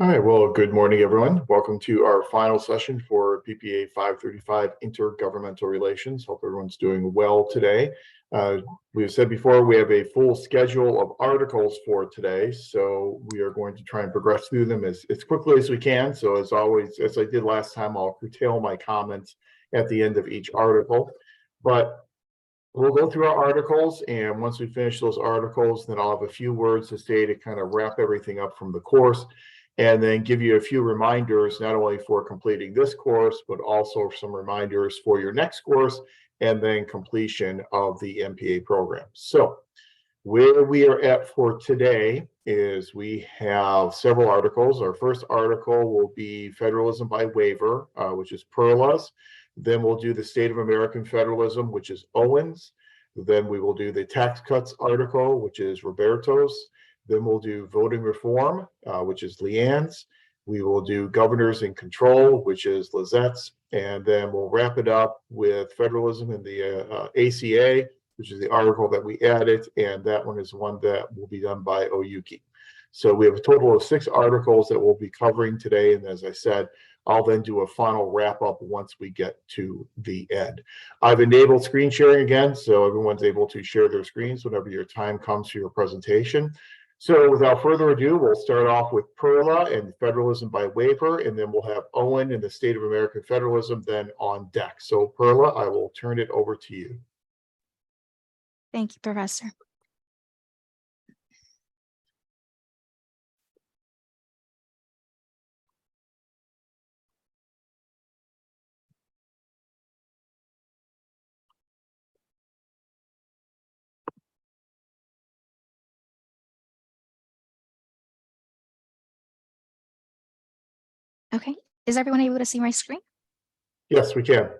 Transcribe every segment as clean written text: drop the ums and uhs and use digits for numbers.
All right, well, good morning, everyone. Welcome to our final session for PPA 535 Intergovernmental Relations. Hope everyone's doing well today. We've said before, we have a full schedule of articles for today, so we are going to try and progress through them as quickly as we can. So as always, as I did last time, I'll curtail my comments at the end of each article. But we'll go through our articles, and once we finish those articles, then I'll have a few words to say to kind of wrap everything up from the course, and then give you a few reminders, not only for completing this course, but also some reminders for your next course, and then completion of the MPA program. So where we are at for today is we have several articles. Our first article will be Federalism by Waiver, which is Perla's. Then we'll do the State of American Federalism, which is Owen's. Then we will do the Tax Cuts article, which is Roberto's. Then we'll do Voting Reform, which is Leanne's. We will do Governors in Control, which is Lizette's. And then we'll wrap it up with Federalism in the ACA, which is the article that we added, and that one is one that will be done by Oyuki. So we have a total of 6 articles that we'll be covering today, and as I said, I'll then do a final wrap up once we get to the end. I've enabled screen sharing again, so everyone's able to share their screens whenever your time comes for your presentation. So without further ado, we'll start off with Perla and Federalism by Waiver, and then we'll have Owen and the State of American Federalism then on deck. So Perla, I will turn it over to you. Thank you, Professor. Okay, is everyone able to see my screen? Yes, we can.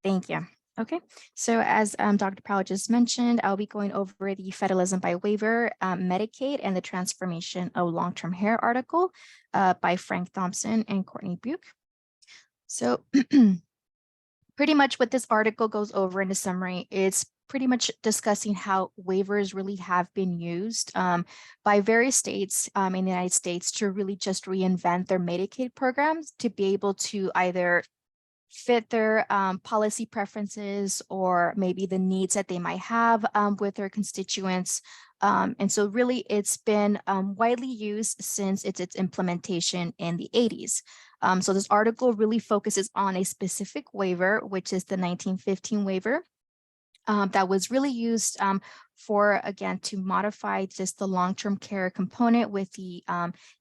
Thank you. Okay, so as Dr. Powell just mentioned, I'll be going over the Federalism by Waiver, Medicaid, and the Transformation of Long-Term Care article by Frank Thompson and Courtney Buke. So pretty much what this article goes over in the summary is pretty much discussing how waivers really have been used by various states in the United States to really just reinvent their Medicaid programs to be able to either fit their policy preferences or maybe the needs that they might have with their constituents. And so really it's been widely used since its implementation in the 80s. So this article really focuses on a specific waiver, which is the 1915 waiver. That was really used for, again, to modify just the long-term care component with the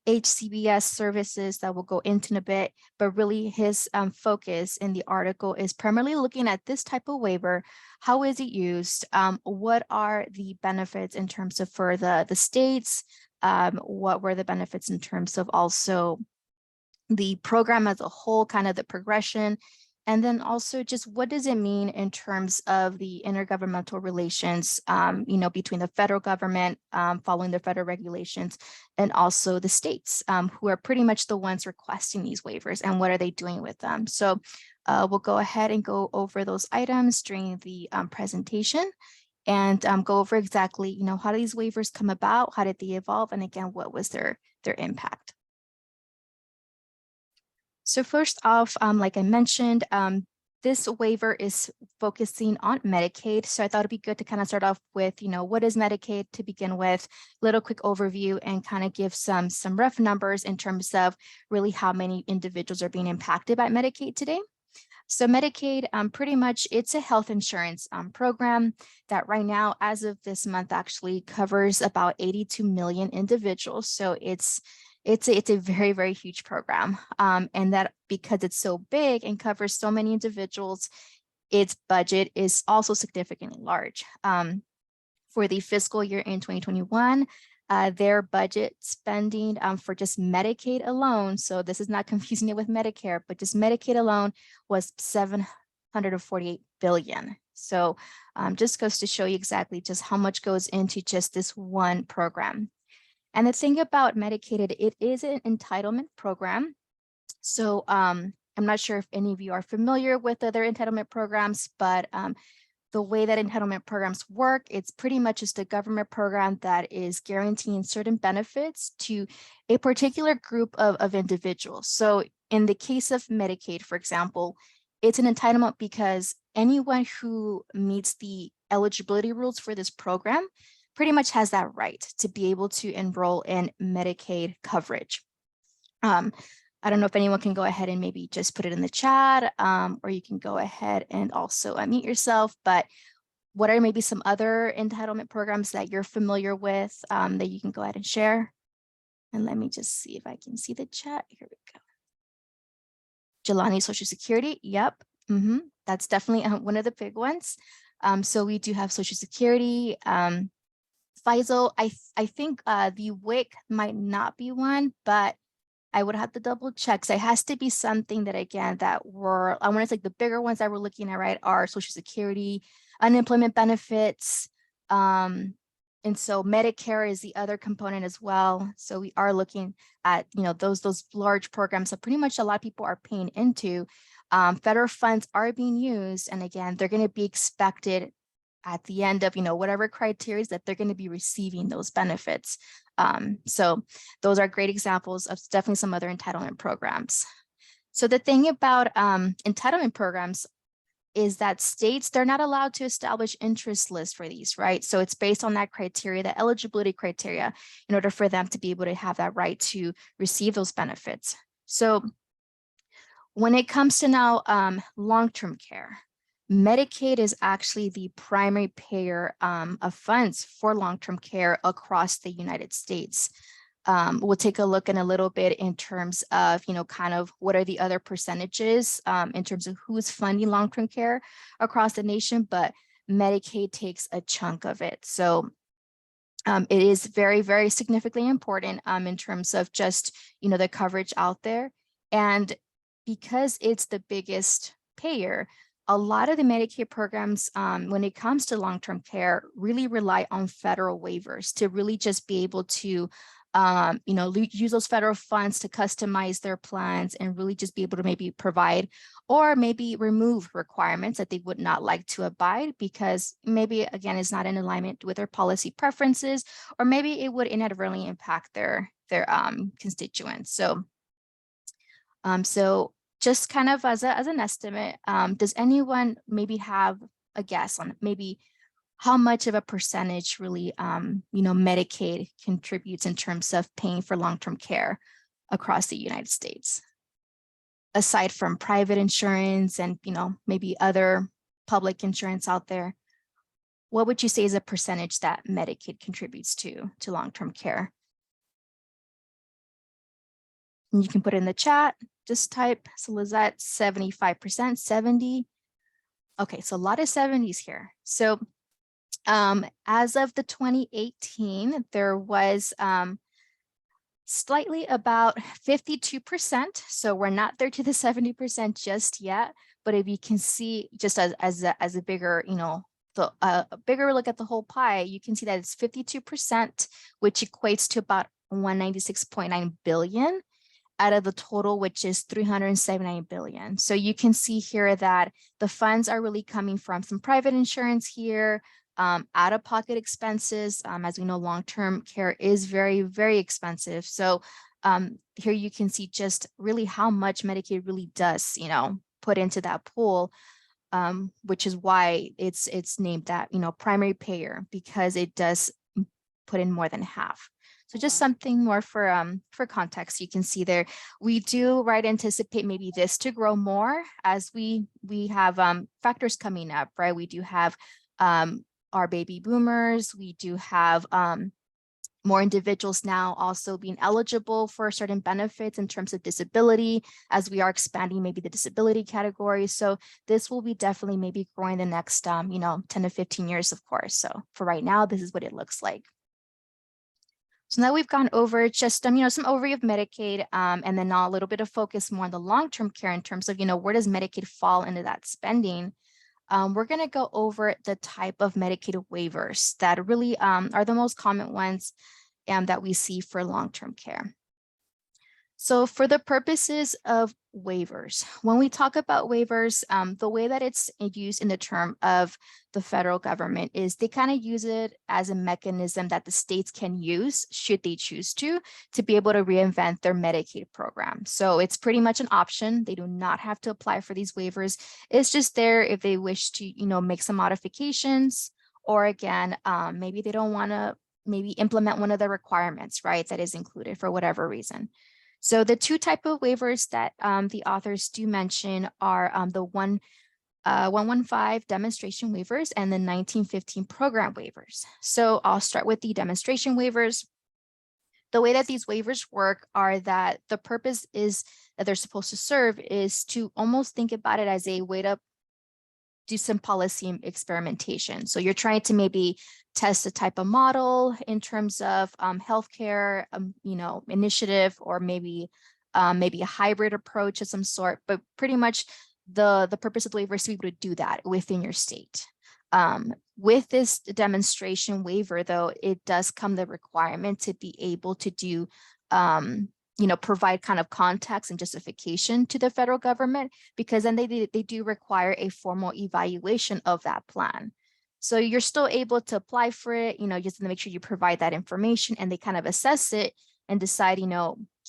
HCBS services that we'll go into in a bit. But really his focus in the article is primarily looking at this type of waiver. How is it used? What are the benefits in terms of for the states? What were the benefits in terms of also the program as a whole, kind of the progression? And then also just what does it mean in terms of the intergovernmental relations, between the federal government following the federal regulations and also the states who are pretty much the ones requesting these waivers, and what are they doing with them? So we'll go ahead and go over those items during the presentation and go over exactly, how do these waivers come about? How did they evolve? And again, what was their impact? So first off, like I mentioned, this waiver is focusing on Medicaid. So I thought it'd be good to kind of start off with, what is Medicaid to begin with, little quick overview, and kind of give some rough numbers in terms of really how many individuals are being impacted by Medicaid today. So Medicaid, pretty much it's a health insurance program that right now, as of this month, actually covers about 82 million individuals. So it's a very, very huge program. And that because it's so big and covers so many individuals, its budget is also significantly large. For the fiscal year in 2021, their budget spending for just Medicaid alone, so this is not confusing it with Medicare, but just Medicaid alone was $748 billion. So just goes to show you exactly just how much goes into just this one program. And the thing about Medicaid, it is an entitlement program. So I'm not sure if any of you are familiar with other entitlement programs, but the way that entitlement programs work, it's pretty much just a government program that is guaranteeing certain benefits to a particular group of individuals. So in the case of Medicaid, for example, it's an entitlement because anyone who meets the eligibility rules for this program pretty much has that right to be able to enroll in Medicaid coverage. I don't know if anyone can go ahead and maybe just put it in the chat, or you can go ahead and also unmute yourself. But what are maybe some other entitlement programs that you're familiar with that you can go ahead and share? And let me just see if I can see the chat. Here we go. Jelani, Social Security. Yep. That's definitely one of the big ones. So we do have Social Security. FISO, I think the WIC might not be one, but I would have to double check. So it has to be something that, again, that I want to say the bigger ones that we're looking at, right, are Social Security, unemployment benefits. And so Medicare is the other component as well. So we are looking at, those large programs. So pretty much a lot of people are paying into. Federal funds are being used. And again, they're going to be expected at the end of, whatever criteria that they're going to be receiving those benefits. So those are great examples of definitely some other entitlement programs. So the thing about entitlement programs is that states, they're not allowed to establish interest lists for these, right? So it's based on that criteria, the eligibility criteria, in order for them to be able to have that right to receive those benefits. So when it comes to now long-term care, Medicaid is actually the primary payer of funds for long-term care across the United States. We'll take a look in a little bit in terms of, kind of what are the other percentages in terms of who's funding long-term care across the nation, but Medicaid takes a chunk of it. So it is very, very significantly important in terms of just, the coverage out there. And because it's the biggest payer, a lot of the Medicaid programs, when it comes to long-term care, really rely on federal waivers to really just be able to, use those federal funds to customize their plans and really just be able to maybe provide or maybe remove requirements that they would not like to abide because maybe, again, it's not in alignment with their policy preferences, or maybe it would inadvertently impact their constituents. So just kind of as an estimate, does anyone maybe have a guess on maybe how much of a percentage really, Medicaid contributes in terms of paying for long-term care across the United States? Aside from private insurance and, maybe other public insurance out there, what would you say is a percentage that Medicaid contributes to long-term care? And you can put it in the chat, just type, so is that 75%, 70? Okay, so a lot of 70s here. So as of the 2018, there was slightly about 52%. So we're not there to the 70% just yet. But if you can see, just as a bigger, a bigger look at the whole pie, you can see that it's 52%, which equates to about 196.9 billion out of the total, which is 379 billion. So you can see here that the funds are really coming from some private insurance here, out-of-pocket expenses. As we know, long-term care is very, very expensive. So here you can see just really how much Medicaid really does, put into that pool, which is why it's named that, primary payer, because it does put in more than half. So just something more for context, you can see there. We do anticipate maybe this to grow more as we have factors coming up, right? We do have our baby boomers. We do have more individuals now also being eligible for certain benefits in terms of disability, as we are expanding maybe the disability category. So this will be definitely maybe growing the next 10 to 15 years, of course. So for right now, this is what it looks like. So now we've gone over just some overview of Medicaid, and then now a little bit of focus more on the long-term care in terms of where does Medicaid fall into that spending. We're going to go over the type of Medicaid waivers that really are the most common ones that we see for long-term care. So for the purposes of waivers. When we talk about waivers, the way that it's used in the term of the federal government is they kind of use it as a mechanism that the states can use should they choose to be able to reinvent their Medicaid program. So it's pretty much an option. They do not have to apply for these waivers. It's just there if they wish to, make some modifications, or again, maybe they don't want to maybe implement one of the requirements, right, that is included for whatever reason. So the two type of waivers that the authors do mention are the 115 demonstration waivers and the 1915 program waivers. So I'll start with the demonstration waivers. The way that these waivers work are that the purpose is that they're supposed to serve is to almost think about it as a way to do some policy experimentation. So you're trying to maybe test a type of model in terms of healthcare, initiative, or maybe a hybrid approach of some sort. But pretty much the purpose of the waiver is to be able to do that within your state. With this demonstration waiver, though, it does come the requirement to be able to do provide kind of context and justification to the federal government, because then they do require a formal evaluation of that plan. So you're still able to apply for it, just to make sure you provide that information and they kind of assess it and decide,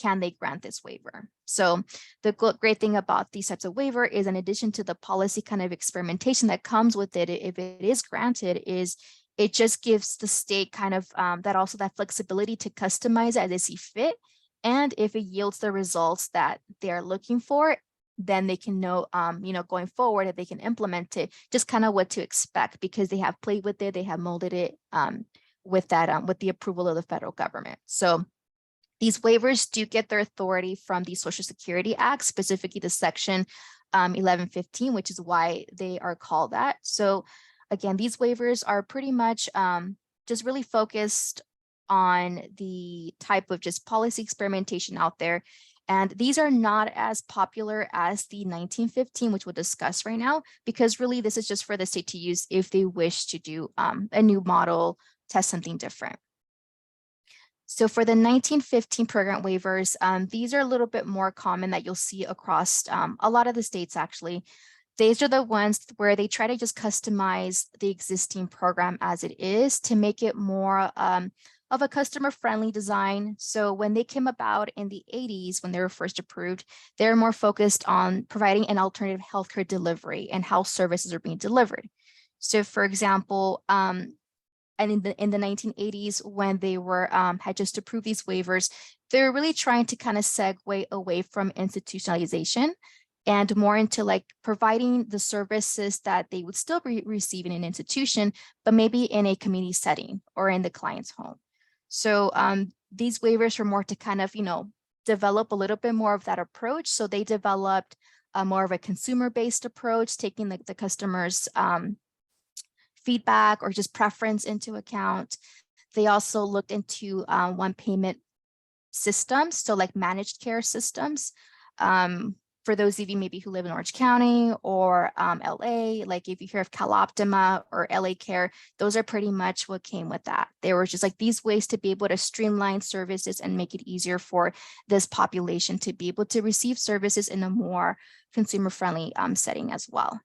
can they grant this waiver? So the great thing about these types of waiver is, in addition to the policy kind of experimentation that comes with it, if it is granted, is it just gives the state kind of that flexibility to customize it as they see fit. And if it yields the results that they're looking for, then they can know, going forward, if they can implement it, just kind of what to expect, because they have played with it, they have molded it with the approval of the federal government. So these waivers do get their authority from the Social Security Act, specifically the section 1115, which is why they are called that. So again, these waivers are pretty much just really focused on the type of just policy experimentation out there. And these are not as popular as the 1915, which we'll discuss right now, because really this is just for the state to use if they wish to do a new model, test something different. So for the 1915 program waivers, these are a little bit more common that you'll see across a lot of the states, actually. These are the ones where they try to just customize the existing program as it is to make it more of a customer-friendly design. So when they came about in the 80s, when they were first approved, they're more focused on providing an alternative healthcare delivery and how services are being delivered. So for example, and in the 1980s, when they were had just approved these waivers, they're really trying to kind of segue away from institutionalization and more into like providing the services that they would still receive in an institution, but maybe in a community setting or in the client's home. So these waivers were more to kind of, develop a little bit more of that approach. So they developed more of a consumer-based approach, taking the customer's feedback or just preference into account. They also looked into one payment systems, so like managed care systems. For those of you maybe who live in Orange County or LA, like if you hear of CalOptima or LA Care, those are pretty much what came with that. They were just like these ways to be able to streamline services and make it easier for this population to be able to receive services in a more consumer-friendly setting as well.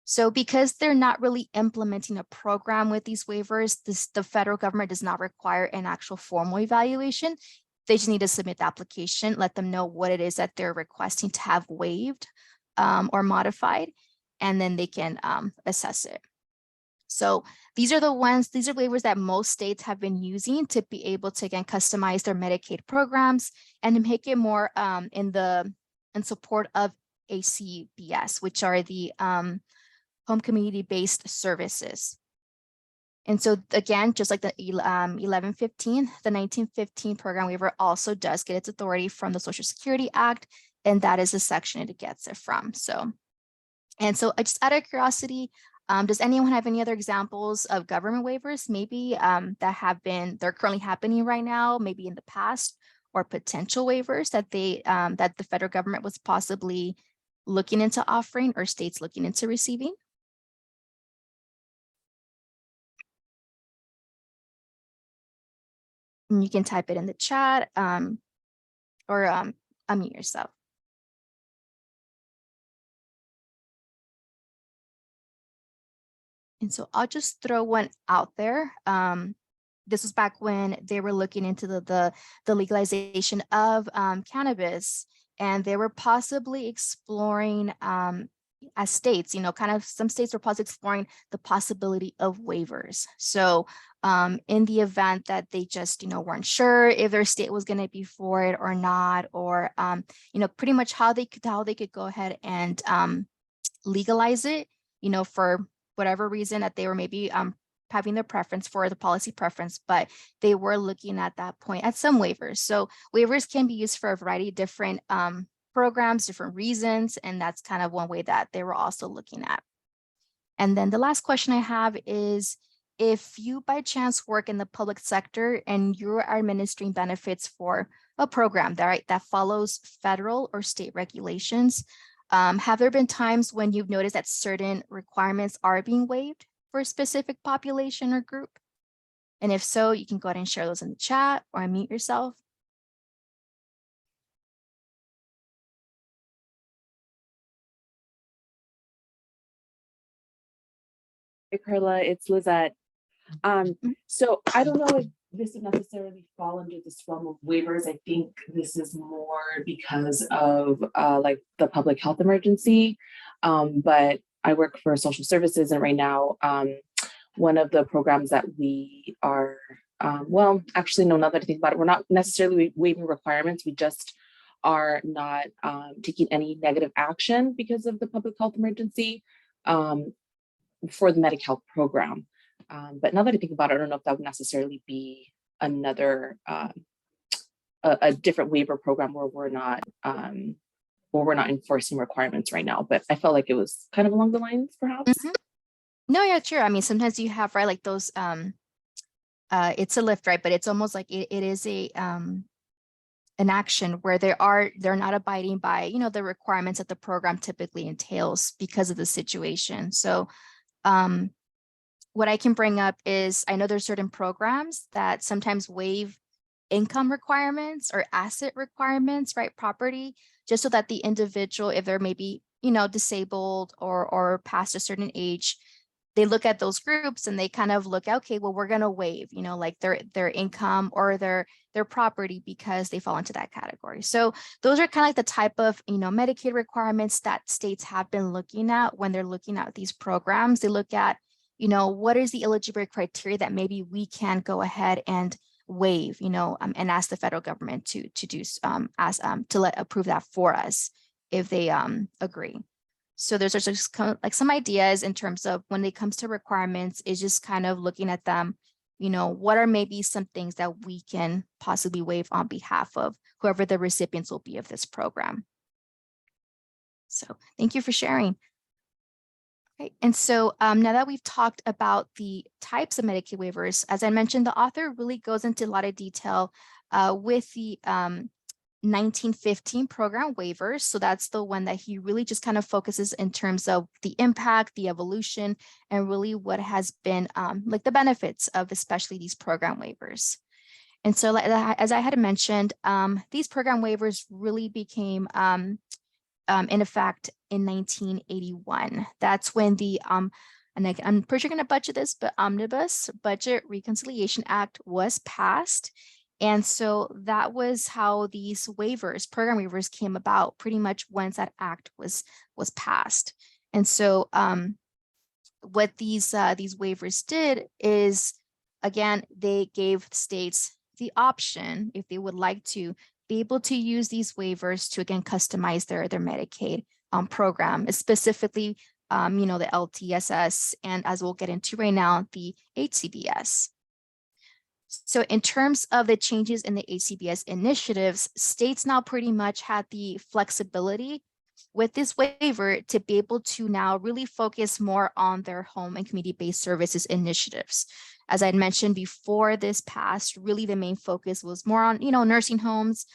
So because they're not really implementing a program with these waivers, the federal government does not require an actual formal evaluation. They just need to submit the application, let them know what it is that they're requesting to have waived or modified, and then they can assess it. So these are waivers that most states have been using to be able to, again, customize their Medicaid programs and to make it more in support of ACBS, which are the home community-based services. And so again, just like the 1115, the 1915 program waiver also does get its authority from the Social Security Act, and that is the section it gets it from. So just out of curiosity, does anyone have any other examples of government waivers, maybe they're currently happening right now, maybe in the past, or potential waivers that that the federal government was possibly looking into offering or states looking into receiving? And you can type it in the chat or unmute yourself. And so I'll just throw one out there. This was back when they were looking into the legalization of cannabis, and they were possibly exploring as states, kind of some states were possibly exploring the possibility of waivers. So in the event that they just, weren't sure if their state was going to be for it or not, or, pretty much how they could go ahead and legalize it, for whatever reason that they were maybe having their preference for the policy preference, but they were looking at that point at some waivers. So waivers can be used for a variety of different programs, different reasons, and that's kind of one way that they were also looking at. And then the last question I have is, if you by chance work in the public sector and you're administering benefits for a program that follows federal or state regulations, have there been times when you've noticed that certain requirements are being waived for a specific population or group? And if so, you can go ahead and share those in the chat or unmute yourself. Hey, Carla, it's Lizette. So I don't know if this would necessarily fall under this realm of waivers. I think this is more because of like the public health emergency. But I work for social services, and right now, one of the programs that we are, well, actually, no, now that I think about it, we're not necessarily waiving requirements. We just are not taking any negative action because of the public health emergency for the Medi-Cal program. But now that I think about it, I don't know if that would necessarily be another a different waiver program where we're not enforcing requirements right now. But I felt like it was kind of along the lines, perhaps. No, yeah, sure. I mean, sometimes you have, right, like those it's a lift, right? But it's almost like it is a an action where they're not abiding by, the requirements that the program typically entails because of the situation. So what I can bring up is, I know there's certain programs that sometimes waive income requirements or asset requirements, right? Property, just so that the individual, if they're maybe, disabled or past a certain age, they look at those groups and they kind of look, okay, well, we're going to waive, like their income or their property because they fall into that category. So those are kind of like the type of, Medicaid requirements that states have been looking at when they're looking at these programs. They look at, what is the eligibility criteria that maybe we can go ahead and waive, and ask the federal government to do to approve that for us if they agree. So there's just kind of like some ideas in terms of when it comes to requirements, is just kind of looking at them, what are maybe some things that we can possibly waive on behalf of whoever the recipients will be of this program. So thank you for sharing. Okay, and so now that we've talked about the types of Medicaid waivers, as I mentioned, the author really goes into a lot of detail with the 1915 program waivers. So that's the one that he really just kind of focuses in terms of the impact, the evolution, and really what has been like the benefits of especially these program waivers. And so as I had mentioned, these program waivers really became in effect in 1981. That's when the and I'm pretty sure going to butcher this, but Omnibus Budget Reconciliation Act was passed. And so that was how these waivers, program waivers, came about pretty much once that act was passed. And so what these waivers did is, again, they gave states the option, if they would like to, be able to use these waivers to, again, customize their Medicaid program, specifically, the LTSS, and as we'll get into right now, the HCBS. So in terms of the changes in the HCBS initiatives, states now pretty much had the flexibility with this waiver to be able to now really focus more on their home and community-based services initiatives. As I had mentioned before this passed, really the main focus was more on, nursing homes,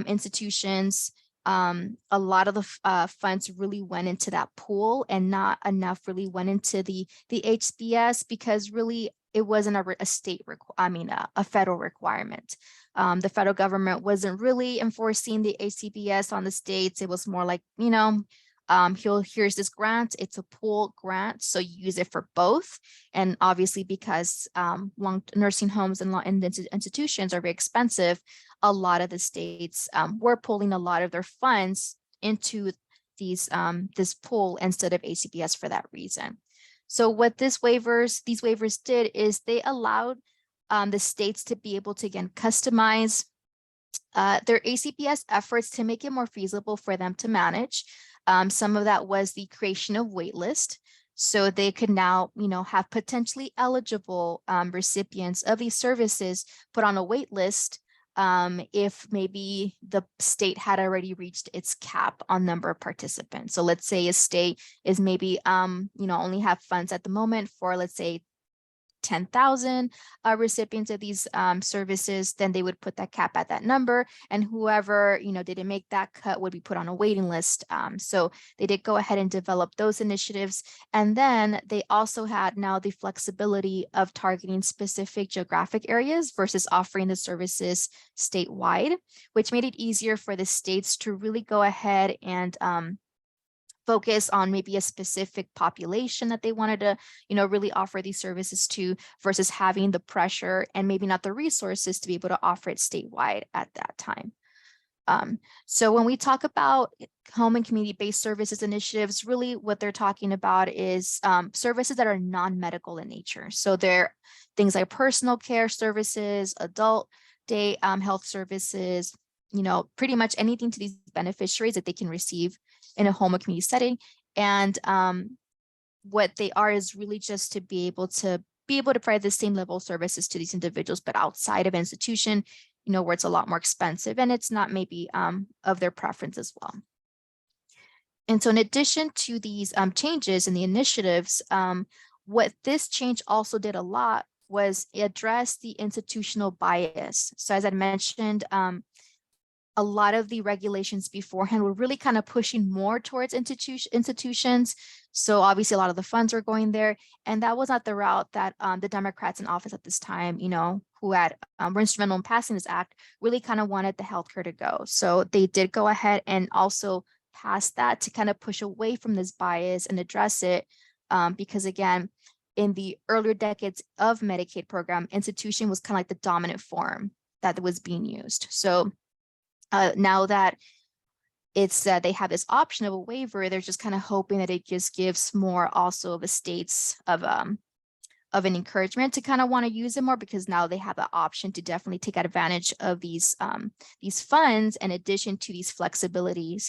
institutions. A lot of the funds really went into that pool, and not enough really went into the HCBS, because really it wasn't a federal requirement. The federal government wasn't really enforcing the HCBS on the states. It was more like, here's this grant, it's a pool grant, so you use it for both. And obviously because long nursing homes and institutions are very expensive, a lot of the states were pulling a lot of their funds into these this pool instead of ACPS for that reason. So what these waivers did is they allowed the states to be able to, again, customize their ACPS efforts to make it more feasible for them to manage. Some of that was the creation of waitlist. So they could now, have potentially eligible recipients of these services put on a wait list if maybe the state had already reached its cap on number of participants. So let's say a state is maybe, only have funds at the moment for, let's say, 10,000 recipients of these services, then they would put that cap at that number, and whoever didn't make that cut would be put on a waiting list. So they did go ahead and develop those initiatives, and then they also had now the flexibility of targeting specific geographic areas versus offering the services statewide, which made it easier for the states to really go ahead and focus on maybe a specific population that they wanted to, really offer these services to, versus having the pressure and maybe not the resources to be able to offer it statewide at that time. So when we talk about home and community-based services initiatives, really what they're talking about is services that are non-medical in nature. So they're things like personal care services, adult day health services, pretty much anything to these beneficiaries that they can receive in a home or community setting. And what they are is really just to be able to provide the same level of services to these individuals, but outside of institution, where it's a lot more expensive and it's not maybe of their preference as well. And so in addition to these changes in the initiatives, what this change also did a lot was address the institutional bias. So as I mentioned, a lot of the regulations beforehand were really kind of pushing more towards institutions. So obviously a lot of the funds were going there, and that was not the route that the Democrats in office at this time, who were instrumental in passing this act, really kind of wanted the healthcare to go. So they did go ahead and also pass that to kind of push away from this bias and address it, because again, in the earlier decades of Medicaid program, institution was kind of like the dominant form that was being used. So now that it's they have this option of a waiver, they're just kind of hoping that it just gives more also of a states of an encouragement to kind of want to use it more, because now they have the option to definitely take advantage of these funds, in addition to these flexibility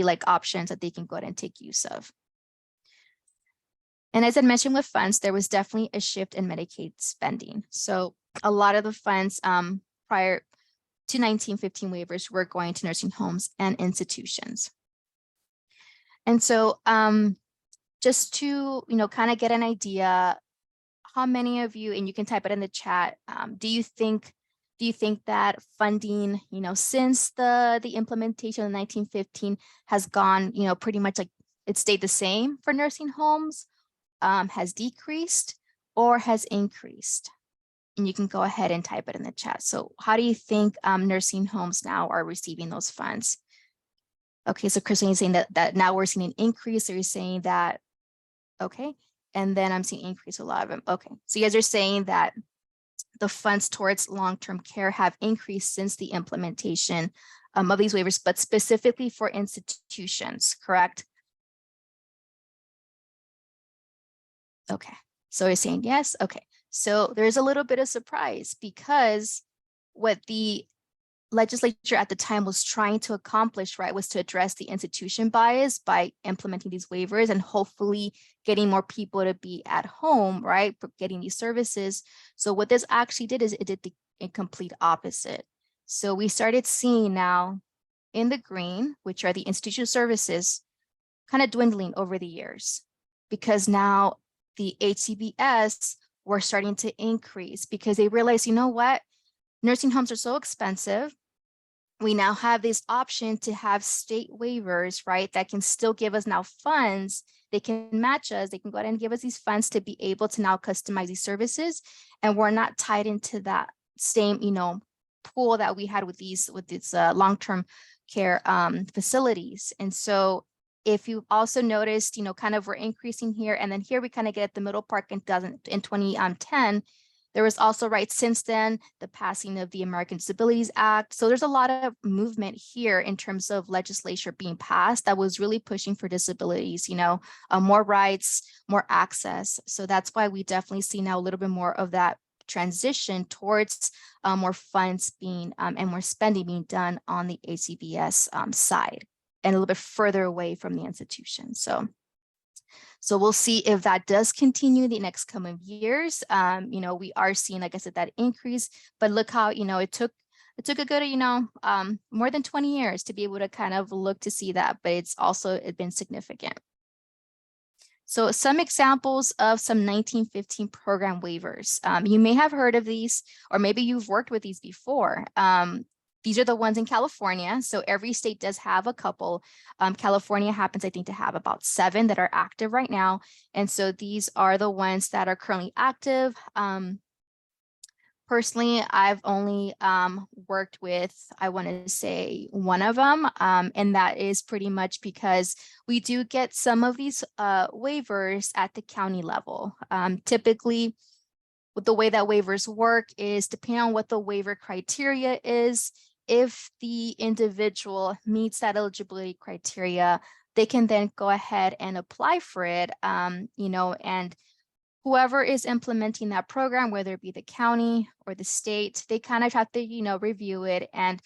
like options that they can go ahead and take use of. And as I mentioned with funds, there was definitely a shift in Medicaid spending. So a lot of the funds prior to 1915 waivers were going to nursing homes and institutions. And so just to, kind of get an idea, how many of you, and you can type it in the chat, do you think that funding, since the implementation of 1915 has gone, pretty much like it stayed the same for nursing homes, has decreased, or has increased? And you can go ahead and type it in the chat. So how do you think nursing homes now are receiving those funds? Okay, so Christine is saying that now we're seeing an increase. Or you're saying that, okay. And then I'm seeing increase a lot of them. Okay, so you guys are saying that the funds towards long-term care have increased since the implementation of these waivers, but specifically for institutions, correct? Okay, so you're saying yes, okay. So there's a little bit of surprise, because what the legislature at the time was trying to accomplish, right, was to address the institution bias by implementing these waivers and hopefully getting more people to be at home, right, getting these services. So what this actually did is it did the complete opposite. So we started seeing now in the green, which are the institutional services, kind of dwindling over the years, because now the HCBS were starting to increase, because they realized, you know what, nursing homes are so expensive. We now have this option to have state waivers, right, that can still give us now funds. They can match us. They can go ahead and give us these funds to be able to now customize these services. And we're not tied into that same, pool that we had with these long-term care facilities. And so if you've also noticed, kind of we're increasing here, and then here we kind of get at the middle part in 2010. There was also, right, since then, the passing of the American Disabilities Act. So there's a lot of movement here in terms of legislature being passed that was really pushing for disabilities, more rights, more access. So that's why we definitely see now a little bit more of that transition towards more funds being and more spending being done on the ACBS side and a little bit further away from the institution. So we'll see if that does continue the next coming years. We are seeing, like I said, that increase, but look how, it took a good, more than 20 years to be able to kind of look to see that, but it's been significant. So some examples of some 1915 program waivers. You may have heard of these, or maybe you've worked with these before. These are the ones in California. So every state does have a couple. California happens, I think, to have about 7 that are active right now. And so these are the ones that are currently active. Personally, I've only worked with, I want to say, one of them. And that is pretty much because we do get some of these waivers at the county level. Typically, with the way that waivers work is depending on what the waiver criteria is. If the individual meets that eligibility criteria, they can then go ahead and apply for it, and whoever is implementing that program, whether it be the county or the state, they kind of have to, review it. And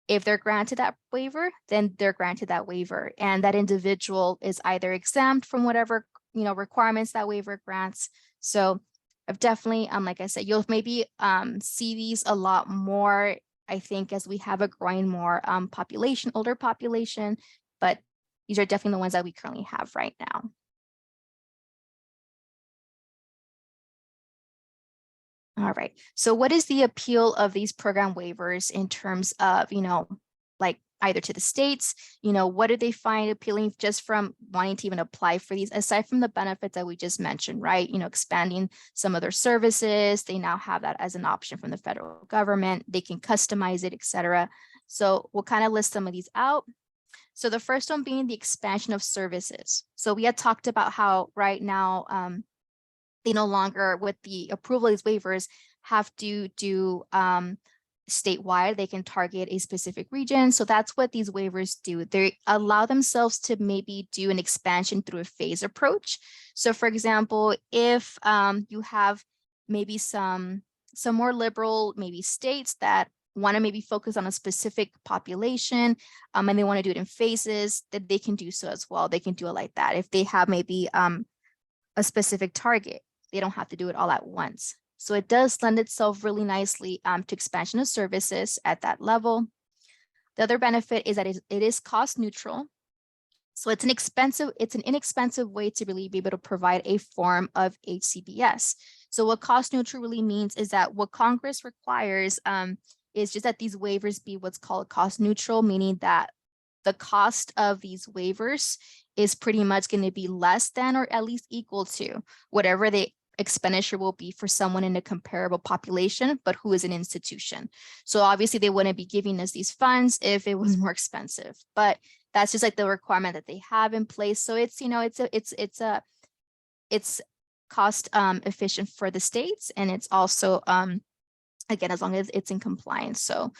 if they're granted that waiver, then they're granted that waiver. And that individual is either exempt from whatever, requirements that waiver grants. So I've definitely, like I said, you'll maybe see these a lot more, I think, as we have a growing more population, older population, but these are definitely the ones that we currently have right now. All right, so what is the appeal of these program waivers in terms of, like either to the states, what do they find appealing just from wanting to even apply for these, aside from the benefits that we just mentioned, right? Expanding some of their services, they now have that as an option from the federal government, they can customize it, etc. So we'll kind of list some of these out. So the first one being the expansion of services. So we had talked about how right now, they no longer, with the approval of these waivers, have to do statewide. They can target a specific region. So that's what these waivers do. They allow themselves to maybe do an expansion through a phase approach. So for example, if you have maybe some more liberal maybe states that want to maybe focus on a specific population and they want to do it in phases, that they can do so as well. They can do it like that. If they have maybe a specific target, they don't have to do it all at once. So it does lend itself really nicely to expansion of services at that level. The other benefit is that it is cost neutral. So it's an inexpensive way to really be able to provide a form of HCBS. So what cost neutral really means is that what Congress requires is just that these waivers be what's called cost neutral, meaning that the cost of these waivers is pretty much going to be less than or at least equal to whatever the expenditure will be for someone in a comparable population, but who is an institution. So obviously they wouldn't be giving us these funds if it was more expensive, but that's just like the requirement that they have in place. So it's, it's cost efficient for the states, and it's also, again, as long as it's in compliance. So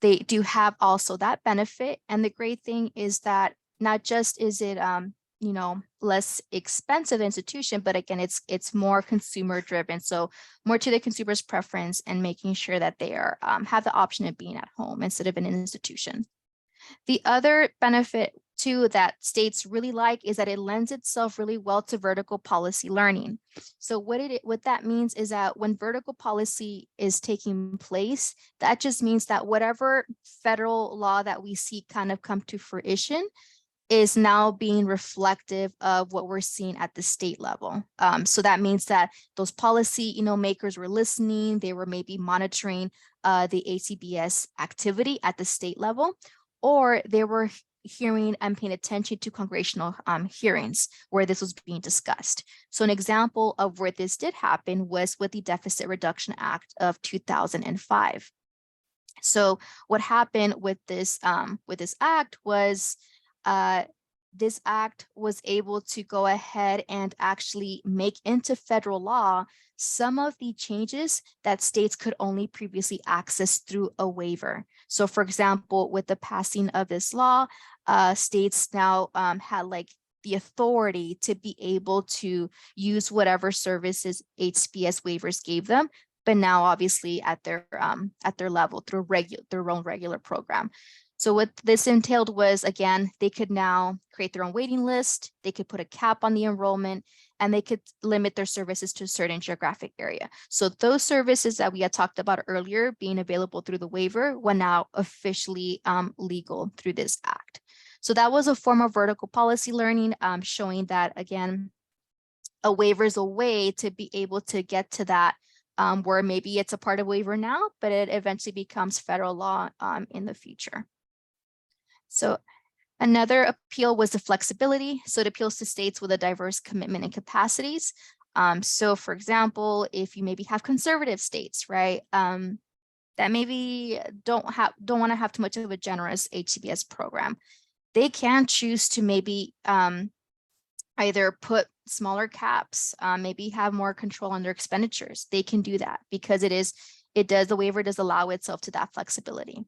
they do have also that benefit. And the great thing is that not just is it, less expensive institution, but again, it's more consumer driven. So more to the consumer's preference and making sure that they are have the option of being at home instead of an institution. The other benefit too that states really like is that it lends itself really well to vertical policy learning. So what that means is that when vertical policy is taking place, that just means that whatever federal law that we see kind of come to fruition is now being reflective of what we're seeing at the state level. So that means that those policy, makers were listening, they were maybe monitoring the ACBS activity at the state level, or they were hearing and paying attention to congressional hearings where this was being discussed. So an example of where this did happen was with the Deficit Reduction Act of 2005. So what happened with this act was this act was able to go ahead and actually make into federal law some of the changes that states could only previously access through a waiver. So for example, with the passing of this law, states now had like the authority to be able to use whatever services HCPS waivers gave them, but now obviously at their level through their own regular program. So what this entailed was, again, they could now create their own waiting list, they could put a cap on the enrollment, and they could limit their services to a certain geographic area. So those services that we had talked about earlier being available through the waiver were now officially legal through this act. So that was a form of vertical policy learning, showing that, again, a waiver is a way to be able to get to that where maybe it's a part of waiver now, but it eventually becomes federal law in the future. So another appeal was the flexibility. So it appeals to states with a diverse commitment and capacities. So for example, if you maybe have conservative states, right, that maybe don't want to have too much of a generous HCBS program, they can choose to maybe either put smaller caps, maybe have more control on their expenditures. They can do that because the waiver does allow itself to that flexibility.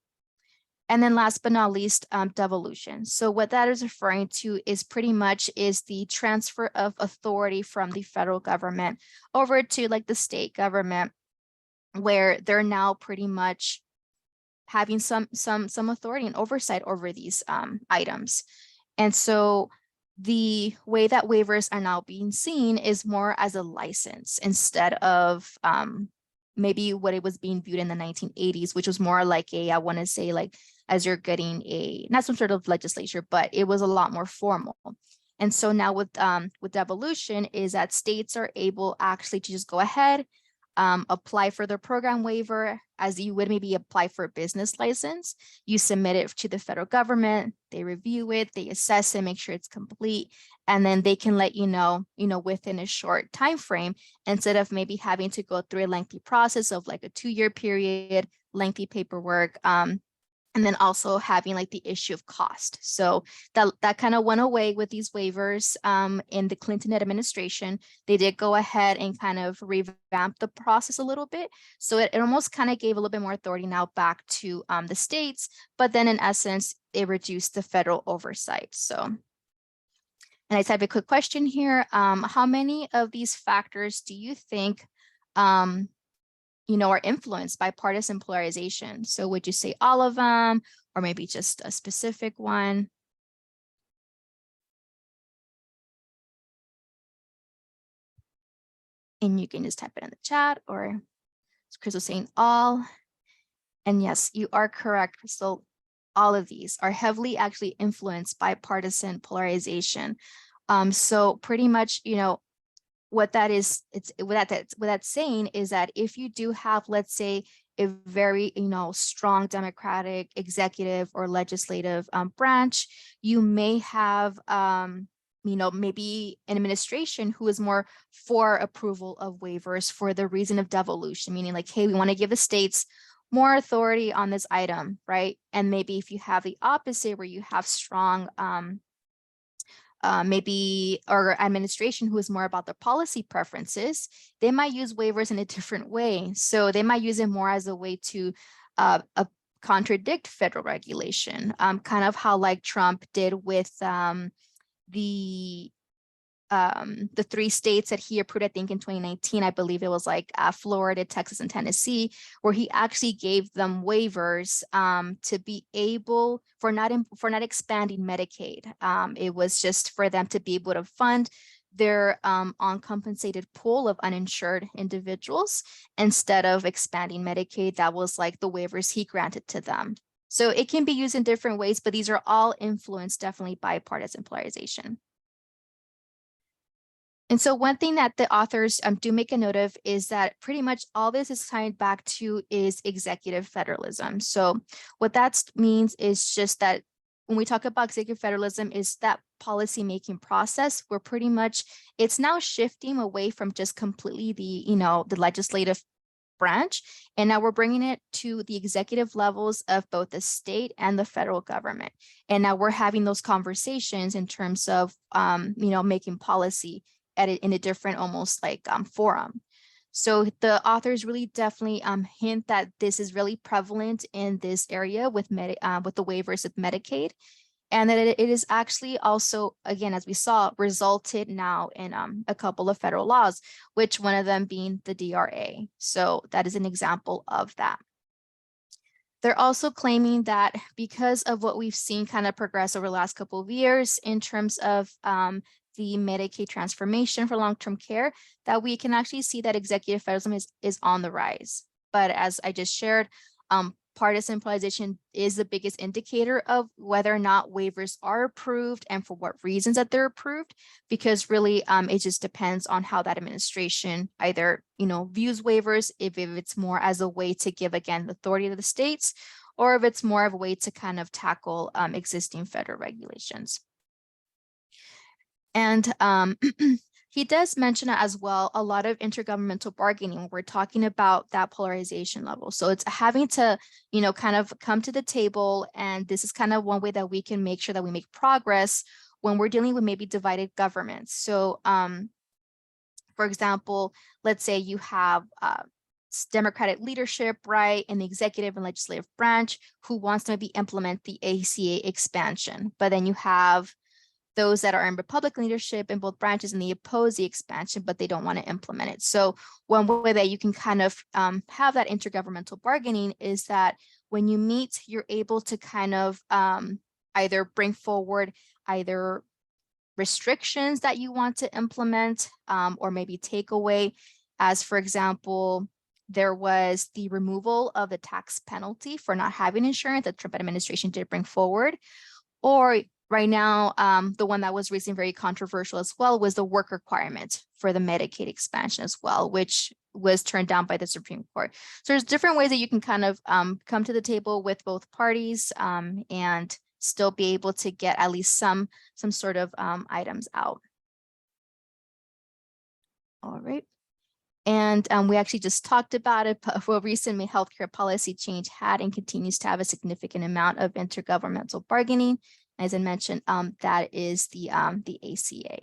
And then last but not least, devolution. So what that is referring to is pretty much is the transfer of authority from the federal government over to like the state government, where they're now pretty much having some authority and oversight over these items. And so the way that waivers are now being seen is more as a license instead of maybe what it was being viewed in the 1980s, which was more like I want to say like, as you're getting not some sort of legislature, but it was a lot more formal. And so now with devolution is that states are able actually to just go ahead, apply for their program waiver as you would maybe apply for a business license. You submit it to the federal government, they review it, they assess it, make sure it's complete, and then they can let you know within a short time frame, instead of maybe having to go through a lengthy process of like a 2-year period, lengthy paperwork, and then also having like the issue of cost. So that kind of went away with these waivers in the Clinton administration. They did go ahead and kind of revamp the process a little bit. So it almost kind of gave a little bit more authority now back to the states, but then in essence, it reduced the federal oversight. So, and I just have a quick question here. How many of these factors do you think are influenced by partisan polarization? So would you say all of them, or maybe just a specific one? And you can just type it in the chat, or Chris was saying all. And yes, you are correct, Crystal. All of these are heavily actually influenced by partisan polarization. So pretty much, what that is, what that's saying is that if you do have, let's say, a very strong Democratic executive or legislative branch, you may have maybe an administration who is more for approval of waivers for the reason of devolution, meaning like, hey, we want to give the states more authority on this item, right? And maybe if you have the opposite, where you have strong or administration who is more about their policy preferences, they might use waivers in a different way. So they might use it more as a way to contradict federal regulation, kind of how like Trump did with the 3 states that he approved, I think in 2019, I believe it was like Florida, Texas, and Tennessee, where he actually gave them waivers to be able for not expanding Medicaid. It was just for them to be able to fund their uncompensated pool of uninsured individuals instead of expanding Medicaid. That was like the waivers he granted to them. So it can be used in different ways, but these are all influenced definitely by partisan polarization. And so one thing that the authors do make a note of is that pretty much all this is tied back to is executive federalism. So what that means is just that when we talk about executive federalism is that policymaking process where pretty much it's now shifting away from just completely the legislative branch. And now we're bringing it to the executive levels of both the state and the federal government. And now we're having those conversations in terms of, making policy in a different, almost like forum. So the authors really definitely hint that this is really prevalent in this area with the waivers of Medicaid. And that it is actually also, again, as we saw, resulted now in a couple of federal laws, which one of them being the DRA. So that is an example of that. They're also claiming that because of what we've seen kind of progress over the last couple of years in terms of the Medicaid transformation for long-term care, that we can actually see that executive federalism is on the rise. But as I just shared, partisan polarization is the biggest indicator of whether or not waivers are approved and for what reasons that they're approved, because really it just depends on how that administration either views waivers, if it's more as a way to give again the authority to the states, or if it's more of a way to kind of tackle existing federal regulations. And he does mention as well a lot of intergovernmental bargaining. We're talking about that polarization level. So it's having to, kind of come to the table. And this is kind of one way that we can make sure that we make progress when we're dealing with maybe divided governments. So for example, let's say you have Democratic leadership, right, in the executive and legislative branch who wants to maybe implement the ACA expansion. But then you have those that are in Republican leadership in both branches and they oppose the expansion, but they don't want to implement it. So one way that you can kind of have that intergovernmental bargaining is that when you meet, you're able to kind of either bring forward either restrictions that you want to implement or maybe take away, as for example, there was the removal of the tax penalty for not having insurance that the Trump administration did bring forward. Or right now, the one that was recently very controversial as well was the work requirement for the Medicaid expansion as well, which was turned down by the Supreme Court. So there's different ways that you can kind of come to the table with both parties and still be able to get at least some sort of items out. All right. And we actually just talked about it, but for recent healthcare policy change had and continues to have a significant amount of intergovernmental bargaining. As I mentioned, that is the ACA.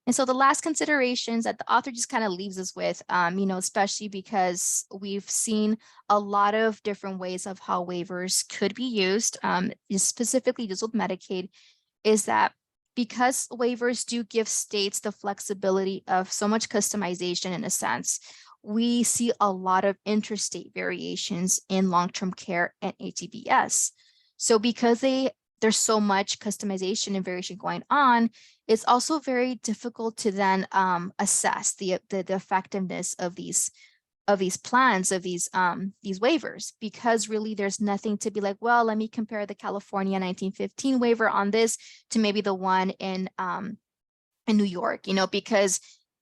And so the last considerations that the author just kind of leaves us with, especially because we've seen a lot of different ways of how waivers could be used, specifically just with Medicaid, is that because waivers do give states the flexibility of so much customization in a sense, we see a lot of interstate variations in long-term care and HCBS. So because there's so much customization and variation going on, it's also very difficult to then assess the effectiveness of these plans, of these waivers, because really there's nothing to be like, well, let me compare the California 1915 waiver on this to maybe the one in New York, because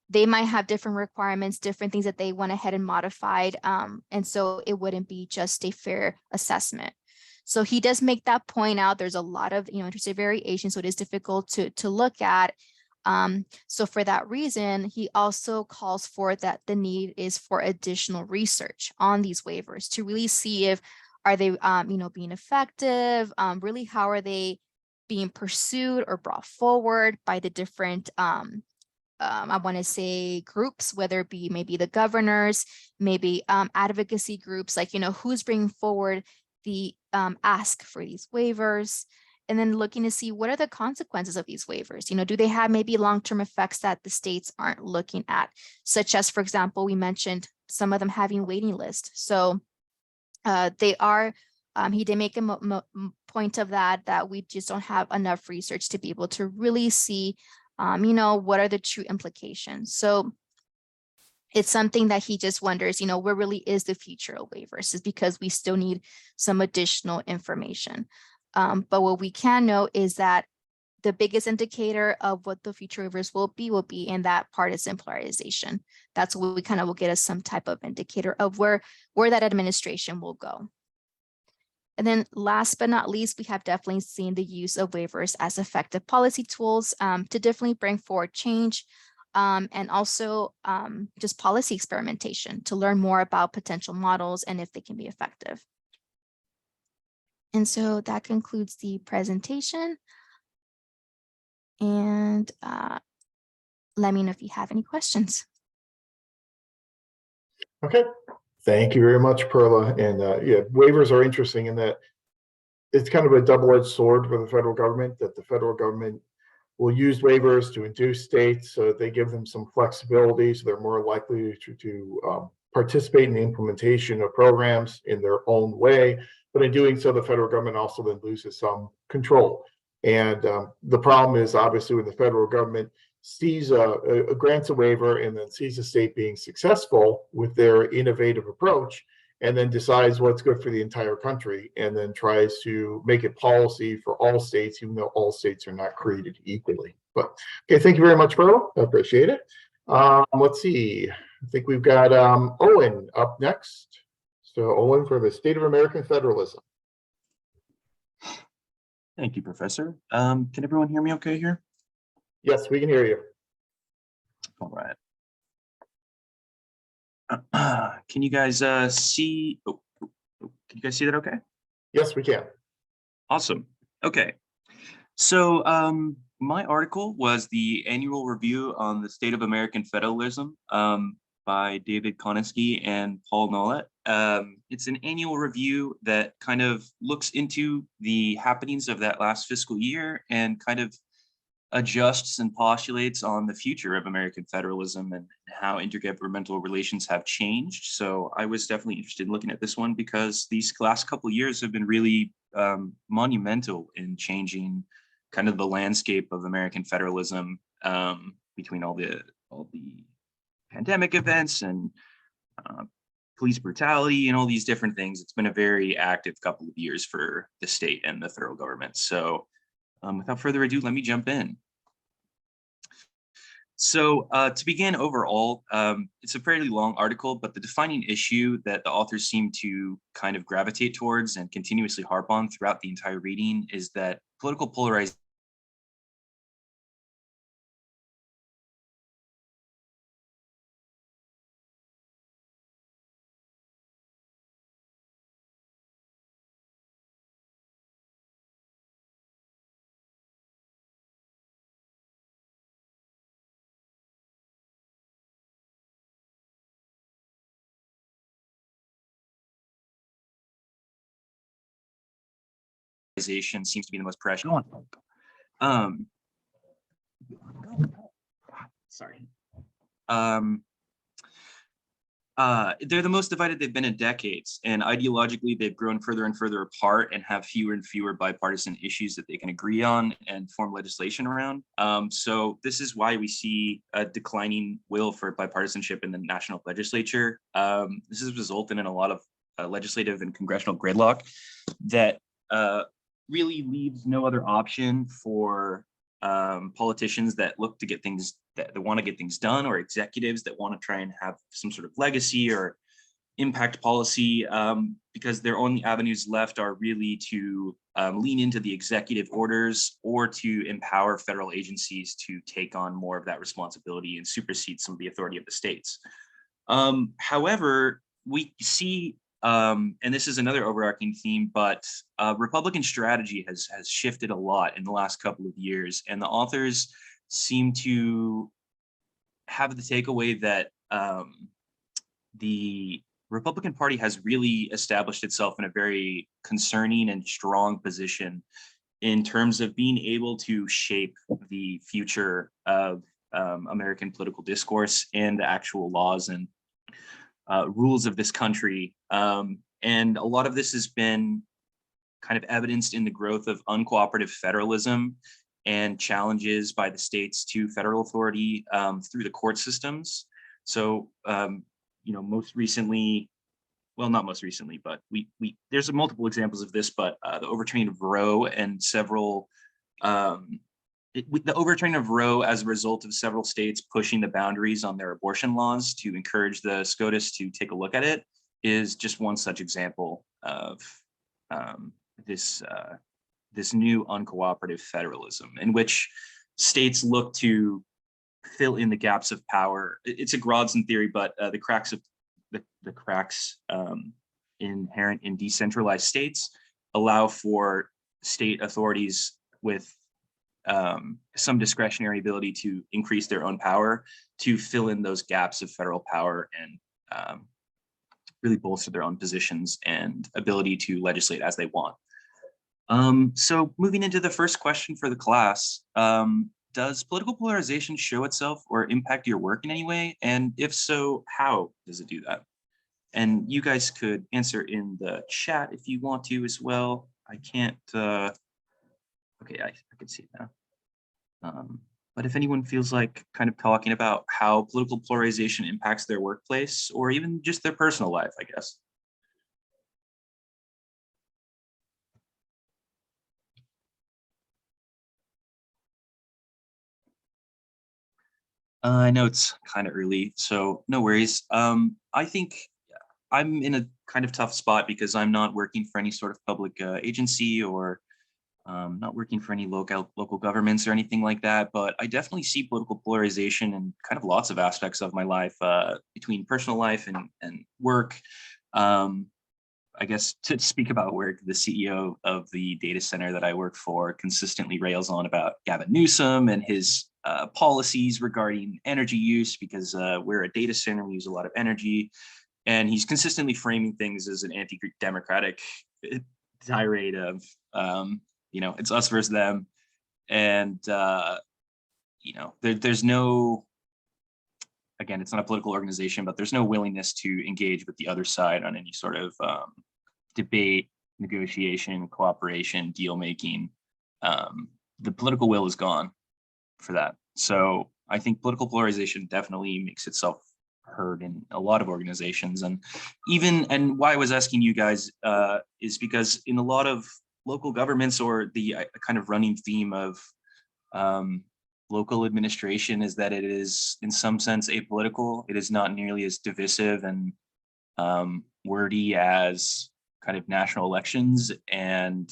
they might have different requirements, different things that they went ahead and modified. And so it wouldn't be just a fair assessment. So he does make that point out. There's a lot of interstate variation, so it is difficult to look at. So for that reason, he also calls for that the need is for additional research on these waivers to really see if are they being effective, really how are they being pursued or brought forward by the different I want to say groups, whether it be maybe the governors, maybe advocacy groups, like who's bringing forward the ask for these waivers, and then looking to see what are the consequences of these waivers. Do they have maybe long-term effects that the states aren't looking at, such as, for example, we mentioned some of them having waiting lists. So they are, he did make a point of that we just don't have enough research to be able to really see, what are the true implications. So it's something that he just wonders, where really is the future of waivers, is because we still need some additional information. But what we can know is that the biggest indicator of what the future waivers will be in that partisan polarization. That's what we kind of will get us some type of indicator of where that administration will go. And then last but not least, we have definitely seen the use of waivers as effective policy tools to definitely bring forward change. and also just policy experimentation to learn more about potential models and if they can be effective. And so that concludes the presentation. And let me know if you have any questions. Okay, thank you very much, Perla. And yeah, waivers are interesting in that it's kind of a double-edged sword for the federal government, that the federal government will use waivers to induce states so that they give them some flexibility, so they're more likely to participate in the implementation of programs in their own way. But in doing so, the federal government also then loses some control. And the problem is obviously when the federal government sees grants a waiver and then sees a state being successful with their innovative approach, and then decides what's good for the entire country, and then tries to make it policy for all states, even though all states are not created equally. But okay, thank you very much, Pearl. I appreciate it. Let's see. I think we've got Owen up next. So Owen for the State of American Federalism. Thank you, Professor. Can everyone hear me okay here? Yes, we can hear you. All right. Can you guys see? Can you guys see that okay? Yes, we can. Awesome. Okay. So my article was the annual review on the state of American federalism by David Koneski and Paul Nolet. It's an annual review that kind of looks into the happenings of that last fiscal year and kind of adjusts and postulates on the future of American federalism and how intergovernmental relations have changed. So I was definitely interested in looking at this one because these last couple of years have been really monumental in changing kind of the landscape of American federalism between all the pandemic events and police brutality and all these different things. It's been a very active couple of years for the state and the federal government. So without further ado, let me jump in. So to begin overall, it's a fairly long article, but the defining issue that the authors seem to kind of gravitate towards and continuously harp on throughout the entire reading is that political polarization seems to be the most pressure. Sorry. They're the most divided they've been in decades, and ideologically they've grown further and further apart and have fewer and fewer bipartisan issues that they can agree on and form legislation around. So this is why we see a declining will for bipartisanship in the national legislature. This has resulted in a lot of legislative and congressional gridlock that really leaves no other option for politicians that look to get things that want to get things done, or executives that want to try and have some sort of legacy or impact policy, because their only avenues left are really to lean into the executive orders or to empower federal agencies to take on more of that responsibility and supersede some of the authority of the states. However, we see, and this is another overarching theme, but Republican strategy has shifted a lot in the last couple of years, and the authors seem to have the takeaway that the Republican Party has really established itself in a very concerning and strong position in terms of being able to shape the future of American political discourse and the actual laws and rules of this country. And a lot of this has been kind of evidenced in the growth of uncooperative federalism and challenges by the states to federal authority through the court systems. So, most recently, well, not most recently, but there's multiple examples of this, but the overturning of Roe and several, the overturning of Roe as a result of several states pushing the boundaries on their abortion laws to encourage the SCOTUS to take a look at it is just one such example of this new uncooperative federalism in which states look to fill in the gaps of power. It's a Grodson theory, but the cracks inherent in decentralized states allow for state authorities with some discretionary ability to increase their own power to fill in those gaps of federal power and really bolster their own positions and ability to legislate as they want. So moving into the first question for the class, does political polarization show itself or impact your work in any way? And if so, how does it do that? And you guys could answer in the chat if you want to as well. I can't, okay, I can see it now. But if anyone feels like kind of talking about how political polarization impacts their workplace or even just their personal life, I guess. I know it's kind of early, so no worries. I think I'm in a kind of tough spot because I'm not working for any sort of public agency or not working for any local governments or anything like that. But I definitely see political polarization in kind of lots of aspects of my life, between personal life and work. I guess to speak about work, the CEO of the data center that I work for consistently rails on about Gavin Newsom and his policies regarding energy use because we're a data center, we use a lot of energy. And he's consistently framing things as an anti-democratic tirade of, it's us versus them. And, there's no, again, it's not a political organization, but there's no willingness to engage with the other side on any sort of debate, negotiation, cooperation, deal making. The political will is gone for that. So I think political polarization definitely makes itself heard in a lot of organizations. And why I was asking you guys is because in a lot of local governments, or the kind of running theme of local administration is that it is in some sense apolitical. It is not nearly as divisive and wordy as kind of national elections and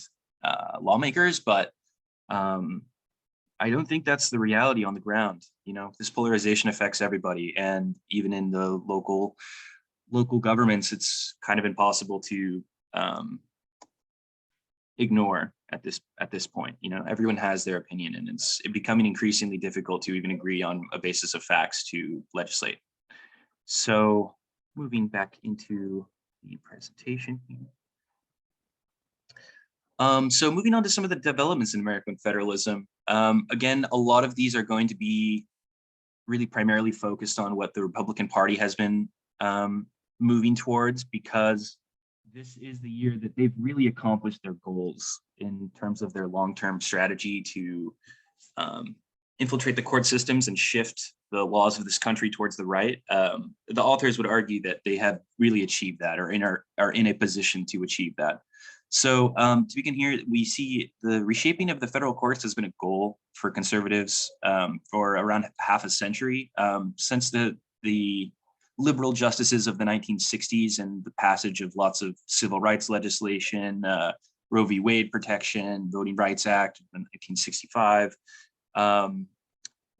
lawmakers, but I don't think that's the reality on the ground. This polarization affects everybody, and even in the local governments, it's kind of impossible to ignore at this point. Everyone has their opinion, and it's becoming increasingly difficult to even agree on a basis of facts to legislate. So moving back into the presentation here. So moving on to some of the developments in American federalism. Again, a lot of these are going to be really primarily focused on what the Republican Party has been moving towards, because this is the year that they've really accomplished their goals in terms of their long-term strategy to infiltrate the court systems and shift the laws of this country towards the right. The authors would argue that they have really achieved that, or are in a position to achieve that. So to begin here, we see the reshaping of the federal courts has been a goal for conservatives for around half a century, since the liberal justices of the 1960s and the passage of lots of civil rights legislation, Roe v. Wade protection, Voting Rights Act of 1965.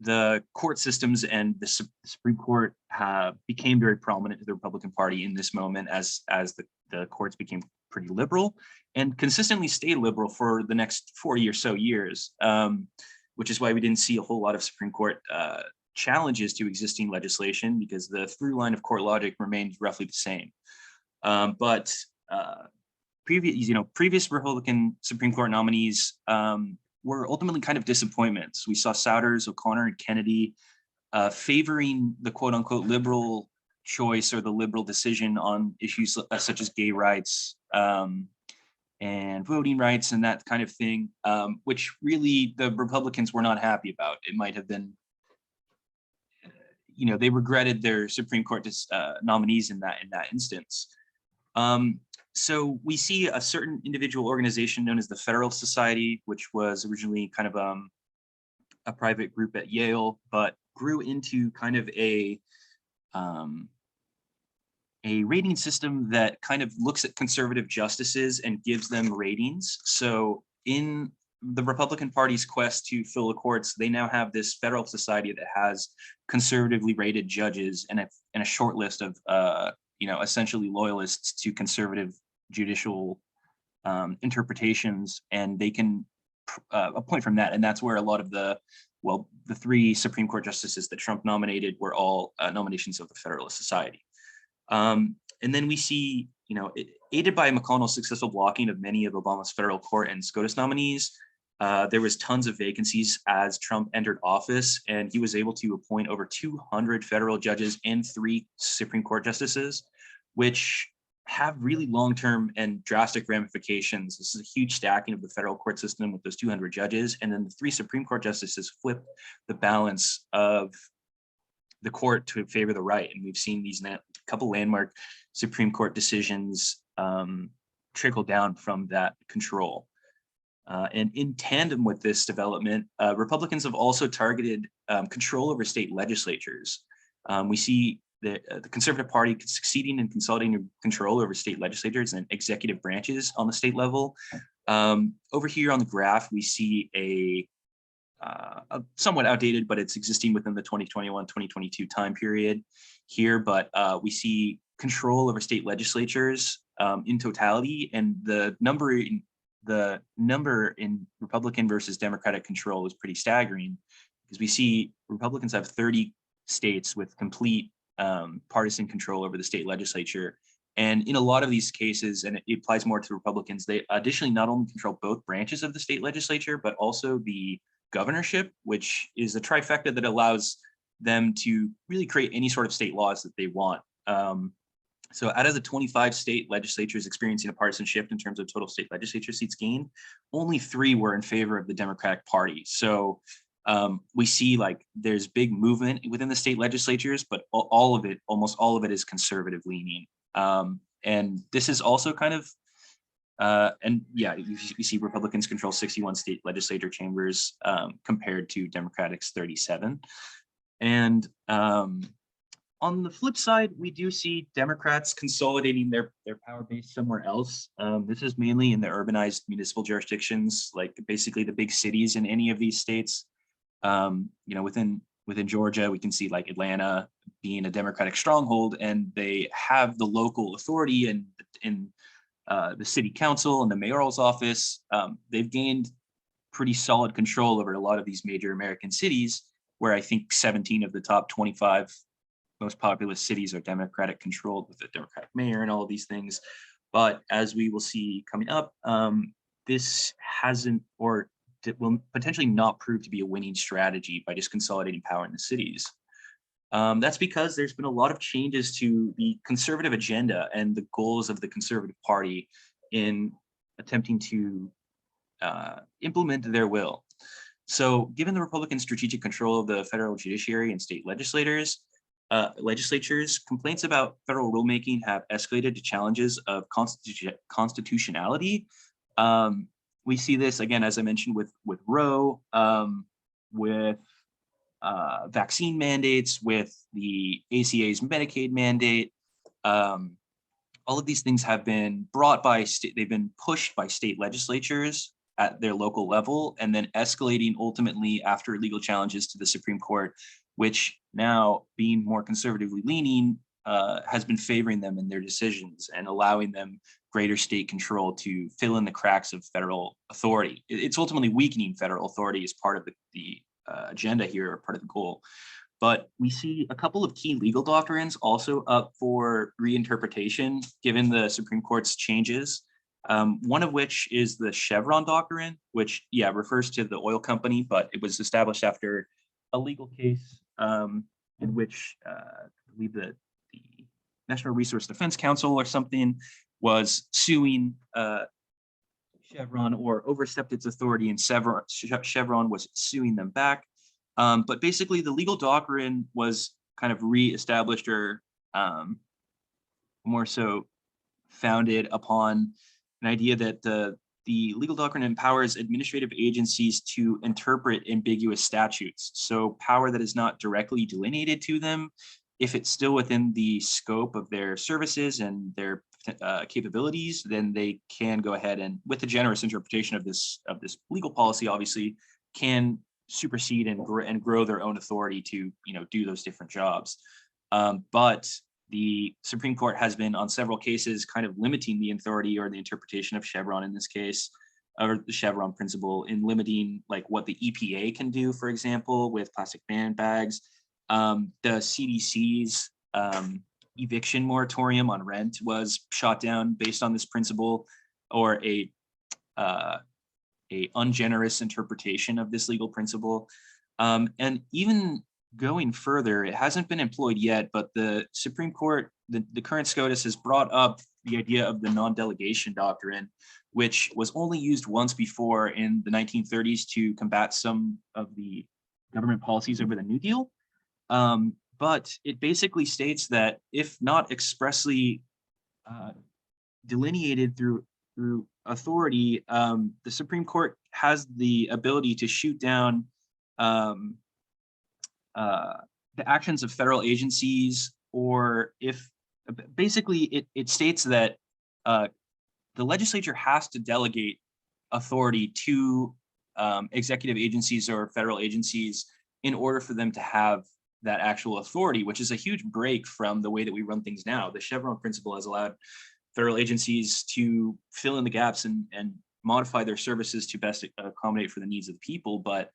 The court systems and the Supreme Court became very prominent to the Republican Party in this moment as the courts became pretty liberal and consistently stayed liberal for the next 40 or so years, which is why we didn't see a whole lot of Supreme Court challenges to existing legislation, because the through line of court logic remained roughly the same. But previous Republican Supreme Court nominees were ultimately kind of disappointments. We saw Souders, O'Connor, and Kennedy favoring the quote unquote liberal choice or the liberal decision on issues such as gay rights and voting rights and that kind of thing, which really the Republicans were not happy about. It might have been, they regretted their Supreme Court nominees in that instance. So we see a certain individual organization known as the Federalist Society, which was originally kind of a private group at Yale, but grew into kind of a rating system that kind of looks at conservative justices and gives them ratings. So in the Republican Party's quest to fill the courts, they now have this federal society that has conservatively rated judges and a short list of essentially loyalists to conservative judicial interpretations, and they can appoint from that. And that's where a lot of the 3 Supreme Court justices that Trump nominated were all nominations of the Federalist Society. And then we see, aided by McConnell's successful blocking of many of Obama's federal court and SCOTUS nominees, there was tons of vacancies as Trump entered office, and he was able to appoint over 200 federal judges and 3 Supreme Court justices, which have really long-term and drastic ramifications. This is a huge stacking of the federal court system with those 200 judges, and then the 3 Supreme Court justices flipped the balance of the court to favor the right. And we've seen these couple landmark Supreme Court decisions trickle down from that control. And in tandem with this development, Republicans have also targeted control over state legislatures. We see the Conservative Party succeeding in consolidating control over state legislatures and executive branches on the state level. Over here on the graph, we see a somewhat outdated, but it's existing within the 2021-2022 time period here. But we see control over state legislatures in totality, and the number in Republican versus Democratic control is pretty staggering, because we see Republicans have 30 states with complete partisan control over the state legislature. And in a lot of these cases, and it applies more to Republicans, they additionally not only control both branches of the state legislature, but also the governorship, which is a trifecta that allows them to really create any sort of state laws that they want. So out of the 25 state legislatures experiencing a partisan shift in terms of total state legislature seats gained, only 3 were in favor of the Democratic Party. So we see like there's big movement within the state legislatures, but almost all of it is conservative leaning. And this is also kind of, you see Republicans control 61 state legislature chambers compared to Democrats' 37. And on the flip side, we do see Democrats consolidating their power base somewhere else. This is mainly in the urbanized municipal jurisdictions, like basically the big cities in any of these states. Within Georgia, we can see like Atlanta being a Democratic stronghold, and they have the local authority and in the city council and the mayoral's office. They've gained pretty solid control over a lot of these major American cities, where I think 17 of the top 25 most populous cities are Democratic controlled with a Democratic mayor and all of these things. But as we will see coming up, this hasn't, or it will potentially not prove to be a winning strategy by just consolidating power in the cities. That's because there's been a lot of changes to the conservative agenda and the goals of the Conservative Party in attempting to implement their will. So given the Republican strategic control of the federal judiciary and state legislatures, complaints about federal rulemaking have escalated to challenges of constitutionality. We see this again, as I mentioned, with Roe, with vaccine mandates, with the ACA's Medicaid mandate. All of these things have been brought by they've been pushed by state legislatures at their local level, and then escalating ultimately after legal challenges to the Supreme Court, which now, being more conservatively leaning, has been favoring them in their decisions and allowing them greater state control to fill in the cracks of federal authority. It's ultimately weakening federal authority as part of the agenda here, or part of the goal. But we see a couple of key legal doctrines also up for reinterpretation given the Supreme Court's changes. One of which is the Chevron doctrine, which refers to the oil company, but it was established after a legal case in which I believe that the National Resource Defense Council or something was suing Chevron, or overstepped its authority, and Chevron was suing them back. But basically the legal doctrine was kind of re-established, or more so founded upon an idea that the legal doctrine empowers administrative agencies to interpret ambiguous statutes. So power that is not directly delineated to them, if it's still within the scope of their services and their capabilities, then they can go ahead and, with the generous interpretation of this legal policy, obviously can supersede and grow their own authority to do those different jobs. But the Supreme Court has been on several cases kind of limiting the authority or the interpretation of Chevron in this case, or the Chevron principle, in limiting like what the EPA can do, for example, with plastic man bags. The CDC's eviction moratorium on rent was shot down based on this principle, or a ungenerous interpretation of this legal principle. And even going further, it hasn't been employed yet, but the Supreme Court, the current SCOTUS, has brought up the idea of the non-delegation doctrine, which was only used once before in the 1930s to combat some of the government policies over the New Deal. But it basically states that if not expressly delineated through authority, the Supreme Court has the ability to shoot down the actions of federal agencies, or if basically it states that the legislature has to delegate authority to executive agencies or federal agencies in order for them to have that actual authority, which is a huge break from the way that we run things now. The Chevron principle has allowed federal agencies to fill in the gaps and modify their services to best accommodate for the needs of the people. But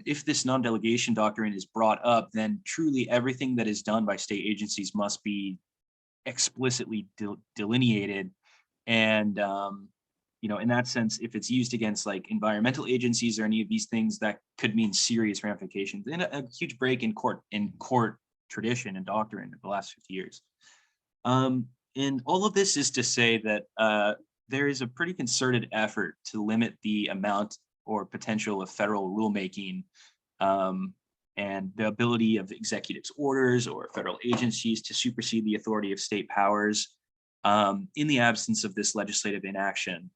if this non-delegation doctrine is brought up, then truly everything that is done by state agencies must be explicitly delineated. And in that sense, if it's used against like environmental agencies or any of these things, that could mean serious ramifications and a huge break in court tradition and doctrine of the last 50 years. And all of this is to say that there is a pretty concerted effort to limit the amount or potential of federal rulemaking and the ability of executives' orders or federal agencies to supersede the authority of state powers in the absence of this legislative inaction,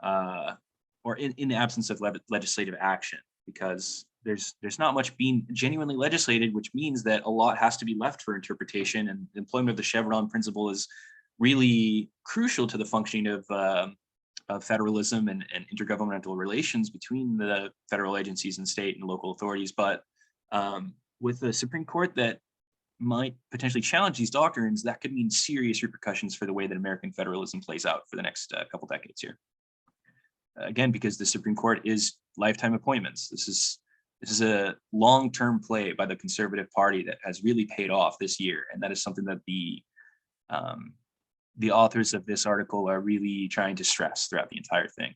or in the absence of legislative action, because there's not much being genuinely legislated, which means that a lot has to be left for interpretation, and the employment of the Chevron principle is really crucial to the functioning of federalism and intergovernmental relations between the federal agencies and state and local authorities. But with the Supreme Court that might potentially challenge these doctrines, that could mean serious repercussions for the way that American federalism plays out for the next couple decades here. Again, because the Supreme Court is lifetime appointments. This is a long-term play by the Conservative Party that has really paid off this year, and that is something that the authors of this article are really trying to stress throughout the entire thing.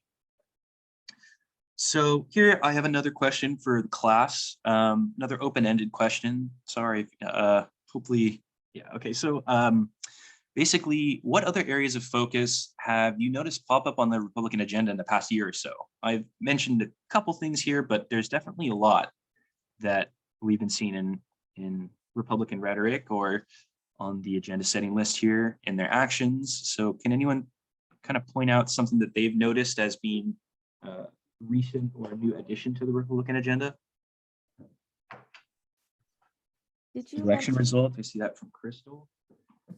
So here I have another question for the class, another open-ended question. Sorry, hopefully, yeah, okay. So basically, what other areas of focus have you noticed pop up on the Republican agenda in the past year or so? I've mentioned a couple things here, but there's definitely a lot that we've been seeing in Republican rhetoric or on the agenda setting list here in their actions. So can anyone kind of point out something that they've noticed as being recent or a new addition to the Republican agenda? Did you Election mention, result, I see that from Crystal.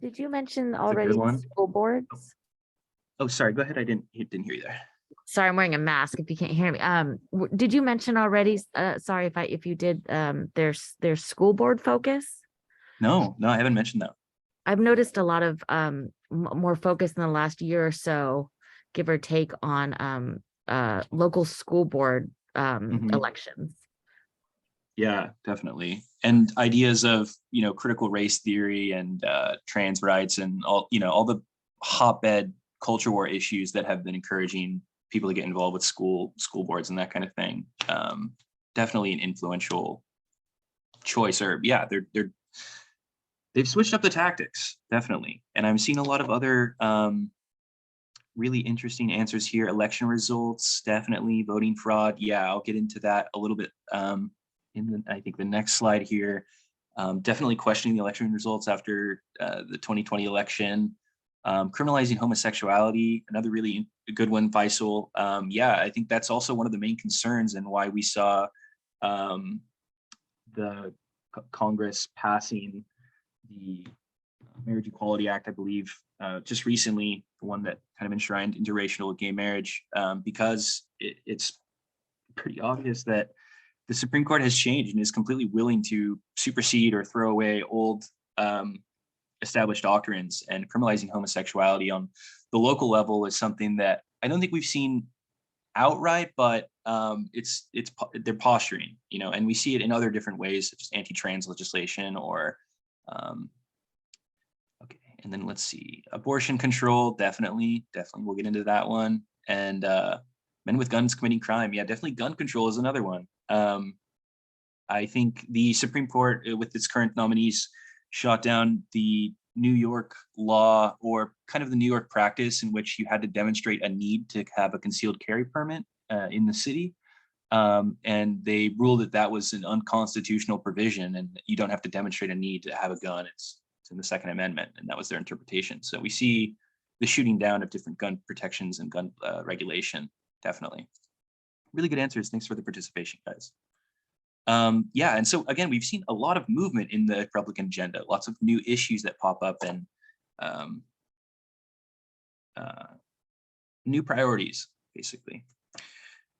did you mention a good already one. school boards? Oh, sorry, go ahead, I didn't hear you there. Sorry, I'm wearing a mask if you can't hear me. Did you mention already, sorry if you did, their school board focus? No, I haven't mentioned that. I've noticed a lot of more focus in the last year or so, give or take, on local school board elections. Yeah, definitely. And ideas of, critical race theory and trans rights and all the hotbed culture war issues that have been encouraging people to get involved with school boards and that kind of thing. Definitely an influential choice, or yeah, they've switched up the tactics, definitely. And I'm seeing a lot of other really interesting answers here. Election results, definitely. Voting fraud, yeah, I'll get into that a little bit I think the next slide here. Definitely questioning the election results after the 2020 election. Criminalizing homosexuality, another really good one, Faisal. Yeah, I think that's also one of the main concerns and why we saw the Congress passing the Marriage Equality Act, I believe, just recently, the one that kind of enshrined interracial gay marriage, because it's pretty obvious that the Supreme Court has changed and is completely willing to supersede or throw away old established doctrines, and criminalizing homosexuality on the local level is something that I don't think we've seen outright, but they're posturing, and we see it in other different ways, such as anti-trans legislation or okay, and then let's see, abortion control, definitely we'll get into that one, and men with guns committing crime, yeah, definitely gun control is another one. I think the Supreme Court, with its current nominees, shot down the New York law, or kind of the New York practice, in which you had to demonstrate a need to have a concealed carry permit in the city. And they ruled that that was an unconstitutional provision, and you don't have to demonstrate a need to have a gun. It's in the Second Amendment, and that was their interpretation. So we see the shooting down of different gun protections and gun regulation, definitely. Really good answers. Thanks for the participation, guys. Yeah, and so again, we've seen a lot of movement in the Republican agenda, lots of new issues that pop up, and new priorities, basically.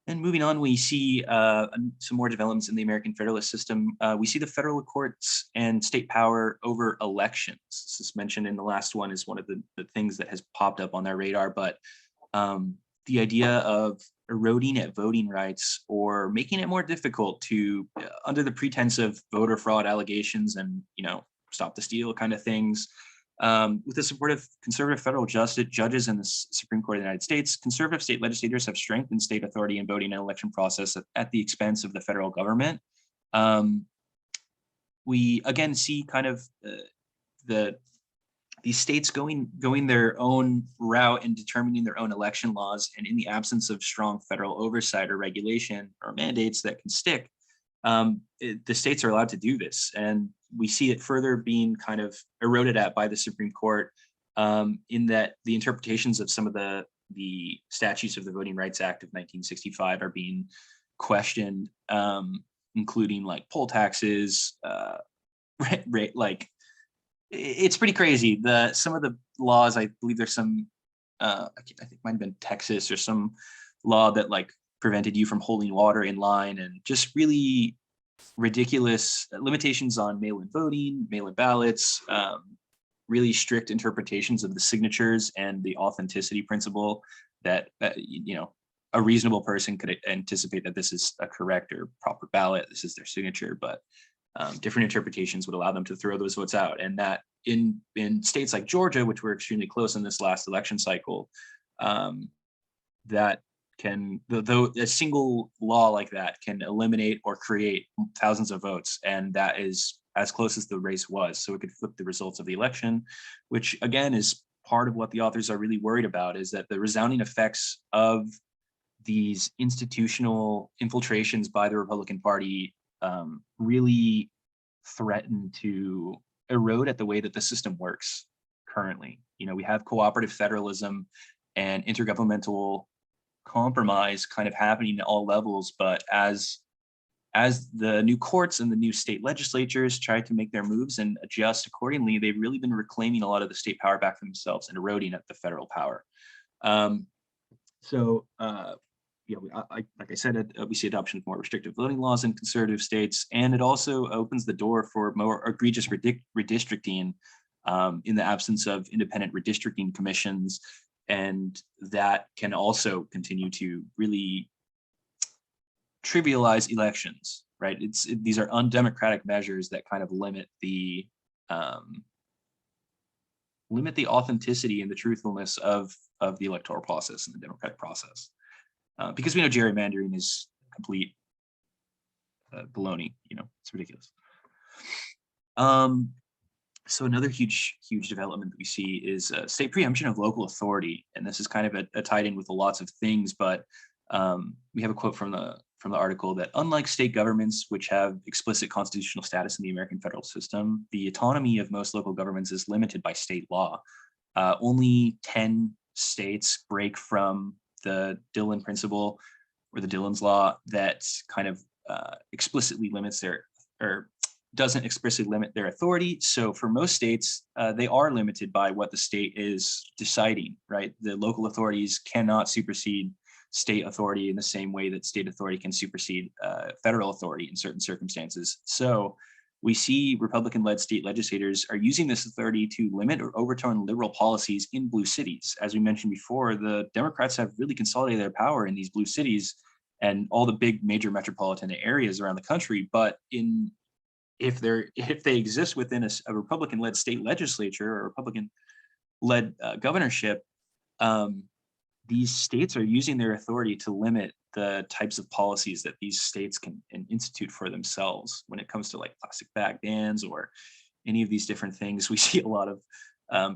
And moving on, we see some more developments in the American federalist system. We see the federal courts and state power over elections. This is mentioned in the last one as one of the things that has popped up on their radar, but the idea of eroding at voting rights, or making it more difficult to, under the pretense of voter fraud allegations and, stop the steal kind of things, with the support of conservative federal judges in the Supreme Court of the United States, conservative state legislators have strengthened state authority in voting and election process at the expense of the federal government. We again see kind of these states going their own route and determining their own election laws, and in the absence of strong federal oversight or regulation or mandates that can stick, the states are allowed to do this. And we see it further being kind of eroded at by the Supreme Court, in that the interpretations of some of the statutes of the Voting Rights Act of 1965 are being questioned, including like poll taxes, like, it's pretty crazy. Some of the laws, I believe there's some, I think it might have been Texas or some law that like prevented you from holding water in line, and just really ridiculous limitations on mail-in voting, mail-in ballots, really strict interpretations of the signatures and the authenticity principle that, a reasonable person could anticipate that this is a correct or proper ballot, this is their signature, but different interpretations would allow them to throw those votes out. And that in states like Georgia, which were extremely close in this last election cycle, that can, though a single law like that can eliminate or create thousands of votes. And that is as close as the race was. So it could flip the results of the election, which again is part of what the authors are really worried about, is that the resounding effects of these institutional infiltrations by the Republican Party really threaten to erode at the way that the system works currently. We have cooperative federalism and intergovernmental compromise kind of happening at all levels, but as the new courts and the new state legislatures try to make their moves and adjust accordingly, they've really been reclaiming a lot of the state power back for themselves and eroding at the federal power. Like I said, we see adoption of more restrictive voting laws in conservative states, and it also opens the door for more egregious redistricting in the absence of independent redistricting commissions, and that can also continue to really trivialize elections, right? These are undemocratic measures that kind of limit the authenticity and the truthfulness of the electoral process and the democratic process. Because we know gerrymandering is complete baloney, it's ridiculous. So another huge development that we see is state preemption of local authority. And this is kind of a tied in with lots of things, but we have a quote from the article that unlike state governments, which have explicit constitutional status in the American federal system, the autonomy of most local governments is limited by state law. Only 10 states break from the Dillon principle or the Dillon's law that kind of explicitly limits their, or doesn't expressly limit their authority. So for most states, they are limited by what the state is deciding, right? The local authorities cannot supersede state authority in the same way that state authority can supersede federal authority in certain circumstances. So we see Republican-led state legislators are using this authority to limit or overturn liberal policies in blue cities. As we mentioned before, the Democrats have really consolidated their power in these blue cities and all the big major metropolitan areas around the country. But if they exist within a Republican-led state legislature or Republican-led governorship, these states are using their authority to limit the types of policies that these states can institute for themselves when it comes to like plastic bag bans or any of these different things. We see a lot of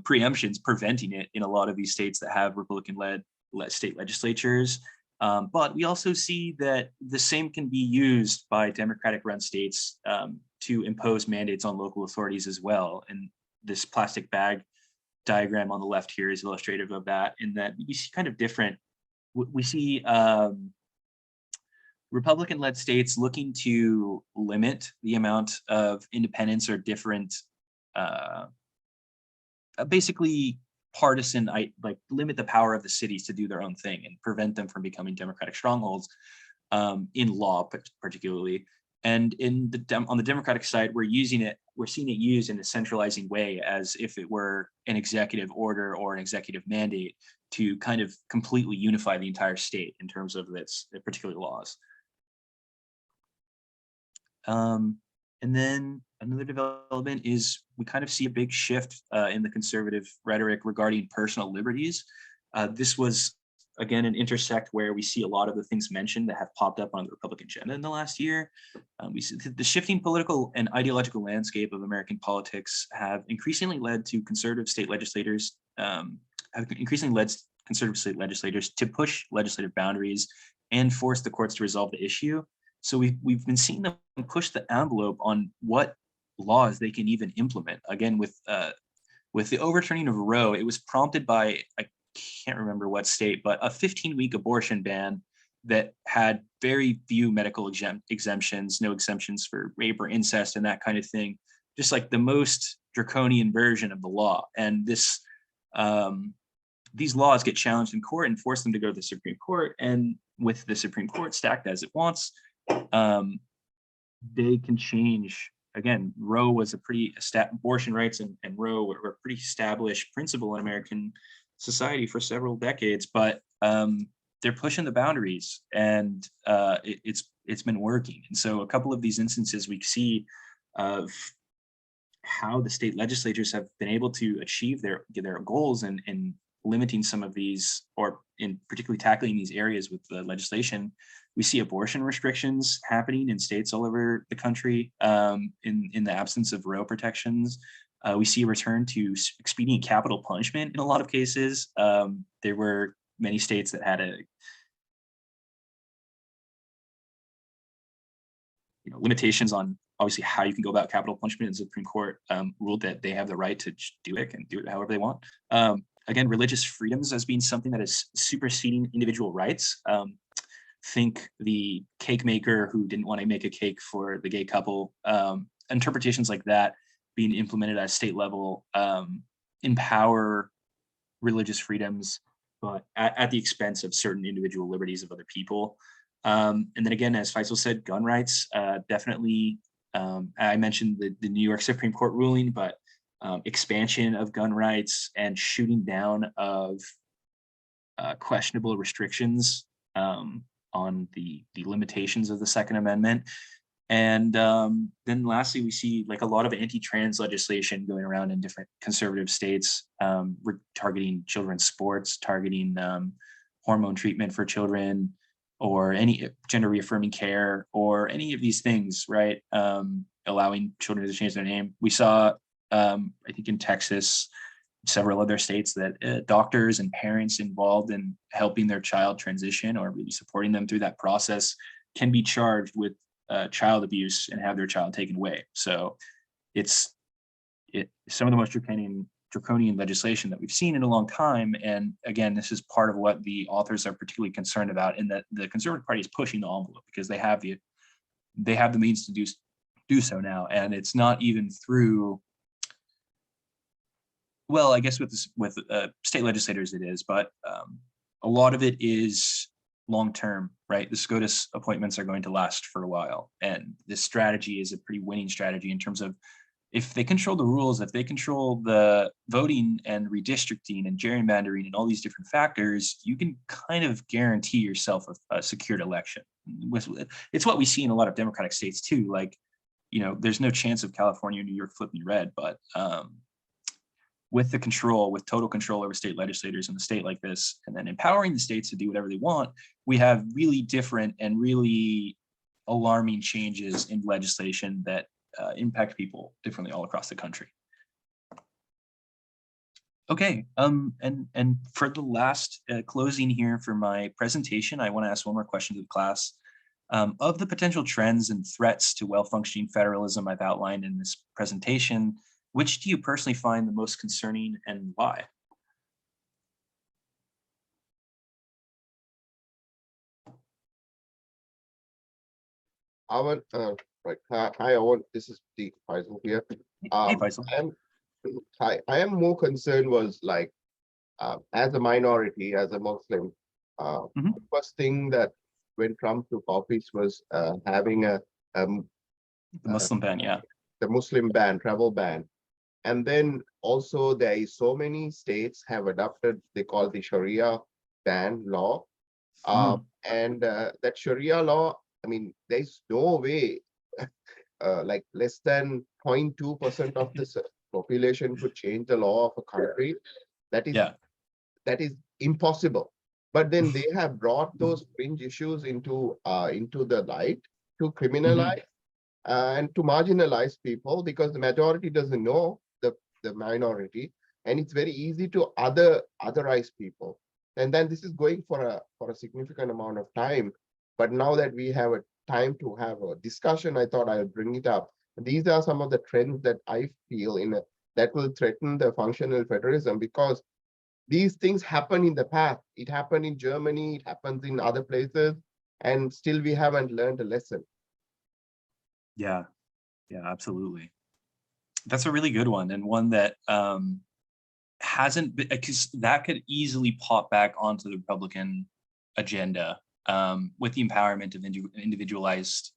preemptions preventing it in a lot of these states that have Republican-led state legislatures. But we also see that the same can be used by Democratic-run states to impose mandates on local authorities as well. And this plastic bag diagram on the left here is illustrative of that, in that we see kind of different, we see Republican-led states looking to limit the amount of independence or different, basically partisan, like limit the power of the cities to do their own thing and prevent them from becoming Democratic strongholds in law, particularly. And on the Democratic side, we're seeing it used in a centralizing way, as if it were an executive order or an executive mandate to kind of completely unify the entire state in terms of its particular laws. And then another development is we kind of see a big shift in the conservative rhetoric regarding personal liberties. This was, again, an intersect where we see a lot of the things mentioned that have popped up on the Republican agenda in the last year. We see the shifting political and ideological landscape of American politics have increasingly led to conservative state legislators, to push legislative boundaries and force the courts to resolve the issue. So we've been seeing them push the envelope on what laws they can even implement. Again, with the overturning of Roe, it was prompted by, I can't remember what state, but a 15-week abortion ban that had very few medical exemptions, no exemptions for rape or incest and that kind of thing, just like the most draconian version of the law. And this these laws get challenged in court and force them to go to the Supreme Court. And with the Supreme Court stacked as it wants, they can change. Again, Roe was a pretty abortion rights and Roe were a pretty established principle in American society for several decades, but they're pushing the boundaries, and it's been working. And so a couple of these instances we see of how the state legislatures have been able to achieve their goals and limiting some of these, or in particularly tackling these areas with the legislation. We see abortion restrictions happening in states all over the country in the absence of Roe protections. We see a return to expedient capital punishment in a lot of cases. There were many states that had limitations on obviously how you can go about capital punishment, and the Supreme Court ruled that they have the right to do it and do it however they want. Again, religious freedoms as being something that is superseding individual rights. Think the cake maker who didn't want to make a cake for the gay couple. Interpretations like that being implemented at a state level empower religious freedoms, but at the expense of certain individual liberties of other people. And then again, as Faisal said, gun rights, definitely. I mentioned the New York Supreme Court ruling, but expansion of gun rights and shooting down of questionable restrictions on the limitations of the Second Amendment. And then lastly, we see like a lot of anti-trans legislation going around in different conservative states. We're targeting children's sports, targeting hormone treatment for children, or any gender reaffirming care, or any of these things, right? Allowing children to change their name. We saw, I think in Texas, several other states, that doctors and parents involved in helping their child transition or really supporting them through that process can be charged with child abuse and have their child taken away. So it's some of the most draconian legislation that we've seen in a long time. And again, this is part of what the authors are particularly concerned about, in that the Conservative Party is pushing the envelope because they have the means to do so now. And it's not even through, well, I guess with state legislators it is, but a lot of it is long-term, right? The SCOTUS appointments are going to last for a while. And this strategy is a pretty winning strategy in terms of, if they control the rules, if they control the voting and redistricting and gerrymandering and all these different factors, you can kind of guarantee yourself a secured election. It's what we see in a lot of Democratic states too. Like, there's no chance of California or New York flipping red, but with total control over state legislators in a state like this, and then empowering the states to do whatever they want, we have really different and really alarming changes in legislation that impact people differently all across the country. Okay, and for the last closing here for my presentation, I want to ask one more question to the class. Of the potential trends and threats to well-functioning federalism I've outlined in this presentation, which do you personally find the most concerning and why? Right. Hi, Owen. This is the Faisal here. Hey, Faisal. I am more concerned was like, as a minority, as a Muslim, Mhm. the first thing that when Trump took office was having The Muslim ban, yeah. the Muslim ban, travel ban. And then also there is so many states have adopted, they call the Sharia ban law. And that Sharia law, I mean, there's no way like less than 0.2% of the population could change the law of a country. That is impossible. But then they have brought those fringe issues into the light to criminalize and to marginalize people, because the majority doesn't know the minority, and it's very easy to otherize people. And then this is going for a significant amount of time. But now that we have a time to have a discussion, I thought I'll bring it up. These are some of the trends that I feel that will threaten the functional federalism, because these things happen in the past. It happened in Germany, it happens in other places, and still we haven't learned a lesson. Yeah, absolutely. That's a really good one, and one that hasn't been, because that could easily pop back onto the Republican agenda with the empowerment of individualized,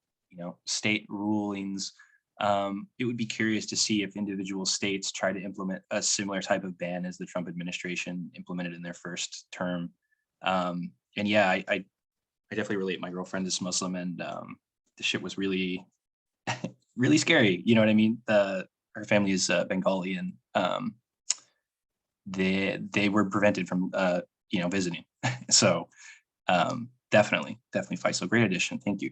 state rulings. It would be curious to see if individual states try to implement a similar type of ban as the Trump administration implemented in their first term. And yeah, I definitely relate. My girlfriend is Muslim, and the shit was really, really scary. You know what I mean? Her family is Bengali, and they were prevented from visiting. So definitely Faisal, great addition. Thank you.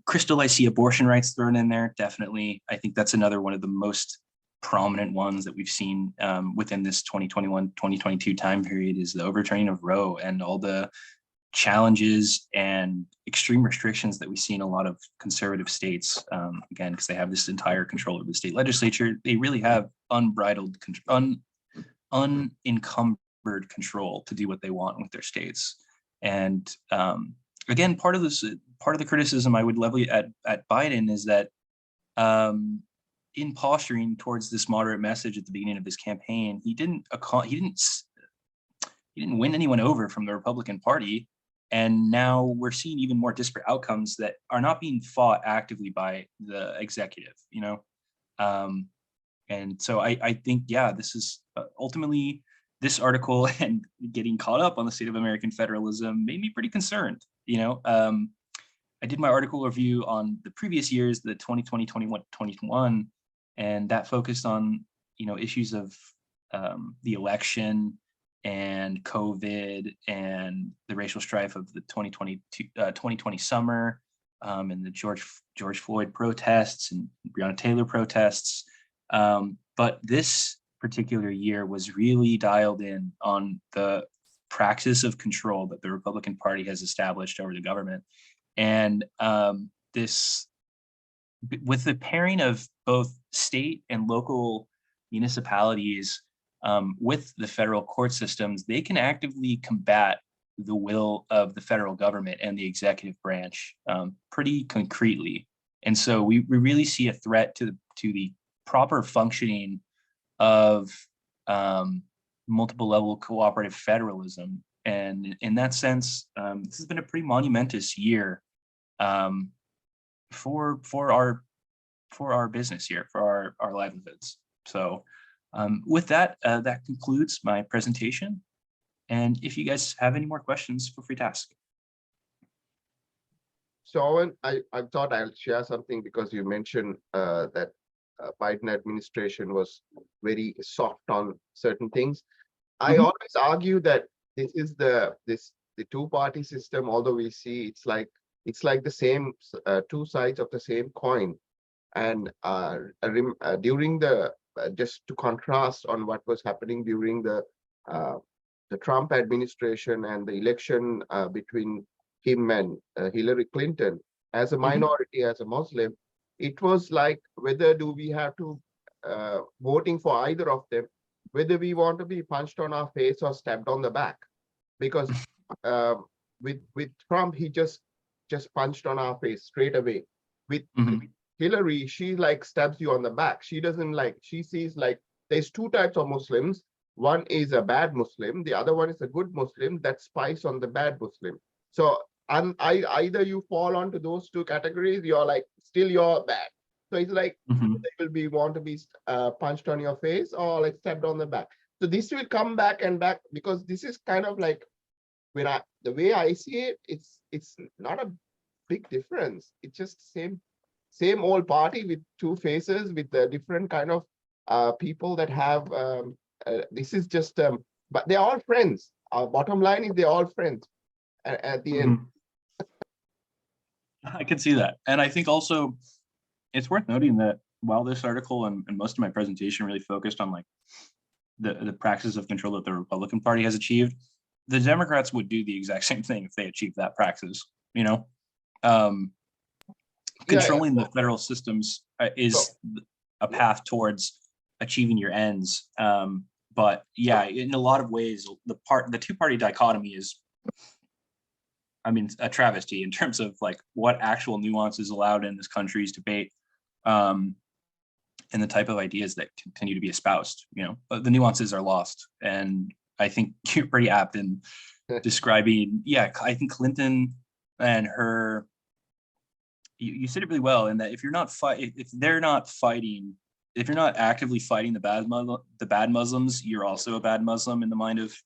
Crystal, I see abortion rights thrown in there. Definitely. I think that's another one of the most prominent ones that we've seen within this 2021-2022 time period, is the overturning of Roe and all the challenges and extreme restrictions that we see in a lot of conservative states. Again, because they have this entire control over the state legislature. They really have unbridled, unencumbered control to do what they want with their states. And again, part of the criticism I would level at Biden is that in posturing towards this moderate message at the beginning of his campaign, he didn't win anyone over from the Republican Party. And now we're seeing even more disparate outcomes that are not being fought actively by the executive, and so I think, yeah, this is ultimately, this article and getting caught up on the state of American federalism made me pretty concerned. I did my article review on the previous years, the 2020, 21, 2021, and that focused on, issues of the election and COVID and the racial strife of the 2020 summer, and the George Floyd protests and Breonna Taylor protests. But this particular year was really dialed in on the praxis of control that the Republican Party has established over the government. And this, with the pairing of both state and local municipalities with the federal court systems, they can actively combat the will of the federal government and the executive branch pretty concretely. And so we really see a threat to the proper functioning of multiple level cooperative federalism. And in that sense, this has been a pretty monumentous year for our business here, for our livelihoods. So with that, that concludes my presentation. And if you guys have any more questions, feel free to ask. So Owen, I thought I'll share something because you mentioned that Biden administration was very soft on certain things. I always argue that this is the two-party system. Although we see it's like the same two sides of the same coin. And during the just to contrast on what was happening during the Trump administration and the election between him and Hillary Clinton, as a minority, as a Muslim, it was like, whether do we have to voting for either of them, whether we want to be punched on our face or stabbed on the back, because with Trump, he just punched on our face straight away. With Hillary, she like stabs you on the back. She doesn't like, she sees like there's two types of Muslims. One is a bad Muslim, the other one is a good Muslim that spies on the bad Muslim. So either you fall onto those two categories, you're like, still you're bad. So it's like they will want to be punched on your face or like stabbed on the back. So this will come back and back, because this is kind of like, the way I see it, it's not a big difference. It's just same old party with two faces, with the different kind of people that have. This is just, but they're all friends. Our bottom line is they're all friends at the end. I can see that. And I think also it's worth noting that while this article and most of my presentation really focused on like the praxis of control that the Republican Party has achieved, the Democrats would do the exact same thing if they achieved that praxis, you know? Controlling the federal systems is a path towards achieving your ends. But yeah, in a lot of ways, the two-party dichotomy is, I mean, a travesty in terms of like what actual nuance is allowed in this country's debate, and the type of ideas that continue to be espoused. You know, but the nuances are lost, and I think you're pretty apt in describing. Yeah, I think Clinton and her. You said it really well in that if they're not fighting. If you're not actively fighting the bad Muslims, you're also a bad Muslim in the mind of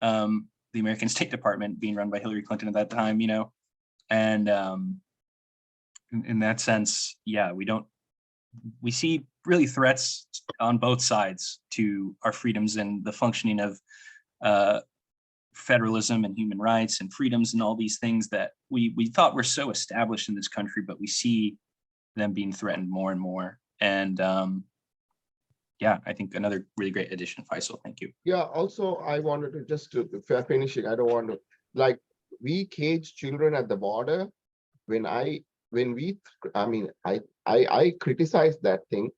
the American State Department being run by Hillary Clinton at that time, you know, and in that sense, yeah, we see really threats on both sides to our freedoms and the functioning of federalism and human rights and freedoms and all these things that we thought were so established in this country, but we see them being threatened more and more. And yeah, I think another really great addition, Faisal. Thank you. Yeah, also I wanted to just to finishing, I don't want to, like, we cage children at the border. I criticized that thing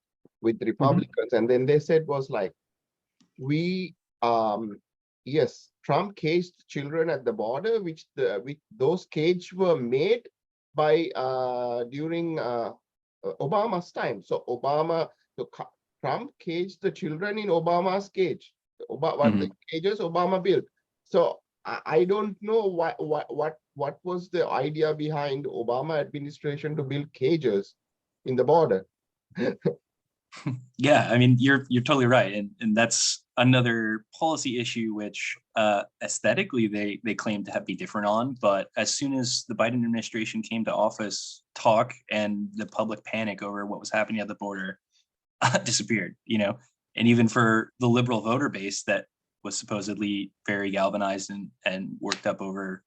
with Republicans, and then they said was like, yes, Trump caged children at the border, which those cages were made by during Obama's time. So Trump caged the children in Obama's cage. The cages Obama built. So I don't know what was the idea behind Obama administration to build cages in the border. Yeah, I mean, you're totally right, and that's another policy issue which aesthetically they claim to be different on, but as soon as the Biden administration came to office, talk and the public panic over what was happening at the border disappeared, you know. And even for the liberal voter base that was supposedly very galvanized and worked up over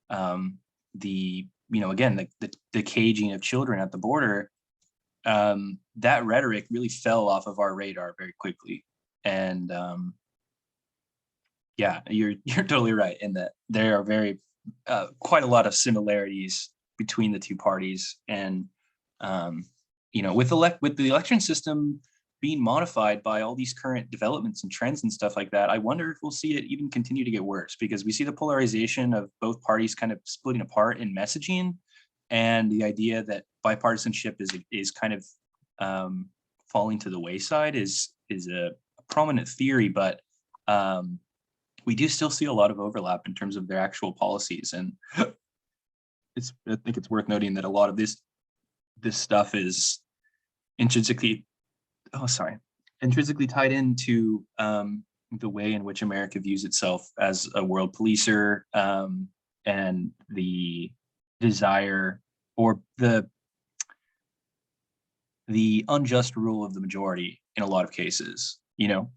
the, you know, again, the caging of children at the border, that rhetoric really fell off of our radar very quickly. And yeah, you're totally right in that there are very quite a lot of similarities between the two parties. And you know, with the election system being modified by all these current developments and trends and stuff like that, I wonder if we'll see it even continue to get worse, because we see the polarization of both parties kind of splitting apart in messaging. and the idea that bipartisanship is kind of falling to the wayside is a prominent theory, but we do still see a lot of overlap in terms of their actual policies. And I think it's worth noting that a lot of this stuff is intrinsically tied into the way in which America views itself as a world policer, and the desire or the unjust rule of the majority in a lot of cases,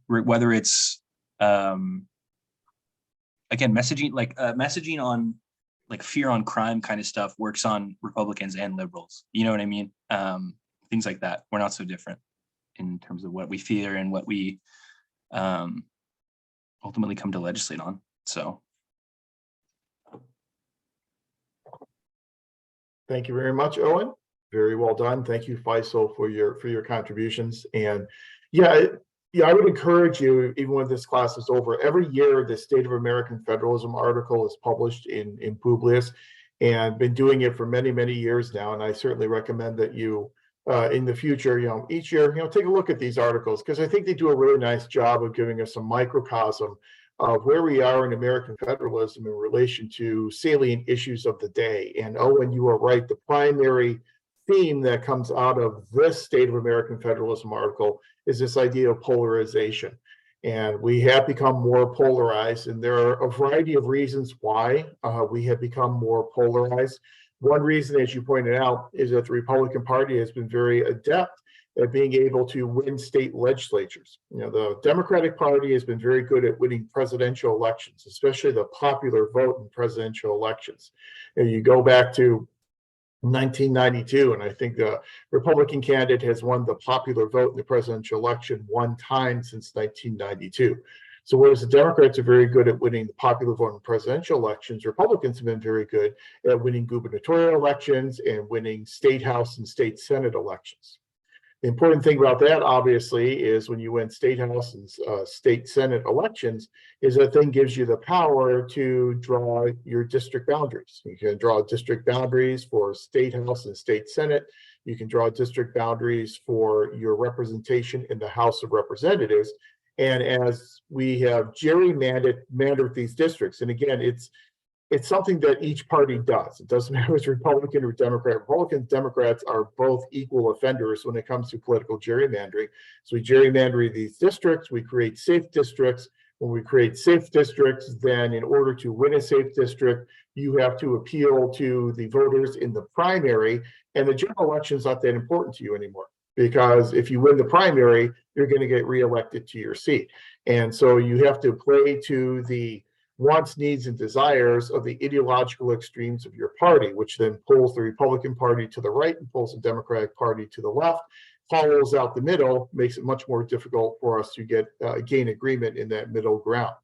whether it's again, messaging on like fear on crime kind of stuff works on Republicans and liberals. You know what I mean? Things like that. We're not so different in terms of what we fear and what we ultimately come to legislate on. So. Thank you very much, Owen. Very well done. Thank you, Faisal, for your contributions. And yeah, I would encourage you, even when this class is over, every year the State of American Federalism article is published in Publius, and been doing it for many, many years now. And I certainly recommend that you, in the future, each year, take a look at these articles, because I think they do a really nice job of giving us a microcosm of where we are in American federalism in relation to salient issues of the day. And Owen, you are right. The primary theme that comes out of this State of American Federalism article is this idea of polarization. And we have become more polarized, and there are a variety of reasons why we have become more polarized. One reason, as you pointed out, is that the Republican Party has been very adept at being able to win state legislatures. The Democratic Party has been very good at winning presidential elections, especially the popular vote in presidential elections. You go back to 1992, and I think the Republican candidate has won the popular vote in the presidential election one time since 1992. So whereas the Democrats are very good at winning the popular vote in presidential elections, Republicans have been very good at winning gubernatorial elections and winning state house and state senate elections. The important thing about that, obviously, is when you win state house and state senate elections, is that thing gives you the power to draw your district boundaries. You can draw district boundaries for state house and state senate. You can draw district boundaries for your representation in the House of Representatives. And as we have gerrymandered these districts, and again, it's something that each party does. It doesn't matter if it's Republican or Democrat. Republicans, Democrats are both equal offenders when it comes to political gerrymandering. So we gerrymander these districts, we create safe districts. When we create safe districts, then in order to win a safe district, you have to appeal to the voters in the primary, and the general election is not that important to you anymore. Because if you win the primary, you're going to get reelected to your seat. And so you have to play to the wants, needs, and desires of the ideological extremes of your party, which then pulls the Republican Party to the right and pulls the Democratic Party to the left, hollows out the middle, makes it much more difficult for us to gain agreement in that middle ground.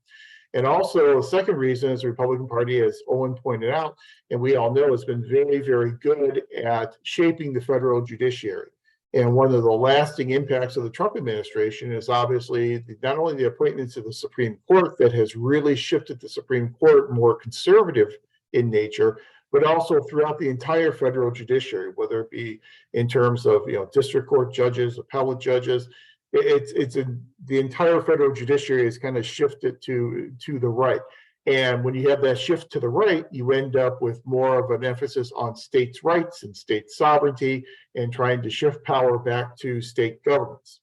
And also, the second reason is the Republican Party, as Owen pointed out, and we all know, has been very, very good at shaping the federal judiciary. And one of the lasting impacts of the Trump administration is obviously not only the appointments of the Supreme Court that has really shifted the Supreme Court more conservative in nature, but also throughout the entire federal judiciary, whether it be in terms of district court judges, appellate judges. The entire federal judiciary has kind of shifted to the right. And when you have that shift to the right, you end up with more of an emphasis on states' rights and state sovereignty and trying to shift power back to state governments.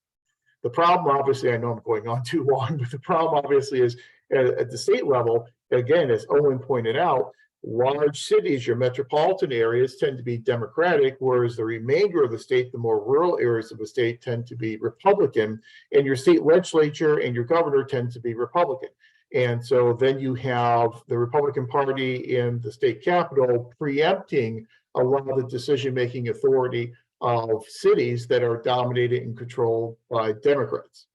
The problem, obviously, I know I'm going on too long, but the problem, obviously, is at the state level, again, as Owen pointed out, large cities, your metropolitan areas tend to be Democratic, whereas the remainder of the state, the more rural areas of the state, tend to be Republican, and your state legislature and your governor tend to be Republican. And so then you have the Republican Party in the state capitol preempting a lot of the decision-making authority of cities that are dominated and controlled by Democrats.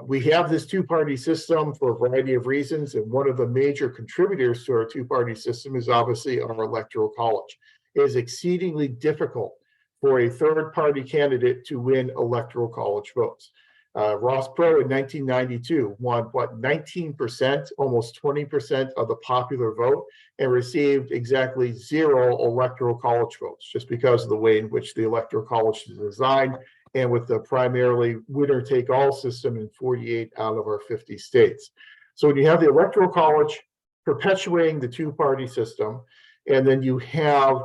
We have this two-party system for a variety of reasons, and one of the major contributors to our two-party system is obviously our electoral college. It is exceedingly difficult for a third-party candidate to win electoral college votes. Ross Perot in 1992 won what, 19%, almost 20% of the popular vote, and received exactly 0 electoral college votes, just because of the way in which the electoral college is designed, and with the primarily winner-take-all system in 48 out of our 50 states. So when you have the electoral college perpetuating the two-party system, and then you have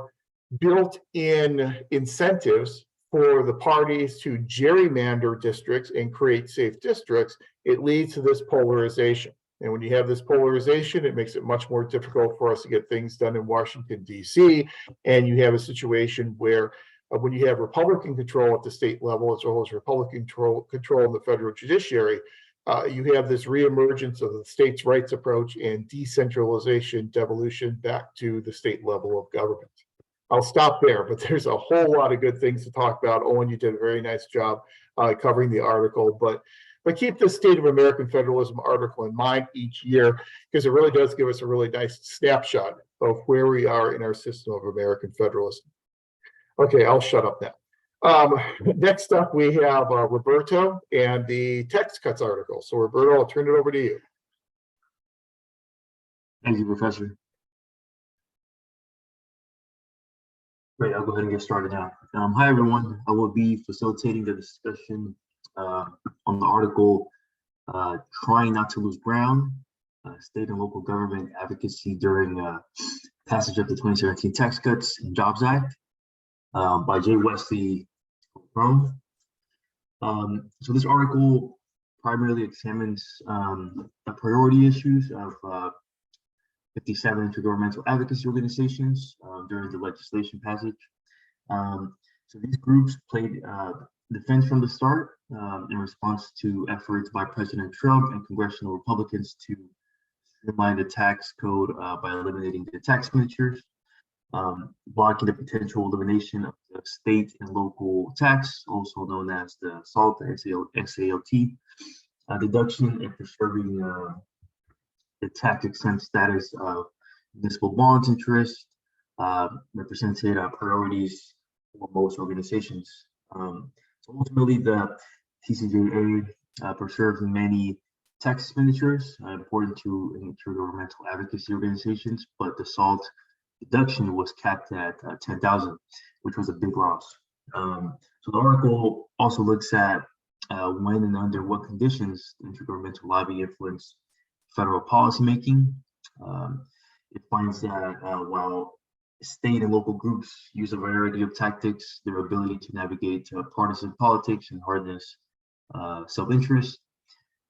built-in incentives for the parties to gerrymander districts and create safe districts, it leads to this polarization. And when you have this polarization, it makes it much more difficult for us to get things done in Washington, D.C. And you have a situation where when you have Republican control at the state level, as well as Republican control in the federal judiciary, you have this reemergence of the states' rights approach and decentralization, devolution back to the state level of government. I'll stop there, but there's a whole lot of good things to talk about. Owen, you did a very nice job covering the article, but keep the State of American Federalism article in mind each year, because it really does give us a really nice snapshot of where we are in our system of American federalism. Okay, I'll shut up now. Next up, we have Roberto and the tax cuts article. So Roberto, I'll turn it over to you. Thank you, Professor. Great, I'll go ahead and get started now. Hi, everyone. I will be facilitating the discussion on the article, Trying Not to Lose Ground, State and Local Government Advocacy During Passage of the 2017 Tax Cuts and Jobs Act by J. Wesley Crone. So this article primarily examines the priority issues of 57 intergovernmental advocacy organizations during the legislation passage. So these groups played defense from the start in response to efforts by President Trump and congressional Republicans to streamline the tax code by eliminating the tax expenditures, blocking the potential elimination of the state and local tax, also known as the SALT, SALT, deduction, and preserving the tax-exempt status of municipal bonds interest, represented priorities for most organizations. So ultimately, the TCJA preserves many tax expenditures important to intergovernmental advocacy organizations, but the SALT deduction was capped at 10,000, which was a big loss. So the article also looks at when and under what conditions intergovernmental lobby influence federal policymaking. It finds that while state and local groups use a variety of tactics, their ability to navigate partisan politics and harness self-interest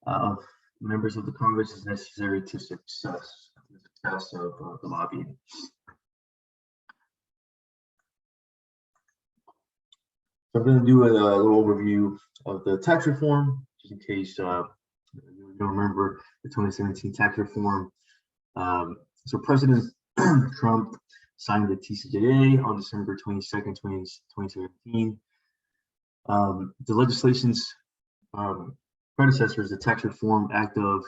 of members of the Congress is necessary to the success of the lobbying. So I'm going to do a little overview of the tax reform, just in case you don't remember the 2017 tax reform. So President Trump signed the TCJA on December 22nd, 2017. The legislation's predecessors, the Tax Reform Act of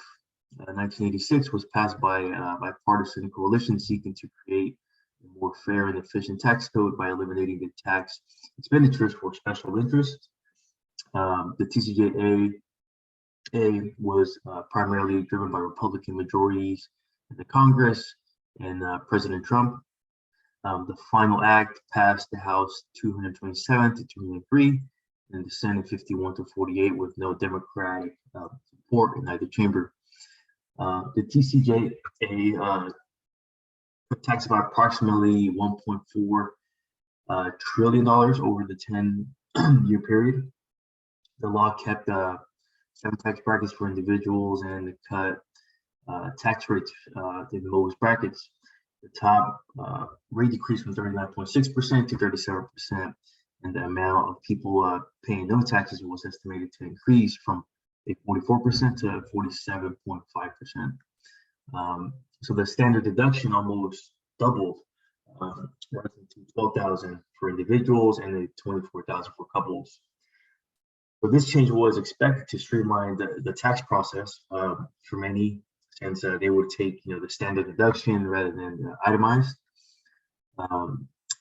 1986, was passed by a bipartisan coalition seeking to create a more fair and efficient tax code by eliminating the tax expenditures for special interests. The TCJA was primarily driven by Republican majorities in the Congress and President Trump. The final act passed the House 227 to 203 and the Senate 51 to 48 with no Democratic support in either chamber. The TCJA protects about approximately $1.4 trillion over the 10-year period. The law kept 7 tax brackets for individuals and cut tax rates in most brackets. The top rate decreased from 39.6% to 37%, and the amount of people paying no taxes was estimated to increase from 44% to 47.5%. So the standard deduction almost doubled, rising to $12,000 for individuals and $24,000 for couples. So this change was expected to streamline the tax process for many, since they would take the standard deduction rather than itemized.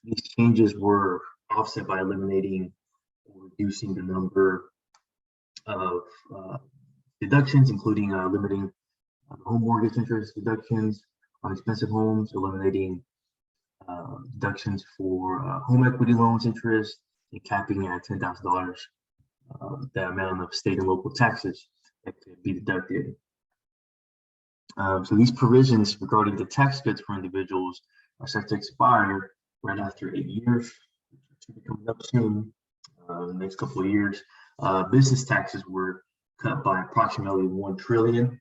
These changes were offset by eliminating or reducing the number of deductions, including limiting home mortgage interest deductions on expensive homes, eliminating deductions for home equity loans interest, and capping at $10,000 the amount of state and local taxes that could be deducted. So these provisions regarding the tax cuts for individuals are set to expire right after 8 years, which should be coming up soon, the next couple of years. Business taxes were cut by approximately 1 trillion,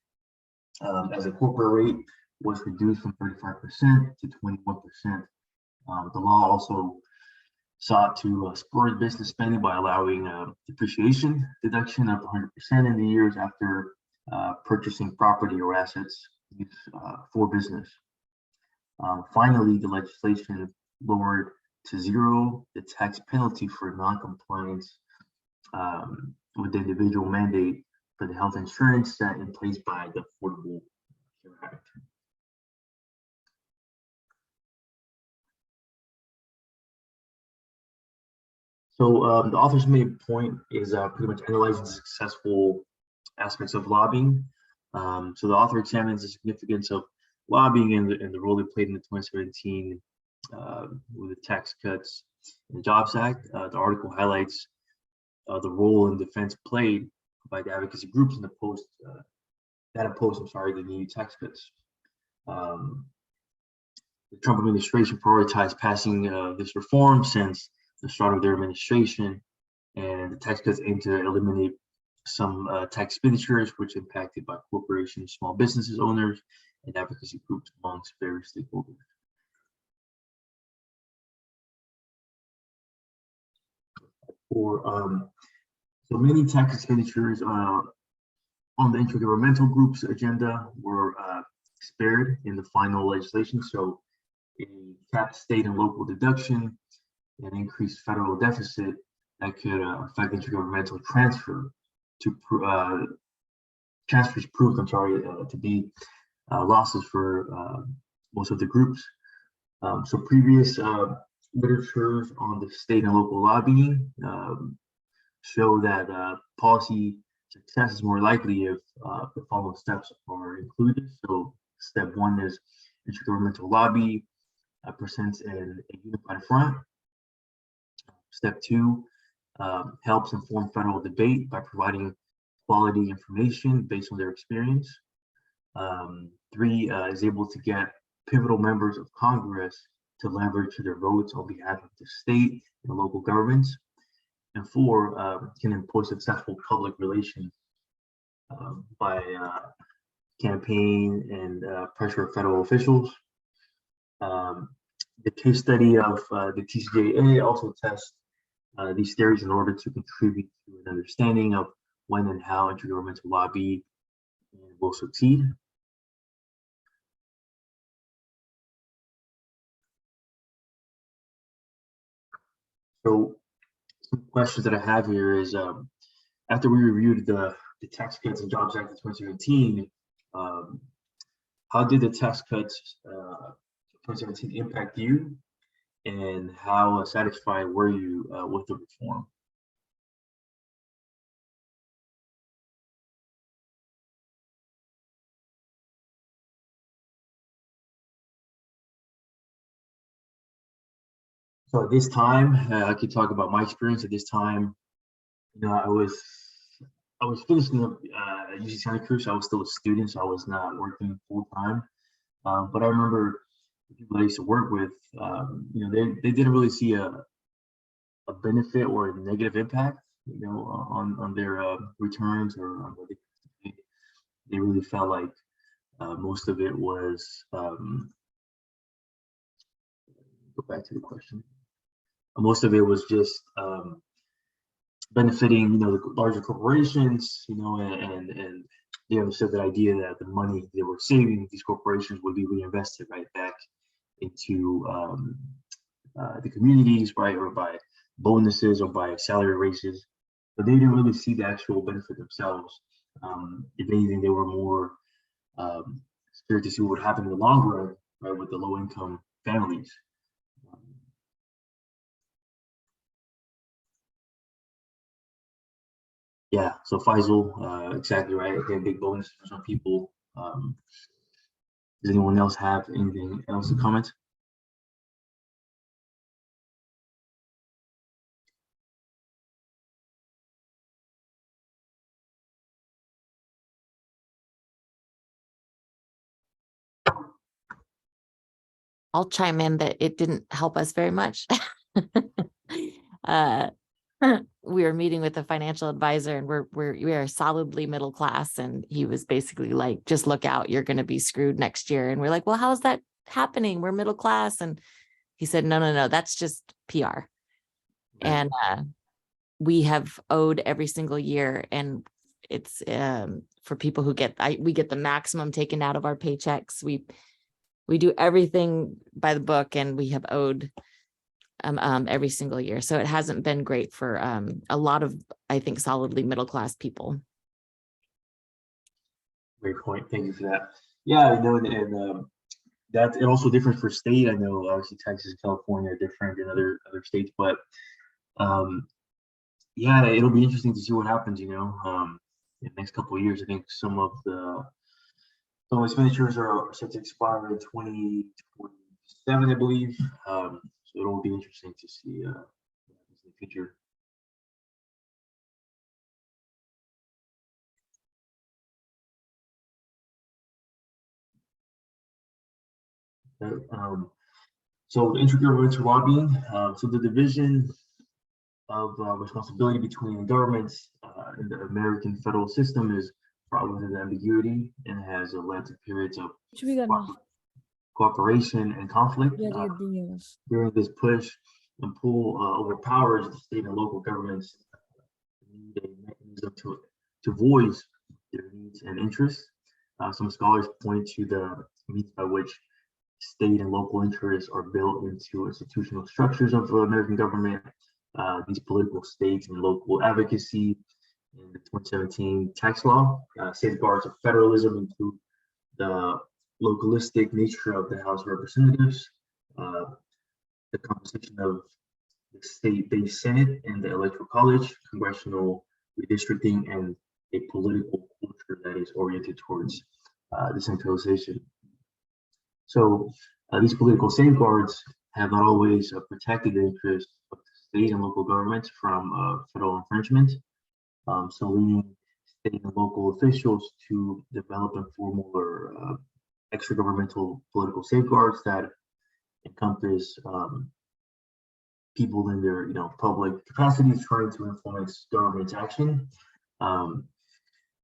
as a corporate rate was reduced from 35% to 21%. The law also sought to spur business spending by allowing depreciation deduction of 100% in the years after purchasing property or assets used for business. Finally, the legislation lowered to zero the tax penalty for non-compliance with the individual mandate for the health insurance set in place by the Affordable Care Act. So the author's main point is pretty much analyzing the successful aspects of lobbying. So the author examines the significance of lobbying and the role it played in the 2017 with the Tax Cuts and Jobs Act. The article highlights the role and defense played by the advocacy groups in the that opposed, the new tax cuts. The Trump administration prioritized passing this reform since the start of their administration, and the tax cuts aim to eliminate some tax expenditures which impacted by corporations, small businesses, owners, and advocacy groups amongst various stakeholders. So many tax expenditures on the intergovernmental group's agenda were spared in the final legislation. So a capped state and local deduction, an increased federal deficit that could affect intergovernmental transfers proved, to be losses for most of the groups. So previous literatures on the state and local lobbying show that policy success is more likely if the following steps are included. So step 1 is intergovernmental lobby presents a unified front. Step 2 helps inform federal debate by providing quality information based on their experience. 3 is able to get pivotal members of Congress to leverage their votes on behalf of the state and local governments. And 4 can employ successful public relations by campaign and pressure of federal officials. The case study of the TCJA also tests these theories in order to contribute to an understanding of when and how intergovernmental lobby will succeed. So some questions that I have here is, after we reviewed the Tax Cuts and Jobs Act of 2017, how did the tax cuts 2017 impact you, and how satisfied were you with the reform? So at this time, I could talk about my experience at this time. I was finishing up UC Santa Cruz. I was still a student, so I was not working full time. But I remember the people I used to work with, they didn't really see a benefit or a negative impact, on their returns or on what they really felt like most of it was, go back to the question. Most of it was just benefiting, the larger corporations, and they understood that idea that the money they were saving, these corporations would be reinvested right back into the communities, right, or by bonuses or by salary raises. But they didn't really see the actual benefit themselves. If anything, they were more scared to see what would happen in the long run, right, with the low-income families. Yeah, so Faisal, exactly right. Again, big bonus for some people. Does anyone else have anything else to comment? I'll chime in that it didn't help us very much. uh, we were meeting with a financial advisor, and we are solidly middle class, and he was basically like, just look out, you're going to be screwed next year. And we're like, well, how's that happening? We're middle class. And he said, no, that's just PR. And we have owed every single year, and it's for people who we get the maximum taken out of our paychecks. We do everything by the book, and we have owed every single year. So it hasn't been great for a lot of, I think, solidly middle-class people. Great point. Thank you for that. Yeah, I know, and that it also differs for state. I know obviously Texas and California are different than other states, but yeah, it'll be interesting to see what happens, in the next couple of years. I think some expenditures are set to expire in 2027, I believe. So it'll be interesting to see what happens in the future. So intergovernmental lobbying. So the division of responsibility between governments in the American federal system is fraught with ambiguity and has led to periods of cooperation and conflict. During this push and pull over powers, the state and local governments need a mechanism to voice their needs and interests. Some scholars point to the means by which state and local interests are built into institutional structures of the American government. These political states and local advocacy in the 2017 tax law. Safeguards of federalism include the localistic nature of the House of Representatives, the composition of the state-based Senate and the Electoral College, congressional redistricting, and a political culture that is oriented towards decentralization. So these political safeguards have not always protected the interests of the state and local governments from federal infringement. So leading state and local officials to develop informal or extra-governmental political safeguards that encompass people in their public capacities trying to influence government action.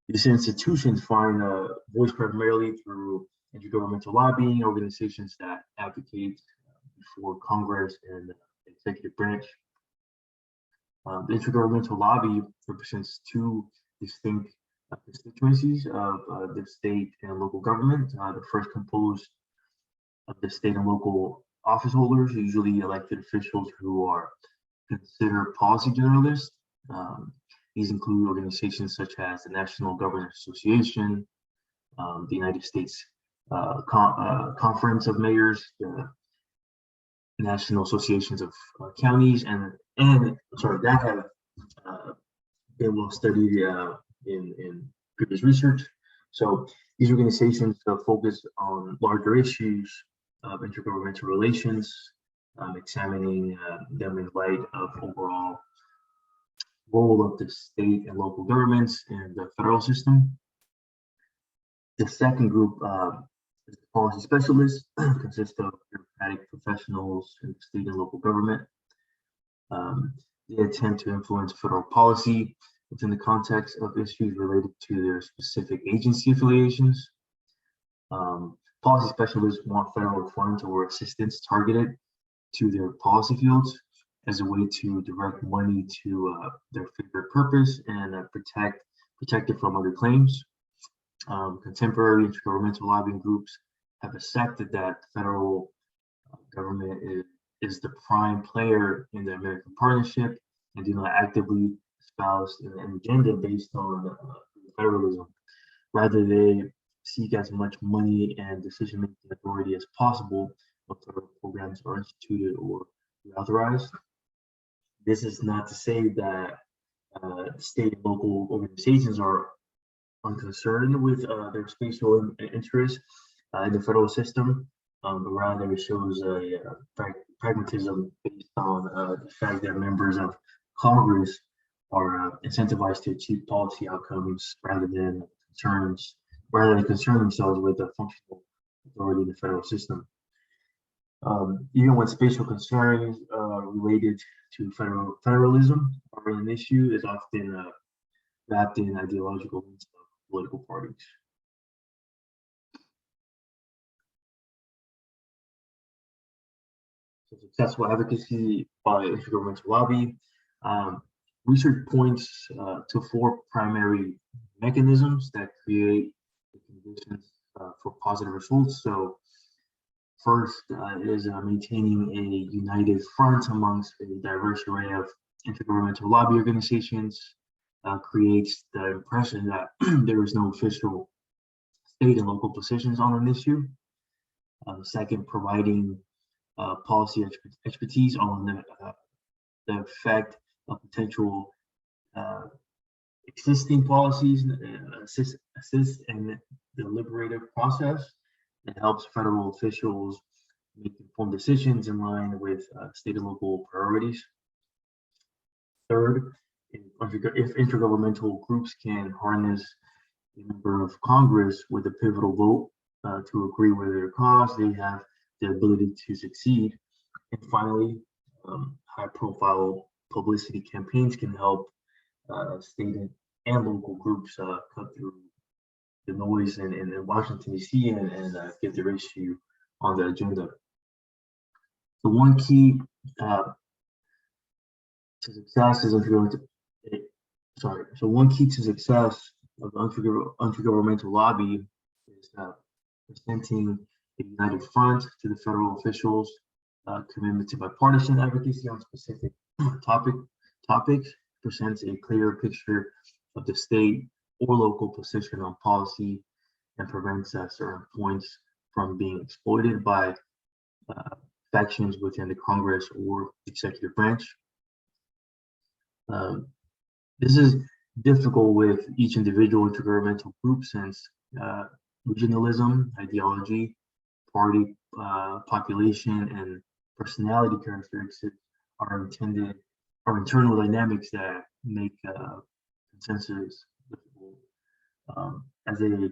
These institutions find a voice primarily through intergovernmental lobbying organizations that advocate before Congress and the executive branch. The intergovernmental lobby represents two distinct constituencies of the state and local government. The first composed of the state and local office holders, usually elected officials who are considered policy generalists. These include organizations such as the National Governors Association, the United States Conference of Mayors, the National Associations of Counties, and that have been well studied in previous research. So these organizations focus on larger issues of intergovernmental relations, examining them in light of overall role of the state and local governments and the federal system. The second group is the policy specialists, consists of bureaucratic professionals in state and local government. They attempt to influence federal policy within the context of issues related to their specific agency affiliations. Policy specialists want federal funds or assistance targeted to their policy fields as a way to direct money to their favorite purpose and protect it from other claims. Contemporary intergovernmental lobbying groups have accepted that the federal government is the prime player in the American partnership and do not actively espouse an agenda based on federalism. Rather, they seek as much money and decision-making authority as possible when federal programs are instituted or reauthorized. This is not to say that state and local organizations are unconcerned with their spatial interests in the federal system, but rather it shows a pragmatism based on the fact that members of Congress are incentivized to achieve policy outcomes rather than concern themselves with the functional authority in the federal system. Even when spatial concerns related to federalism are an issue, is often wrapped in ideological links of political parties. So successful advocacy by intergovernmental lobby. Research points to 4 primary mechanisms that create the conditions for positive results. So first is maintaining a united front amongst a diverse array of intergovernmental lobby organizations creates the impression that there is no official state and local positions on an issue. Second, providing policy expertise on the effect of potential existing policies, assist in the deliberative process that helps federal officials make informed decisions in line with state and local priorities. Third, if intergovernmental groups can harness a member of Congress with a pivotal vote to agree with their cause, they have the ability to succeed. And finally, high-profile publicity campaigns can help state and local groups cut through the noise in Washington, D.C. and get their issue on the agenda. So one key to success is one key to success of the intergovernmental lobby is presenting a united front to the federal officials, commitment to bipartisan advocacy on specific topics, presents a clearer picture of the state or local position on policy, and prevents certain points from being exploited by factions within the Congress or executive branch. This is difficult with each individual intergovernmental group since regionalism, ideology, party population, and personality characteristics are internal dynamics that make consensus difficult. As a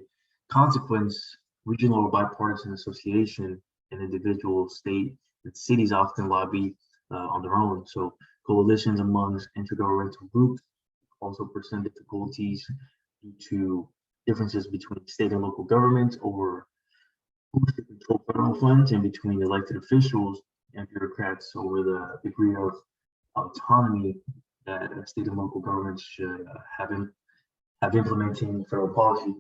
consequence, regional or bipartisan association and individual state and cities often lobby on their own. So coalitions amongst intergovernmental groups also present difficulties due to differences between state and local governments over who should control federal funds, and between elected officials and bureaucrats over the degree of autonomy that state and local governments should have implementing federal policy.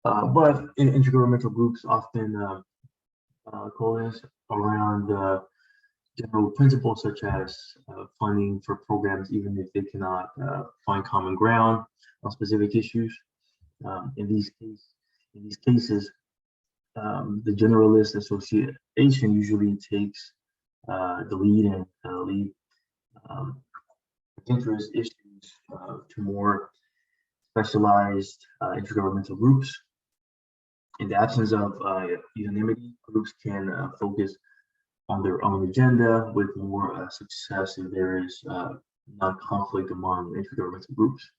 But intergovernmental groups often coalesce around general principles such as funding for programs, even if they cannot find common ground on specific issues. In these cases, the Generalist Association usually takes the lead and lead interest issues to more specialized intergovernmental groups. In the absence of unanimity, groups can focus on their own agenda with more success if there is not conflict among intergovernmental groups.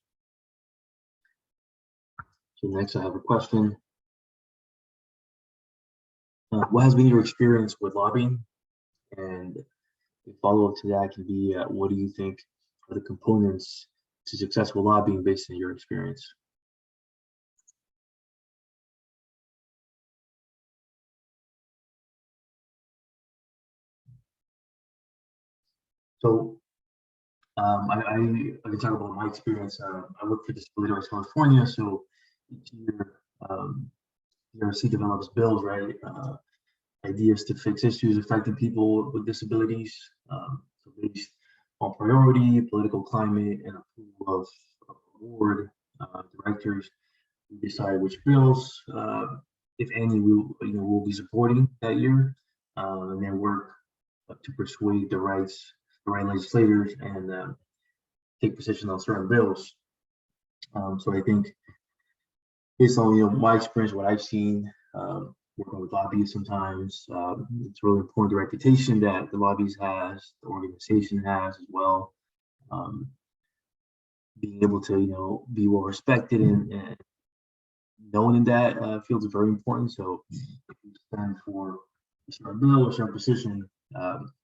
So next I have a question. What has been your experience with lobbying? And the follow-up to that can be, what do you think are the components to successful lobbying based on your experience? So I can talk about my experience. I work for Disability Rights California, so each year DRC develops bills, right? Ideas to fix issues affecting people with disabilities, so based on priority, political climate, and approval of board directors. We decide which bills, if any, we'll be supporting that year, and then work to persuade the right legislators and take position on certain bills. So I think based on my experience, what I've seen, working with lobbyists sometimes, it's really important the reputation that the lobbyist has, the organization has as well. Being able to be well respected and known in that field is very important. So if you stand for a certain bill or certain position,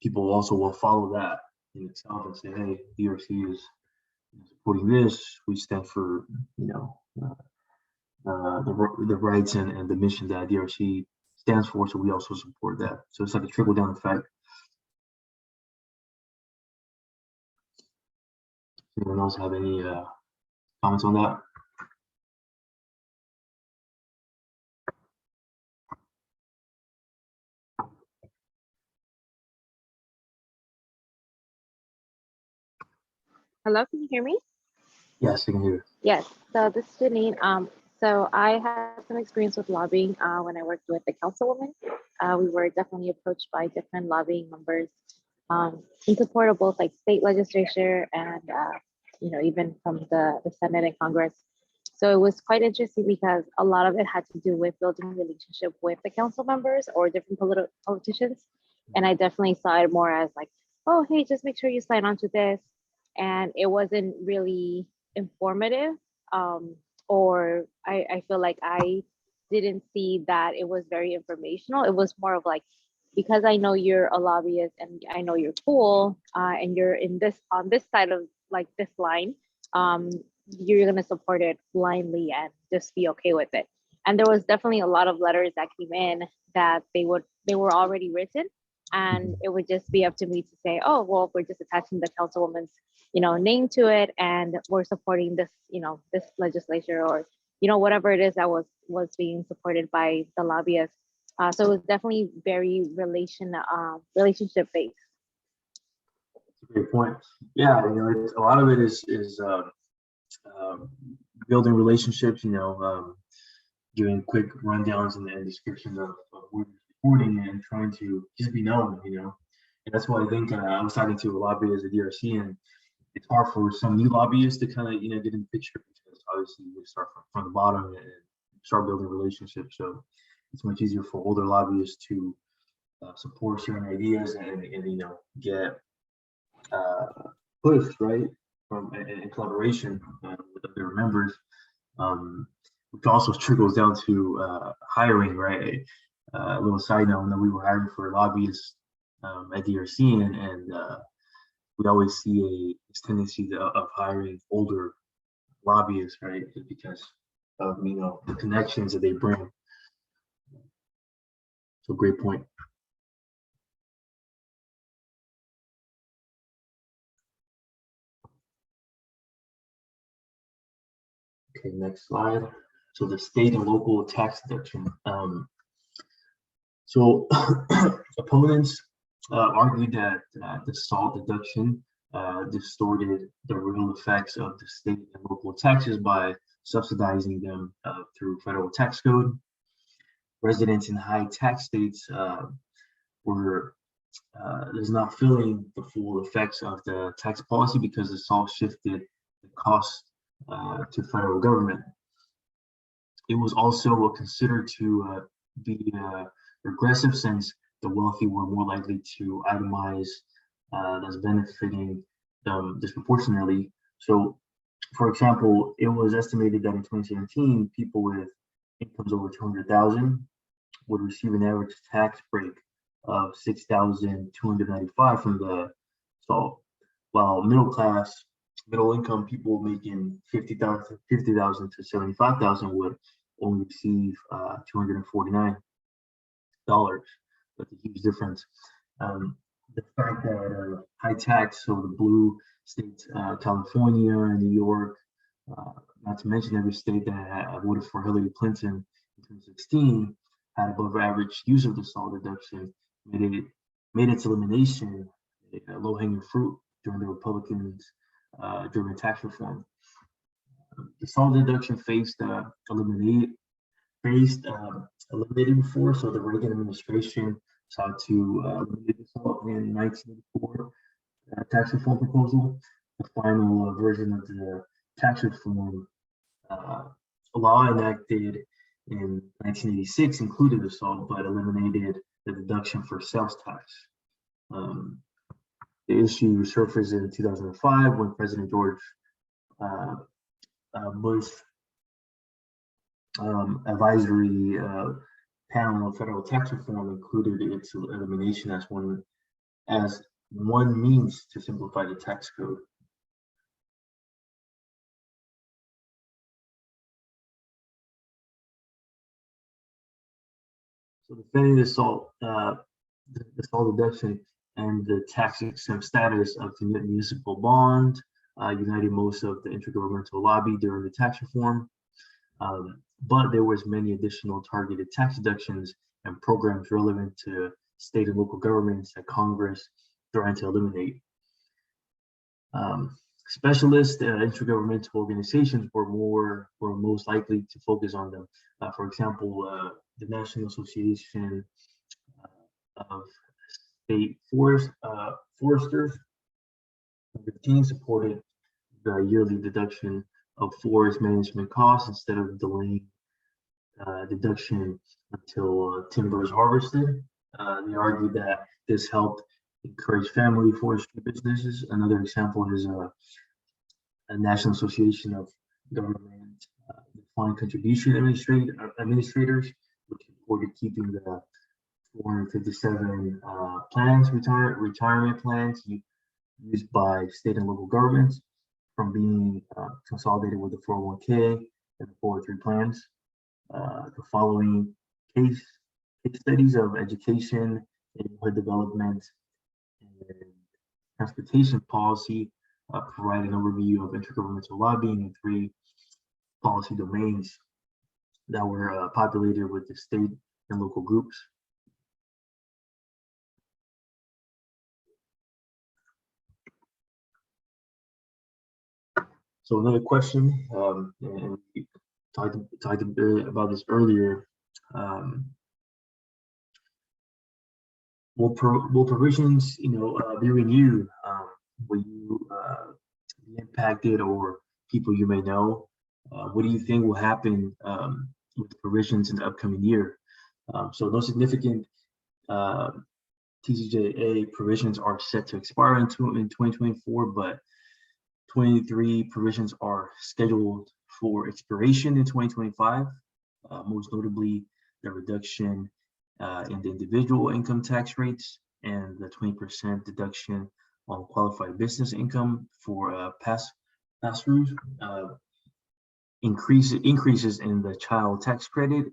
people also will follow that in itself and say, hey, DRC is supporting this. We stand for the rights and the mission that DRC stands for, so we also support that. So it's like a trickle down effect. Anyone else have any comments on that? Hello, can you hear me? Yes, I can hear. Yes. So this is Janine. So I had some experience with lobbying when I worked with the councilwoman. We were definitely approached by different lobbying members in support of both like state legislature and even from the Senate and Congress. So it was quite interesting because a lot of it had to do with building a relationship with the council members or different politicians. And I definitely saw it more as like, oh, hey, just make sure you sign on to this. And it wasn't really informative. Or I feel like I didn't see that it was very informational. It was more of like, because I know you're a lobbyist and I know you're cool and you're on this side of like this line, you're gonna support it blindly and just be okay with it. And there was definitely a lot of letters that came in that they were already written, and it would just be up to me to say, oh, well, we're just attaching the councilwoman's name to it, and we're supporting this this legislature, or whatever it is that was being supported by the lobbyists. So it was definitely very relationship based. That's a great point. Yeah, a lot of it is building relationships. Giving quick rundowns and descriptions of what you're supporting and trying to just be known. And that's why I think I was talking to a lobbyist at DRC, and it's hard for some new lobbyists to kind of get in the picture, because obviously you start from the bottom and start building relationships. So it's much easier for older lobbyists to support certain ideas and get pushed right from in collaboration with other members, which also trickles down to hiring. Right, a little side note: when we were hiring for lobbyists at DRC, and we always see this tendency of hiring older lobbyists, right? Because of the connections that they bring. So great point. Okay, next slide. So the state and local tax deduction. So opponents argued that the SALT deduction distorted the real effects of the state and local taxes by subsidizing them through federal tax code. Residents in high tax states were not feeling the full effects of the tax policy because the SALT shifted the cost to federal government. It was also considered to be regressive, since the wealthy were more likely to itemize that's benefiting them disproportionately. So, for example, it was estimated that in 2017, people with incomes over 200,000 would receive an average tax break of $6,295 from the SALT, while middle income people making $50,000 to $75,000 would only receive $249. That's a huge difference. The fact that high tax, so the blue states, California and New York, not to mention every state that voted for Hillary Clinton in 2016, had above average use of the SALT deduction, made its elimination a low-hanging fruit during the Republicans' driven tax reform. The SALT deduction faced eliminated before, so the Reagan administration sought to eliminate the SALT in 1984 tax reform proposal. the final version of the tax reform law enacted in 1986 included the SALT, but eliminated the deduction for sales tax. The issue surfaced in 2005 when President George Bush advisory panel on federal tax reform included its elimination as one means to simplify the tax code. So defending the SALT deduction and the tax exempt status of the municipal bond united most of the intergovernmental lobby during the tax reform. But there was many additional targeted tax deductions and programs relevant to state and local governments that Congress trying to eliminate. Specialist intergovernmental organizations were most likely to focus on them. For example, the National Association of State Foresters supported the yearly deduction of forest management costs instead of delaying deduction until timber is harvested. They argued that this helped encourage family forestry businesses. Another example is a National Association of Government Defined Contribution Administrators, which supported keeping the 457 plans, retirement plans used by state and local governments from being consolidated with the 401k and the 403 plans. The following case studies of education, neighborhood development, and transportation policy provide an overview of intergovernmental lobbying in 3 policy domains that were populated with the state and local groups. So another question, and we talked a bit about this earlier. Will provisions, be renewed? Will you be impacted, or people you may know? What do you think will happen with the provisions in the upcoming year? So no significant TCJA provisions are set to expire in 2024, but 23 provisions are scheduled for expiration in 2025, most notably the reduction in the individual income tax rates and the 20% deduction on qualified business income for pass-throughs, increases in the child tax credit,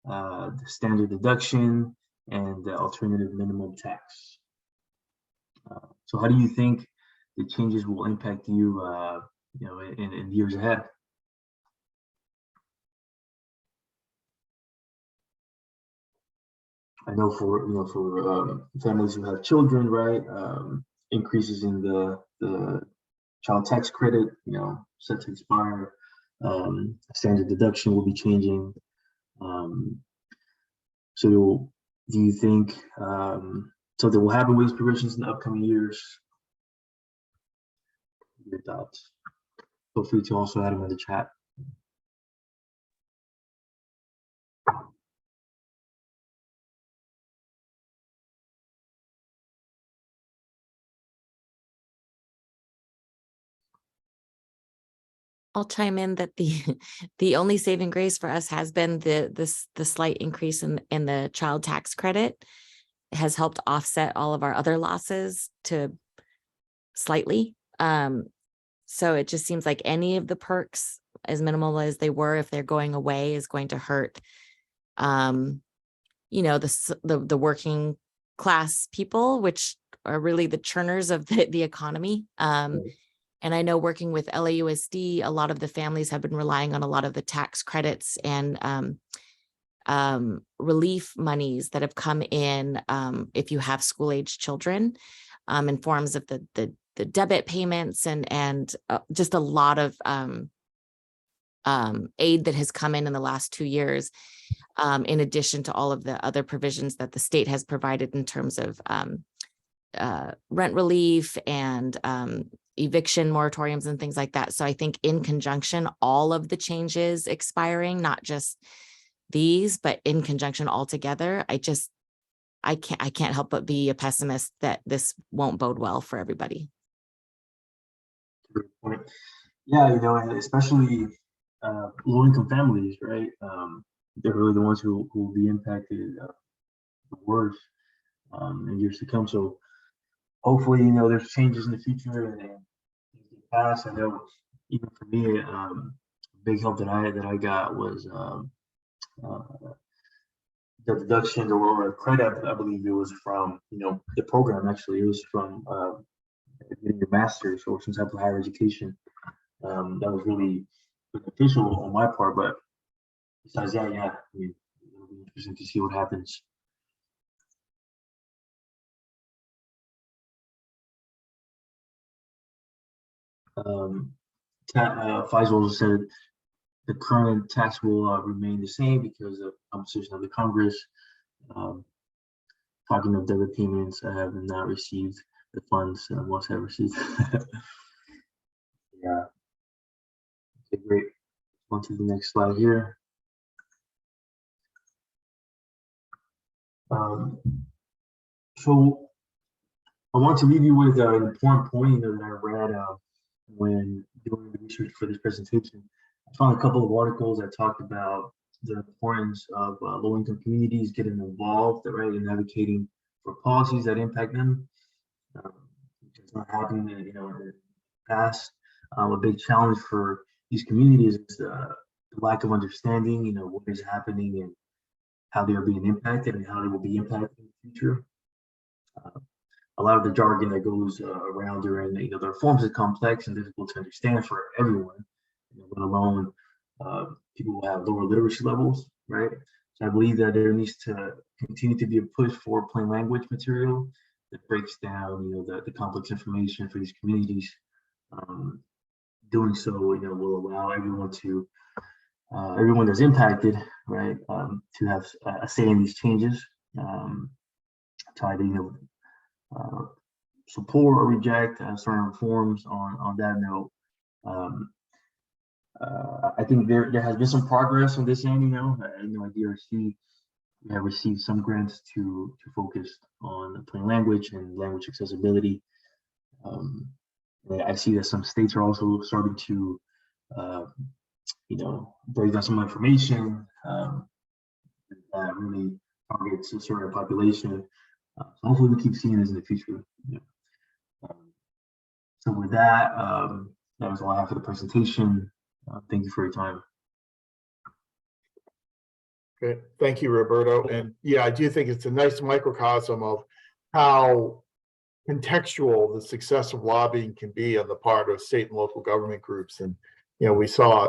the standard deduction, and the alternative minimum tax. So how do you think the changes will impact you, in years ahead? I know for families who have children, right? Increases in the child tax credit, set to expire. Standard deduction will be changing. So do you think something will happen with these provisions in the upcoming years? Your thoughts? Feel free to also add them in the chat. I'll chime in that the only saving grace for us has been the slight increase in the child tax credit. It has helped offset all of our other losses to slightly. So it just seems like any of the perks, as minimal as they were, if they're going away, is going to hurt the working class people, which are really the churners of the economy. And I know working with LAUSD, a lot of the families have been relying on a lot of the tax credits and relief monies that have come in if you have school-age children, in forms of the debit payments and just a lot of aid that has come in the last 2 years, in addition to all of the other provisions that the state has provided in terms of rent relief and eviction moratoriums and things like that. So I think in conjunction, all of the changes expiring, not just these, but in conjunction all together, I can't help but be a pessimist that this won't bode well for everybody. Great point. Yeah, and especially low-income families, right? They're really the ones who will be impacted the worst in years to come. So hopefully, there's changes in the future and things get passed. I know even for me, big help that I got was the deduction or credit. I believe it was from the program. Actually, it was from getting your master's or some type of higher education. That was really beneficial on my part. But besides that, yeah, I mean, it'll be interesting to see what happens. Faisal said the current tax will remain the same because of composition of the Congress. Talking of debit payments, I have not received the funds once I received. Yeah. Okay, great. On to the next slide here. So I want to leave you with an important point that I read when doing the research for this presentation. I found a couple of articles that talked about the importance of low-income communities getting involved, right, in advocating for policies that impact them. It's not happening, in the past. A big challenge for these communities is the lack of understanding, what is happening and how they are being impacted and how they will be impacted in the future. A lot of the jargon that goes around during the reforms is complex and difficult to understand for everyone, let alone people who have lower literacy levels, right? So I believe that there needs to continue to be a push for plain language material that breaks down, the complex information for these communities. Doing so, will allow everyone to, everyone that's impacted, right, to have a say in these changes. Try to, support or reject certain reforms on that note. I think there has been some progress on this end. I know at DRC we have received some grants to focus on plain language and language accessibility. I see that some states are also starting to, break down some information that really targets a certain population. So hopefully we keep seeing this in the future. So with that, that was all I have for the presentation. Thank you for your time. Okay, thank you, Roberto. And yeah, I do think it's a nice microcosm of how contextual the success of lobbying can be on the part of state and local government groups. And, we saw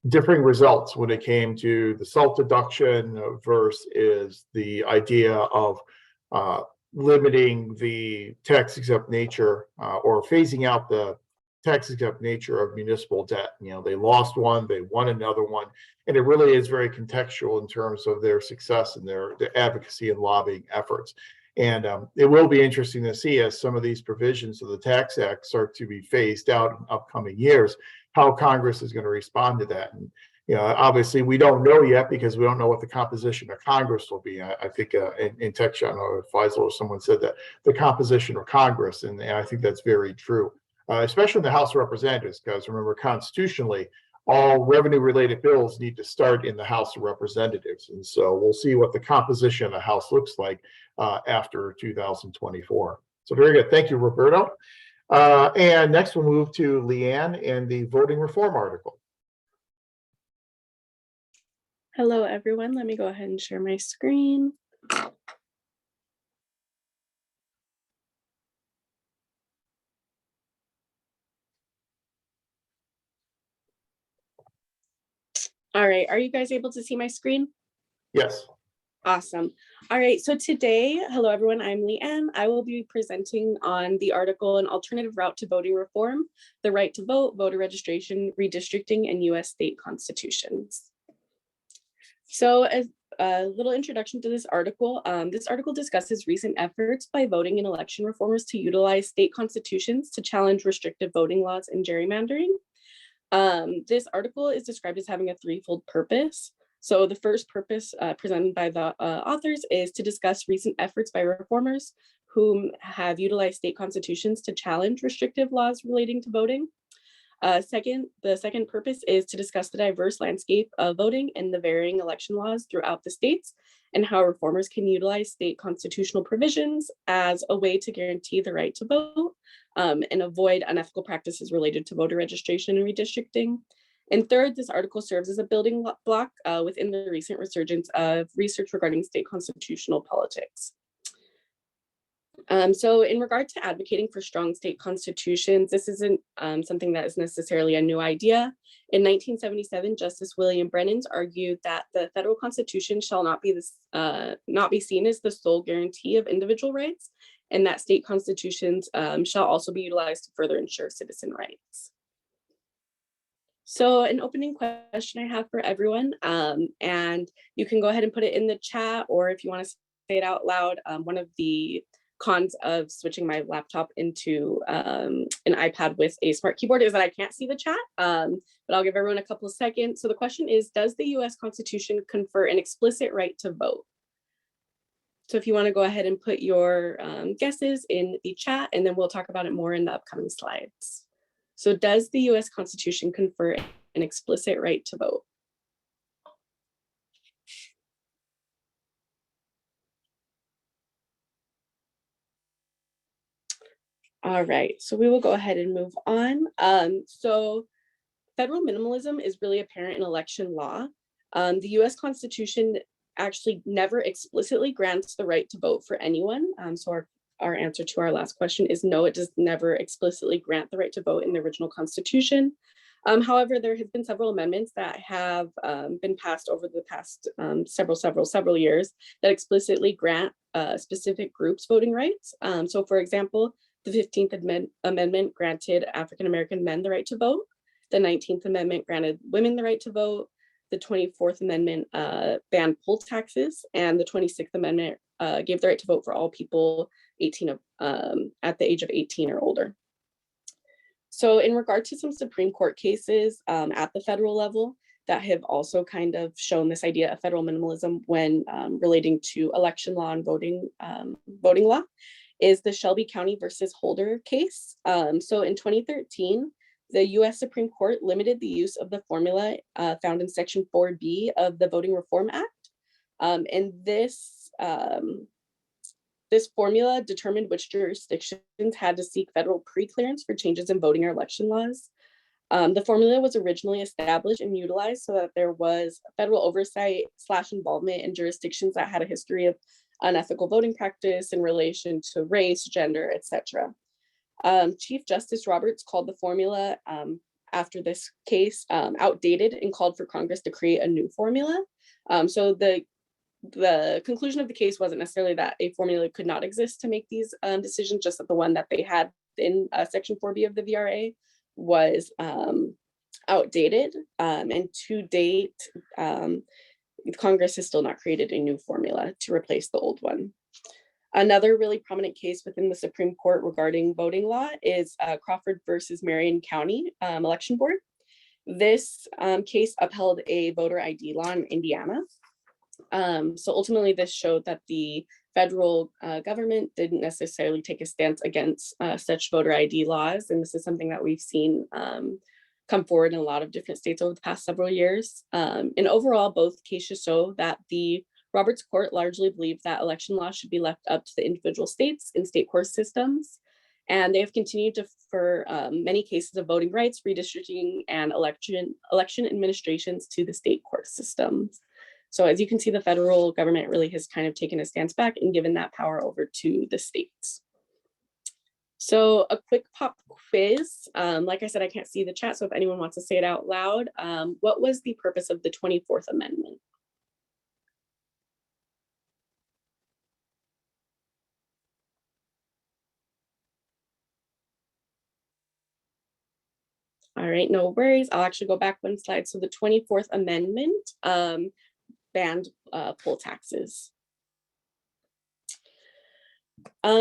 differing results when it came to the SALT deduction versus the idea of limiting the tax exempt nature or phasing out the tax exempt nature of municipal debt. They lost one, they won another one, and it really is very contextual in terms of their success and their advocacy and lobbying efforts. And it will be interesting to see as some of these provisions of the Tax Act start to be phased out in upcoming years, how Congress is going to respond to that. And obviously we don't know yet because we don't know what the composition of Congress will be. I think in text, I don't know if Faisal or someone said that the composition of Congress, and I think that's very true. Especially in the House of Representatives, because remember, constitutionally, all revenue-related bills need to start in the House of Representatives. And so we'll see what the composition of the House looks like after 2024. So very good. Thank you, Roberto. And next we'll move to Leanne and the voting reform article. Hello, everyone. Let me go ahead and share my screen. All right, are you guys able to see my screen? Yes. Awesome. All right, so today, hello everyone, I'm Leanne. I will be presenting on the article, An Alternative Route to Voting Reform, the Right to Vote, Voter Registration, Redistricting, and U.S. State Constitutions. So a little introduction to this article. This article discusses recent efforts by voting and election reformers to utilize state constitutions to challenge restrictive voting laws and gerrymandering. This article is described as having a threefold purpose. So the first purpose presented by the authors is to discuss recent efforts by reformers whom have utilized state constitutions to challenge restrictive laws relating to voting. The second purpose is to discuss the diverse landscape of voting and the varying election laws throughout the states and how reformers can utilize state constitutional provisions as a way to guarantee the right to vote and avoid unethical practices related to voter registration and redistricting. And third, this article serves as a building block within the recent resurgence of research regarding state constitutional politics. So in regard to advocating for strong state constitutions, this isn't something that is necessarily a new idea. In 1977, Justice William Brennan argued that the federal constitution shall not be seen as the sole guarantee of individual rights, and that state constitutions shall also be utilized to further ensure citizen rights. So an opening question I have for everyone, and you can go ahead and put it in the chat, or if you want to say it out loud, one of the cons of switching my laptop into an iPad with a smart keyboard is that I can't see the chat, but I'll give everyone a couple of seconds. So the question is, does the US Constitution confer an explicit right to vote? So if you want to go ahead and put your guesses in the chat, and then we'll talk about it more in the upcoming slides. So does the US Constitution confer an explicit right to vote? All right, so we will go ahead and move on. So federal minimalism is really apparent in election law. The US Constitution actually never explicitly grants the right to vote for anyone. So our answer to our last question is no, it does never explicitly grant the right to vote in the original Constitution. However, there have been several amendments that have been passed over the past several years that explicitly grant specific groups voting rights. So for example, the 15th Amendment granted African-American men the right to vote. The 19th Amendment granted women the right to vote. The 24th Amendment banned poll taxes, and the 26th Amendment gave the right to vote for all people 18 at the age of 18 or older. So in regard to some Supreme Court cases at the federal level that have also kind of shown this idea of federal minimalism when relating to election law and voting law, is the Shelby County versus Holder case. So in 2013, the US Supreme Court limited the use of the formula found in Section 4B of the Voting Reform Act. And this formula determined which jurisdictions had to seek federal pre-clearance for changes in voting or election laws. The formula was originally established and utilized so that there was federal oversight / involvement in jurisdictions that had a history of unethical voting practice in relation to race, gender, etc. Chief Justice Roberts called the formula after this case outdated and called for Congress to create a new formula. So the conclusion of the case wasn't necessarily that a formula could not exist to make these decisions, just that the one that they had in Section 4B of the VRA was outdated. And to date, Congress has still not created a new formula to replace the old one. Another really prominent case within the Supreme Court regarding voting law is Crawford versus Marion County Election Board. This case upheld a voter ID law in Indiana. So ultimately, this showed that the federal government didn't necessarily take a stance against such voter ID laws. And this is something that we've seen come forward in a lot of different states over the past several years. And overall, both cases show that the Roberts Court largely believed that election law should be left up to the individual states and state court systems. And they have continued to defer many cases of voting rights, redistricting, and election administrations to the state court systems. So as you can see, the federal government really has kind of taken a stance back and given that power over to the states. So a quick pop quiz. Like I said, I can't see the chat, so if anyone wants to say it out loud, what was the purpose of the 24th Amendment? All right, no worries. I'll actually go back one slide. So the 24th Amendment banned poll taxes.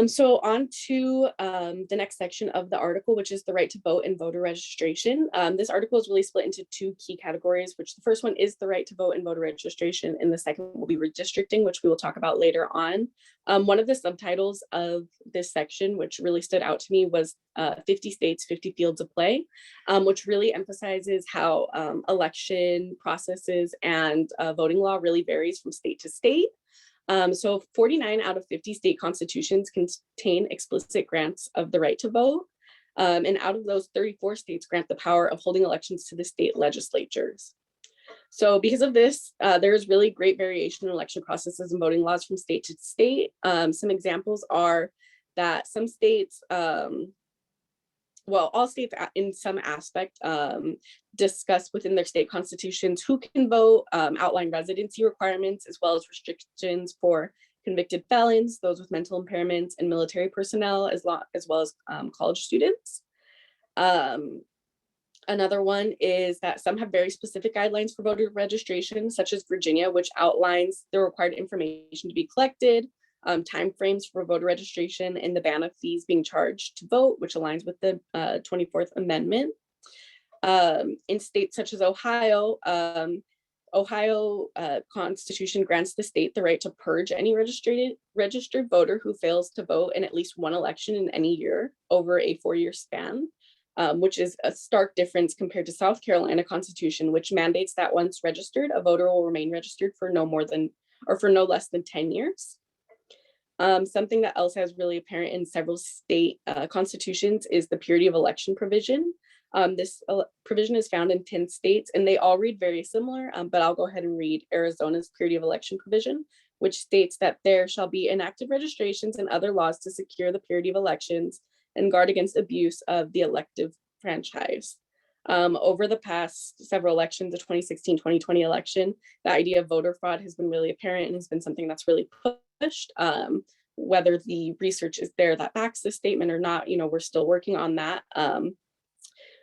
So on to the next section of the article, which is the right to vote and voter registration. This article is really split into two key categories, which the first one is the right to vote and voter registration, and the second will be redistricting, which we will talk about later on. One of the subtitles of this section, which really stood out to me, was 50 states, 50 fields of play, which really emphasizes how election processes and voting law really varies from state to state. So 49 out of 50 state constitutions contain explicit grants of the right to vote. And out of those, 34 states grant the power of holding elections to the state legislatures. So because of this, there is really great variation in election processes and voting laws from state to state. Some examples are that some states, well, all states in some aspect discuss within their state constitutions who can vote, outline residency requirements, as well as restrictions for convicted felons, those with mental impairments, and military personnel, as well as college students. Another one is that some have very specific guidelines for voter registration, such as Virginia, which outlines the required information to be collected, timeframes for voter registration, and the ban of fees being charged to vote, which aligns with the 24th Amendment. In states such as Ohio, Ohio Constitution grants the state the right to purge any registered voter who fails to vote in at least one election in any year over a 4-year span, which is a stark difference compared to South Carolina Constitution, which mandates that once registered, a voter will remain registered for no less than 10 years. Something that else has really apparent in several state constitutions is the purity of election provision. This provision is found in 10 states, and they all read very similar, but I'll go ahead and read Arizona's purity of election provision, which states that there shall be enacted registrations and other laws to secure the purity of elections and guard against abuse of the elective franchise. Over the past several elections, the 2016, 2020 election, the idea of voter fraud has been really apparent and has been something that's really pushed. Whether the research is there that backs this statement or not, we're still working on that.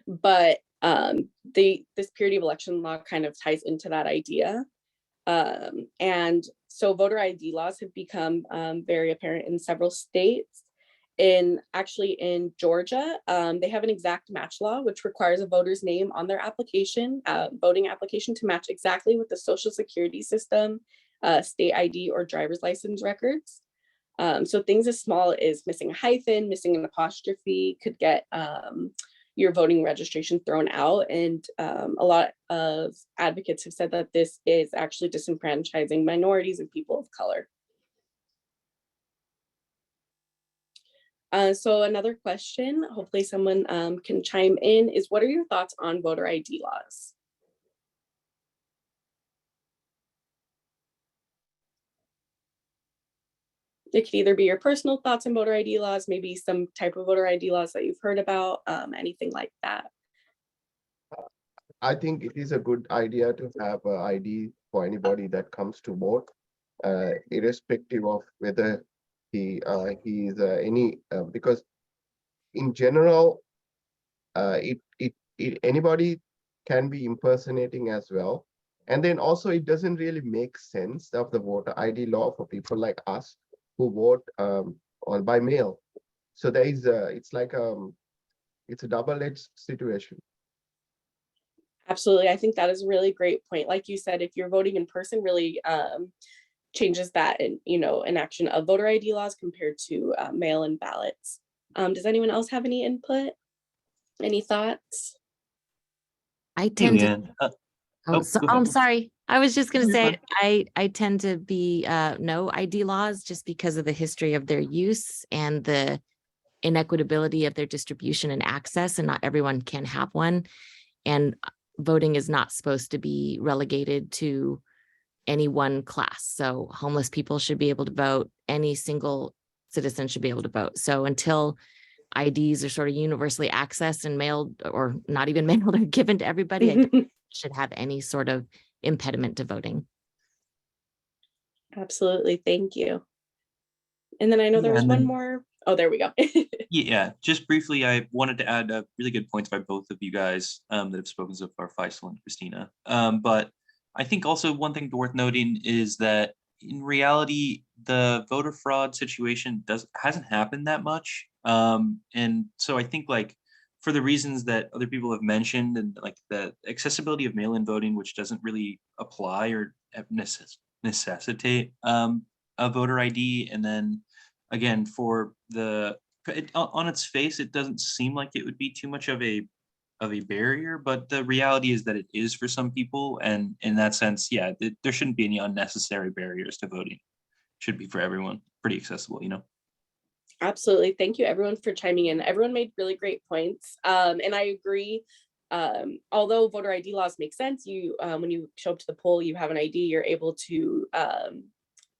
But this purity of election law kind of ties into that idea. And so voter ID laws have become very apparent in several states. In Georgia, they have an exact match law, which requires a voter's name on their application, voting application, to match exactly with the social security system, state ID, or driver's license records. So things as small as missing a hyphen, missing an apostrophe could get your voting registration thrown out. And a lot of advocates have said that this is actually disenfranchising minorities and people of color. So another question, hopefully someone can chime in, is what are your thoughts on voter ID laws? It could either be your personal thoughts on voter ID laws, maybe some type of voter ID laws that you've heard about, anything like that. I think it is a good idea to have an ID for anybody that comes to vote, irrespective of whether he is because in general, anybody can be impersonating as well. And then also it doesn't really make sense of the voter ID law for people like us who vote all by mail. So there is it's a double-edged situation. Absolutely. I think that is a really great point. Like you said, if you're voting in person, really changes that in, enaction of voter ID laws compared to mail-in ballots. Does anyone else have any input? Any thoughts? I tend to. Oh, I'm sorry. I was just going to You're say, I tend to be no ID laws just because of the history of their use and the inequitability of their distribution and access, and not everyone can have one. And voting is not supposed to be relegated to any one class. So homeless people should be able to vote. Any single citizen should be able to vote. So until IDs are sort of universally accessed and mailed, or not even mailed, or given to everybody, I don't should have any sort of impediment to voting. Absolutely. Thank you. And then I know there was one more. Oh, there we go. Yeah, just briefly, I wanted to add really good points by both of you guys that have spoken so far, Faisal and Christina. But I think also one thing worth noting is that in reality, the voter fraud situation hasn't happened that much. And so I think like for the reasons that other people have mentioned, and like the accessibility of mail-in voting, which doesn't really apply or necessitate a voter ID. And then again, for on its face, it doesn't seem like it would be too much of a barrier, but the reality is that it is for some people. And in that sense, yeah, there shouldn't be any unnecessary barriers to voting. It should be for everyone, pretty accessible, you know? Absolutely. Thank you everyone for chiming in. Everyone made really great points. And I agree. Although voter ID laws make sense, you when you show up to the poll, you have an ID, you're able to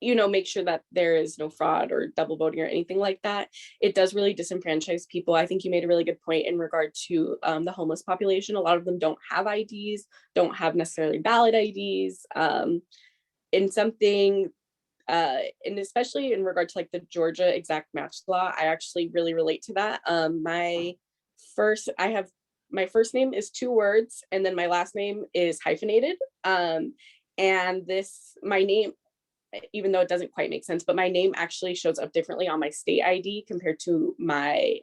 make sure that there is no fraud or double voting or anything like that. It does really disenfranchise people. I think you made a really good point in regard to the homeless population. A lot of them don't have IDs, don't have necessarily valid IDs. In something and especially in regard to like the Georgia exact match law, I actually really relate to that. My first name is 2 words, and then my last name is hyphenated. And my name, even though it doesn't quite make sense, but my name actually shows up differently on my state ID compared to my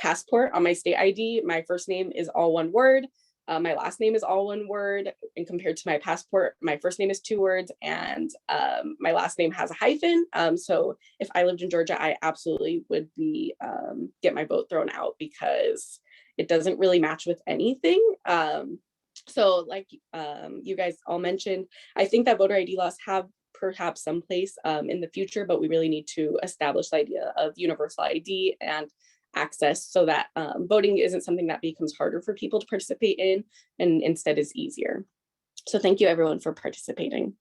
passport. On my state ID, my first name is all one word. My last name is all one word, and compared to my passport, my first name is 2 words, and my last name has a hyphen. So if I lived in Georgia, I absolutely would be get my vote thrown out because it doesn't really match with anything. So like you guys all mentioned, I think that voter ID laws have perhaps some place in the future, but we really need to establish the idea of universal ID and access so that voting isn't something that becomes harder for people to participate in and instead is easier. So thank you everyone for participating.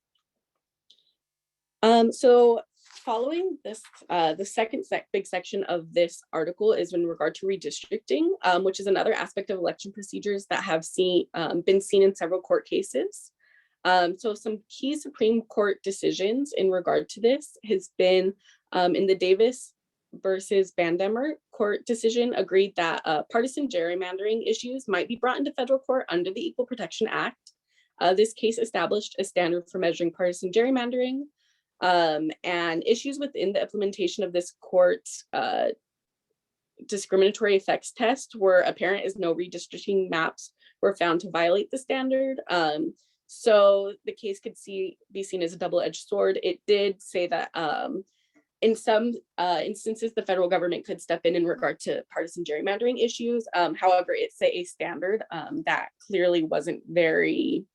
So following this, the second big section of this article is in regard to redistricting, which is another aspect of election procedures that have been seen in several court cases. So some key Supreme Court decisions in regard to this has been in the Davis versus Bandemer court decision agreed that partisan gerrymandering issues might be brought into federal court under the Equal Protection Act. This case established a standard for measuring partisan gerrymandering, and issues within the implementation of this court's discriminatory effects test were apparent as no redistricting maps were found to violate the standard. So the case could be seen as a double-edged sword. It did say that in some instances, the federal government could step in regard to partisan gerrymandering issues. However, it's a standard that clearly wasn't very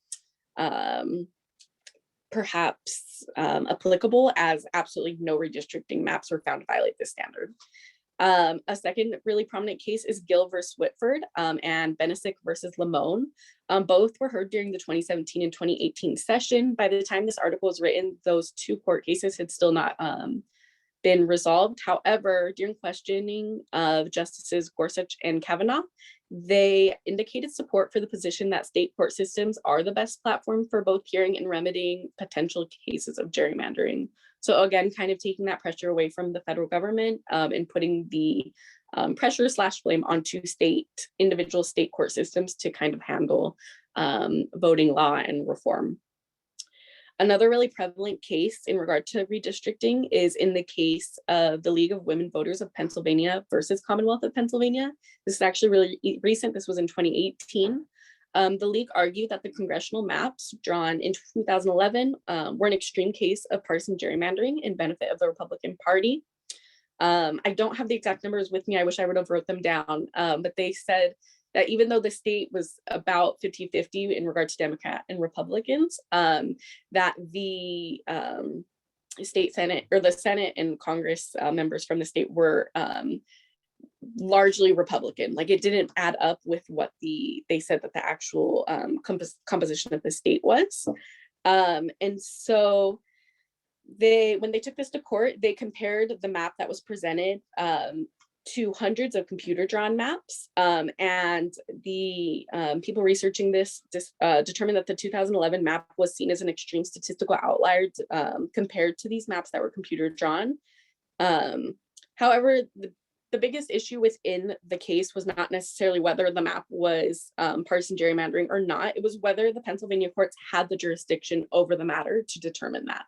perhaps applicable, as absolutely no redistricting maps were found to violate this standard. A second really prominent case is Gill versus Whitford and Benesick versus Lamone. Both were heard during the 2017 and 2018 session. By the time this article was written, those 2 court cases had still not been resolved. However, during questioning of Justices Gorsuch and Kavanaugh, they indicated support for the position that state court systems are the best platform for both hearing and remedying potential cases of gerrymandering. So again, kind of taking that pressure away from the federal government and putting the pressure / blame onto individual state court systems to kind of handle voting law and reform. Another really prevalent case in regard to redistricting is in the case of the League of Women Voters of Pennsylvania versus Commonwealth of Pennsylvania. This is actually really recent. This was in 2018. The League argued that the congressional maps drawn in 2011 were an extreme case of partisan gerrymandering in benefit of the Republican Party. I don't have the exact numbers with me. I wish I would have wrote them down, but they said that even though the state was about 50-50 in regard to Democrat and Republicans, that the state Senate or the Senate and Congress members from the state were largely Republican. Like it didn't add up with what they said that the actual composition of the state was. And so when they took this to court, they compared the map that was presented to hundreds of computer drawn maps. And the people researching this determined that the 2011 map was seen as an extreme statistical outlier compared to these maps that were computer drawn. However, the the biggest issue within the case was not necessarily whether the map was partisan gerrymandering or not. It was whether the Pennsylvania courts had the jurisdiction over the matter to determine that.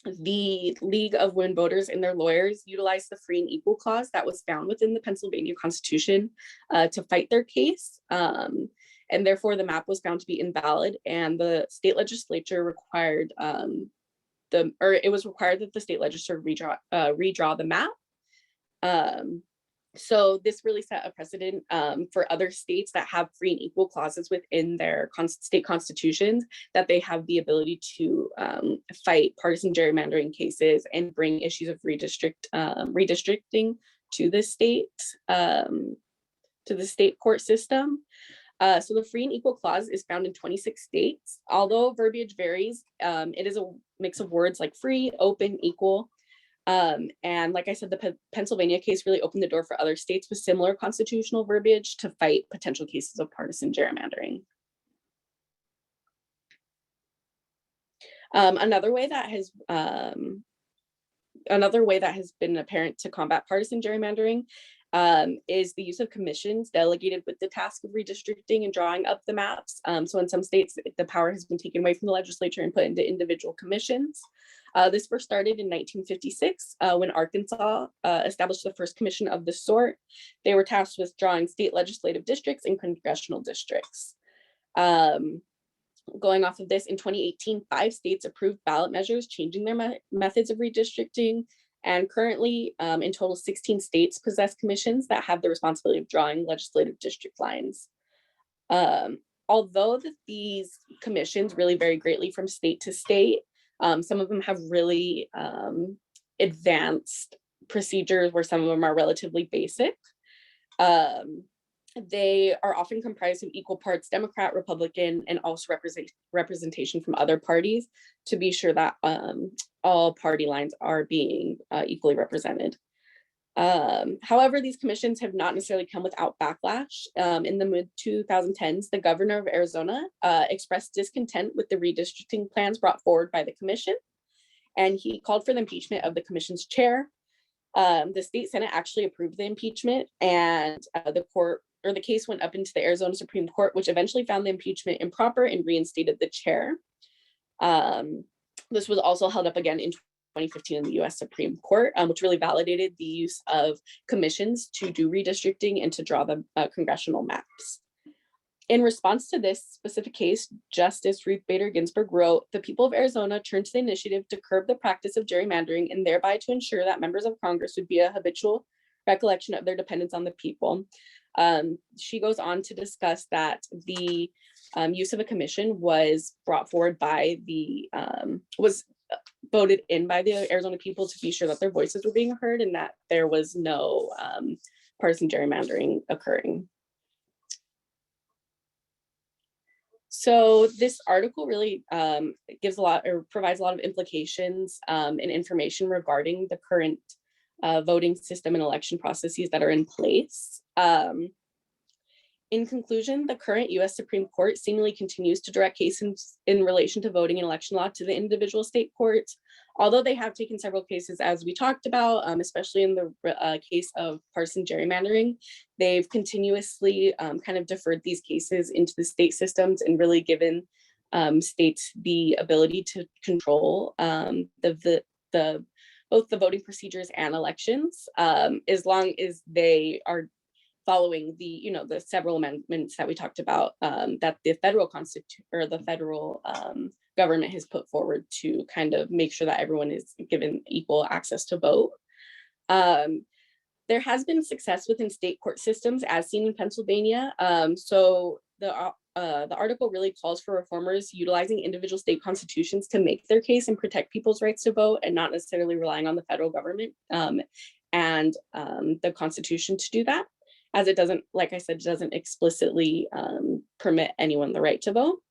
The League of Women Voters and their lawyers utilized the free and equal clause that was found within the Pennsylvania Constitution to fight their case. And therefore the map was found to be invalid, and the state legislature required it was required that the state legislature redraw the map. So this really set a precedent for other states that have free and equal clauses within their state constitutions, that they have the ability to fight partisan gerrymandering cases and bring issues of redistricting to the state court system. So the free and equal clause is found in 26 states. Although verbiage varies, it is a mix of words like free, open, equal. And like I said, the Pennsylvania case really opened the door for other states with similar constitutional verbiage to fight potential cases of partisan gerrymandering. Another way that has been apparent to combat partisan gerrymandering is the use of commissions delegated with the task of redistricting and drawing up the maps. So in some states, the power has been taken away from the legislature and put into individual commissions. This first started in 1956 when Arkansas established the first commission of the sort. They were tasked with drawing state legislative districts and congressional districts. Going off of this, in 2018, 5 states approved ballot measures changing their methods of redistricting. And currently, in total, 16 states possess commissions that have the responsibility of drawing legislative district lines. Although these commissions really vary greatly from state to state, some of them have really advanced procedures where some of them are relatively basic. They are often comprised of equal parts Democrat, Republican, and also representation from other parties to be sure that all party lines are being equally represented. However, these commissions have not necessarily come without backlash. In the mid-2010s, the governor of Arizona expressed discontent with the redistricting plans brought forward by the commission, and he called for the impeachment of the commission's chair. The state Senate actually approved the impeachment, and the case went up into the Arizona Supreme Court, which eventually found the impeachment improper and reinstated the chair. This was also held up again in 2015 in the US Supreme Court, which really validated the use of commissions to do redistricting and to draw the congressional maps. In response to this specific case, Justice Ruth Bader Ginsburg wrote, "The people of Arizona turned to the initiative to curb the practice of gerrymandering and thereby to ensure that members of Congress would be a habitual recollection of their dependence on the people." She goes on to discuss that the use of a commission was brought forward by was voted in by the Arizona people to be sure that their voices were being heard and that there was no partisan gerrymandering occurring. So this article really gives a lot, or provides a lot of implications and information regarding the current voting system and election processes that are in place. In conclusion, the current US Supreme Court seemingly continues to direct cases in relation to voting and election law to the individual state courts, although they have taken several cases, as we talked about, especially in the case of partisan gerrymandering. They've continuously kind of deferred these cases into the state systems and really given states the ability to control both the voting procedures and elections, as long as they are following the several amendments that we talked about that the federal government has put forward to kind of make sure that everyone is given equal access to vote. There has been success within state court systems, as seen in Pennsylvania. So the article really calls for reformers utilizing individual state constitutions to make their case and protect people's rights to vote, and not necessarily relying on the federal government and the Constitution to do that, as it doesn't, like I said, doesn't explicitly permit anyone the right to vote.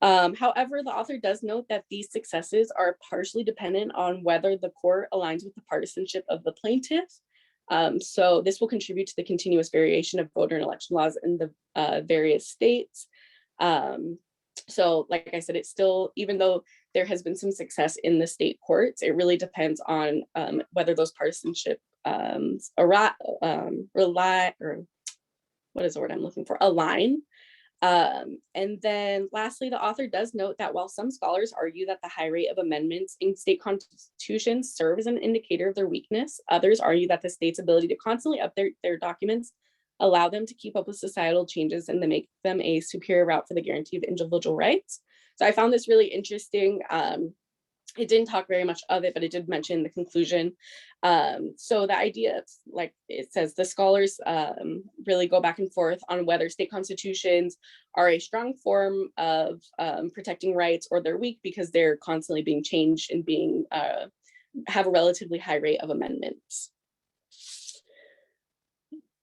However, the author does note that these successes are partially dependent on whether the court aligns with the partisanship of the plaintiff. So this will contribute to the continuous variation of voter and election laws in the various states. So like I said, it's still, even though there has been some success in the state courts, it really depends on whether those partisanship rely, or what is the word I'm looking for? Align. And then lastly, the author does note that while some scholars argue that the high rate of amendments in state constitutions serve as an indicator of their weakness, others argue that the state's ability to constantly update their documents allow them to keep up with societal changes and to make them a superior route for the guarantee of individual rights. So I found this really interesting. It didn't talk very much of it, but it did mention the conclusion. So the idea, like it says, the scholars really go back and forth on whether state constitutions are a strong form of protecting rights, or they're weak because they're constantly being changed and being have a relatively high rate of amendments.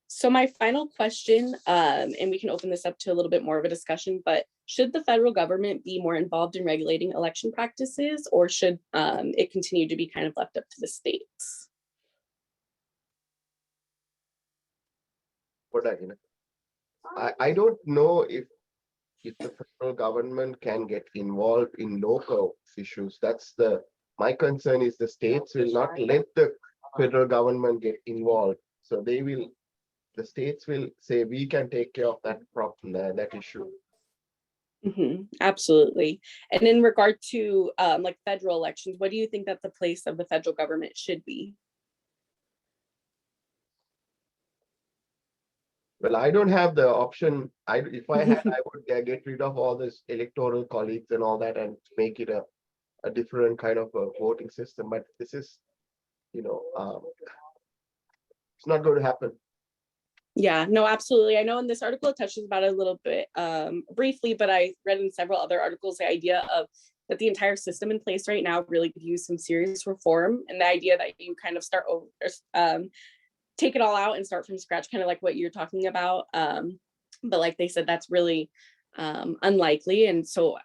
So my final question, and we can open this up to a little bit more of a discussion, but should the federal government be more involved in regulating election practices, or should it continue to be kind of left up to the states? I don't know if the federal government can get involved in local issues. My concern is the states will not let the federal government get involved. So the states will say, we can take care of that problem, that issue. Absolutely. And in regard to like federal elections, what do you think that the place of the federal government should be? Well, I don't have the option. If I had, I would get rid of all this electoral colleagues and all that and make it a different kind of a voting system. But this is, it's not going to happen. Yeah, no, absolutely. I know in this article it touches about it a little bit briefly, but I read in several other articles the idea of that the entire system in place right now really could use some serious reform, and the idea that you kind of start over, take it all out and start from scratch, kind of like what you're talking about. But like they said, that's really unlikely. And so,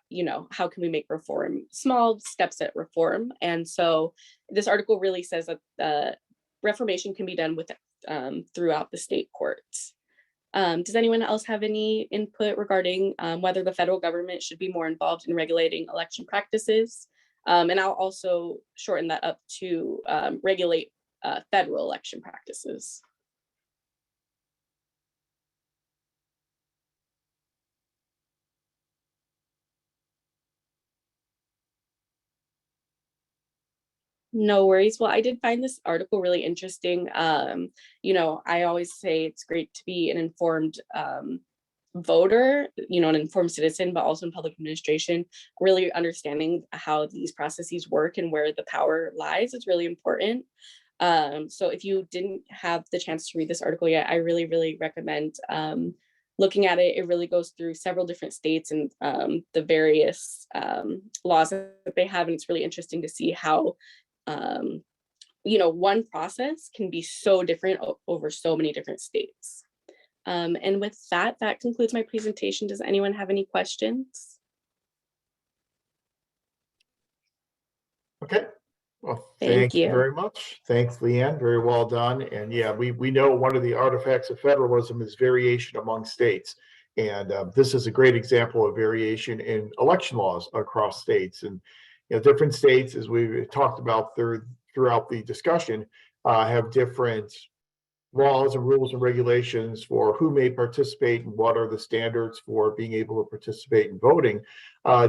how can we make reform? Small steps at reform. And so this article really says that reformation can be done with throughout the state courts. Does anyone else have any input regarding whether the federal government should be more involved in regulating election practices? And I'll also shorten that up to regulate federal election practices. No worries. Well, I did find this article really interesting. I always say it's great to be an informed voter, an informed citizen, but also in public administration, really understanding how these processes work and where the power lies is really important. So if you didn't have the chance to read this article yet, I really, really recommend looking at it. It really goes through several different states and the various laws that they have. And it's really interesting to see how one process can be so different over so many different states. And with that concludes my presentation. Does anyone have any questions? Okay. Well, Thank you. very much. Thanks, Leanne. Very well done. And yeah, we know one of the artifacts of federalism is variation among states. And this is a great example of variation in election laws across states. And different states, as we've talked about throughout the discussion, have different laws and rules and regulations for who may participate and what are the standards for being able to participate in voting.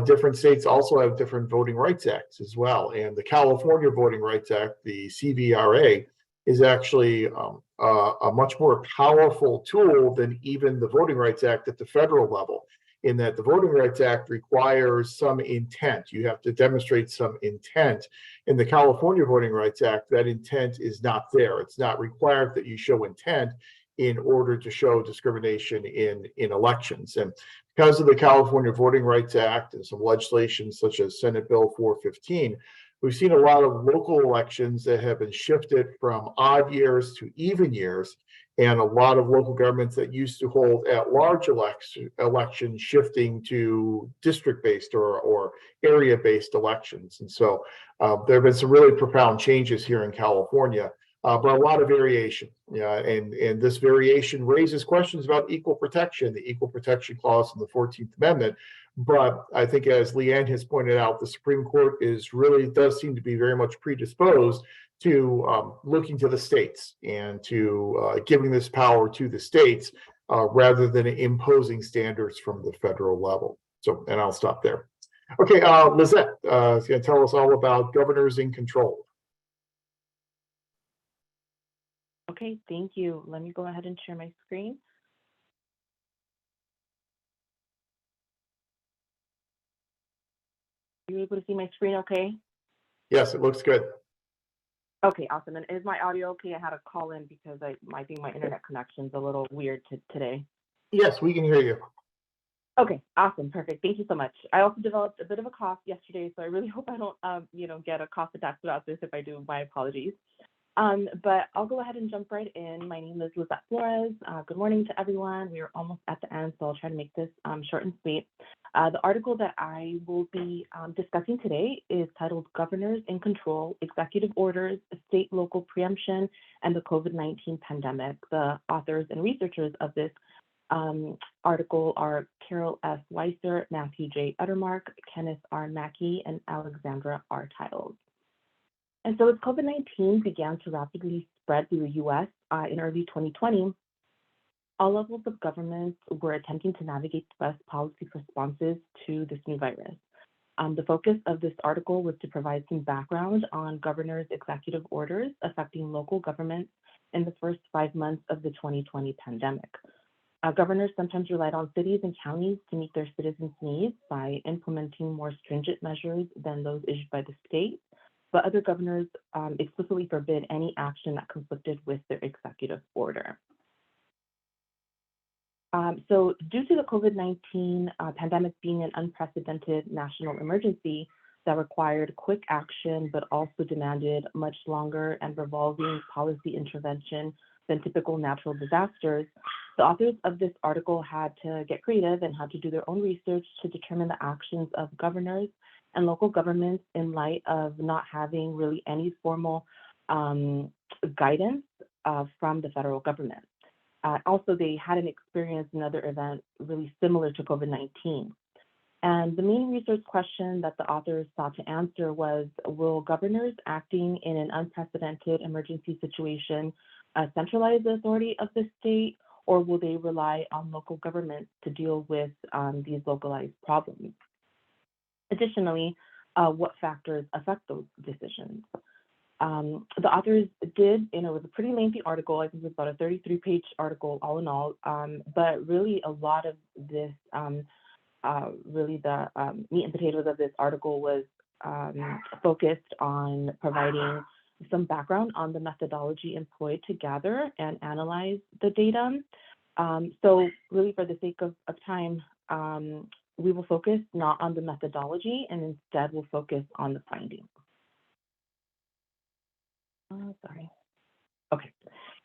Different states also have different voting rights acts as well. And the California Voting Rights Act, the CVRA, is actually a much more powerful tool than even the Voting Rights Act at the federal level, in that the Voting Rights Act requires some intent. You have to demonstrate some intent. In the California Voting Rights Act, that intent is not there. It's not required that you show intent in order to show discrimination in elections. And because of the California Voting Rights Act and some legislation such as Senate Bill 415, we've seen a lot of local elections that have been shifted from odd years to even years, and a lot of local governments that used to hold at-large elections shifting to district-based or area-based elections. And so there have been some really profound changes here in California but a lot of variation. Yeah, and this variation raises questions about equal protection, the equal protection clause in the 14th Amendment. But I think, as Leanne has pointed out, the Supreme Court does seem to be very much predisposed to looking to the states and to giving this power to the states rather than imposing standards from the federal level. So, and I'll stop there. Okay, Lizette is going to tell us all about governors in control. Okay, thank you. Let me go ahead and share my screen. You able to see my screen okay? Yes, it looks good. Okay, awesome. And is my audio okay? I had to call in because I think my internet connection's a little weird today. Yes, we can hear you. Okay, awesome, perfect. Thank you so much. I also developed a bit of a cough yesterday, so I really hope I don't, get a cough attack throughout this. If I do, my apologies. But I'll go ahead and jump right in. My name is Lizette Flores. Good morning to everyone. We are almost at the end, so I'll try to make this short and sweet. The article that I will be discussing today is titled Governors in Control, Executive Orders, State Local Preemption, and the COVID-19 Pandemic. The authors and researchers of this article are Carol S. Weiser, Matthew J. Uttermark, Kenneth R. Mackey, and Alexandra R. Tiles. And so as COVID-19 began to rapidly spread through the U.S. In early 2020, all levels of government were attempting to navigate the best policy responses to this new virus. The focus of this article was to provide some background on governors' executive orders affecting local governments in the first 5 months of the 2020 pandemic. Governors sometimes relied on cities and counties to meet their citizens' needs by implementing more stringent measures than those issued by the state, but other governors explicitly forbid any action that conflicted with their executive order. So due to the COVID-19 pandemic being an unprecedented national emergency that required quick action, but also demanded much longer and revolving policy intervention than typical natural disasters, the authors of this article had to get creative and had to do their own research to determine the actions of governors and local governments in light of not having really any formal guidance from the federal government. Also, they hadn't experienced another event really similar to COVID-19. And the main research question that the authors sought to answer was, will governors acting in an unprecedented emergency situation centralize the authority of the state, or will they rely on local governments to deal with these localized problems? Additionally, what factors affect those decisions? The authors did, it was a pretty lengthy article. I think it was about a 33-page article all in all, but really a lot of this, really the meat and potatoes of this article was focused on providing some background on the methodology employed to gather and analyze the data. So really for the sake of time, we will focus not on the methodology and instead we'll focus on the findings. Sorry. Okay.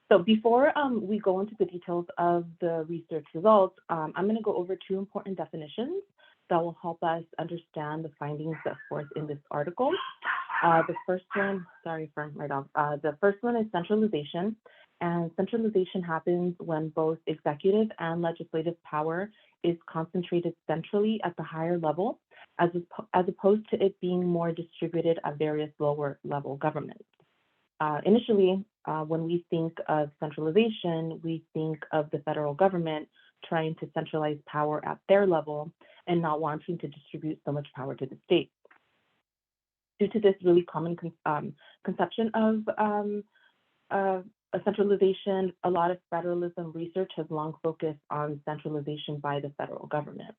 So before we go into the details of the research results, I'm going to go over two important definitions that will help us understand the findings set forth in this article. The first one, sorry for my dog. The first one is centralization. And centralization happens when both executive and legislative power is concentrated centrally at the higher level, as opposed to it being more distributed at various lower level governments. Initially, when we think of centralization, we think of the federal government trying to centralize power at their level and not wanting to distribute so much power to the state. Due to this really common conception of a centralization, a lot of federalism research has long focused on centralization by the federal government.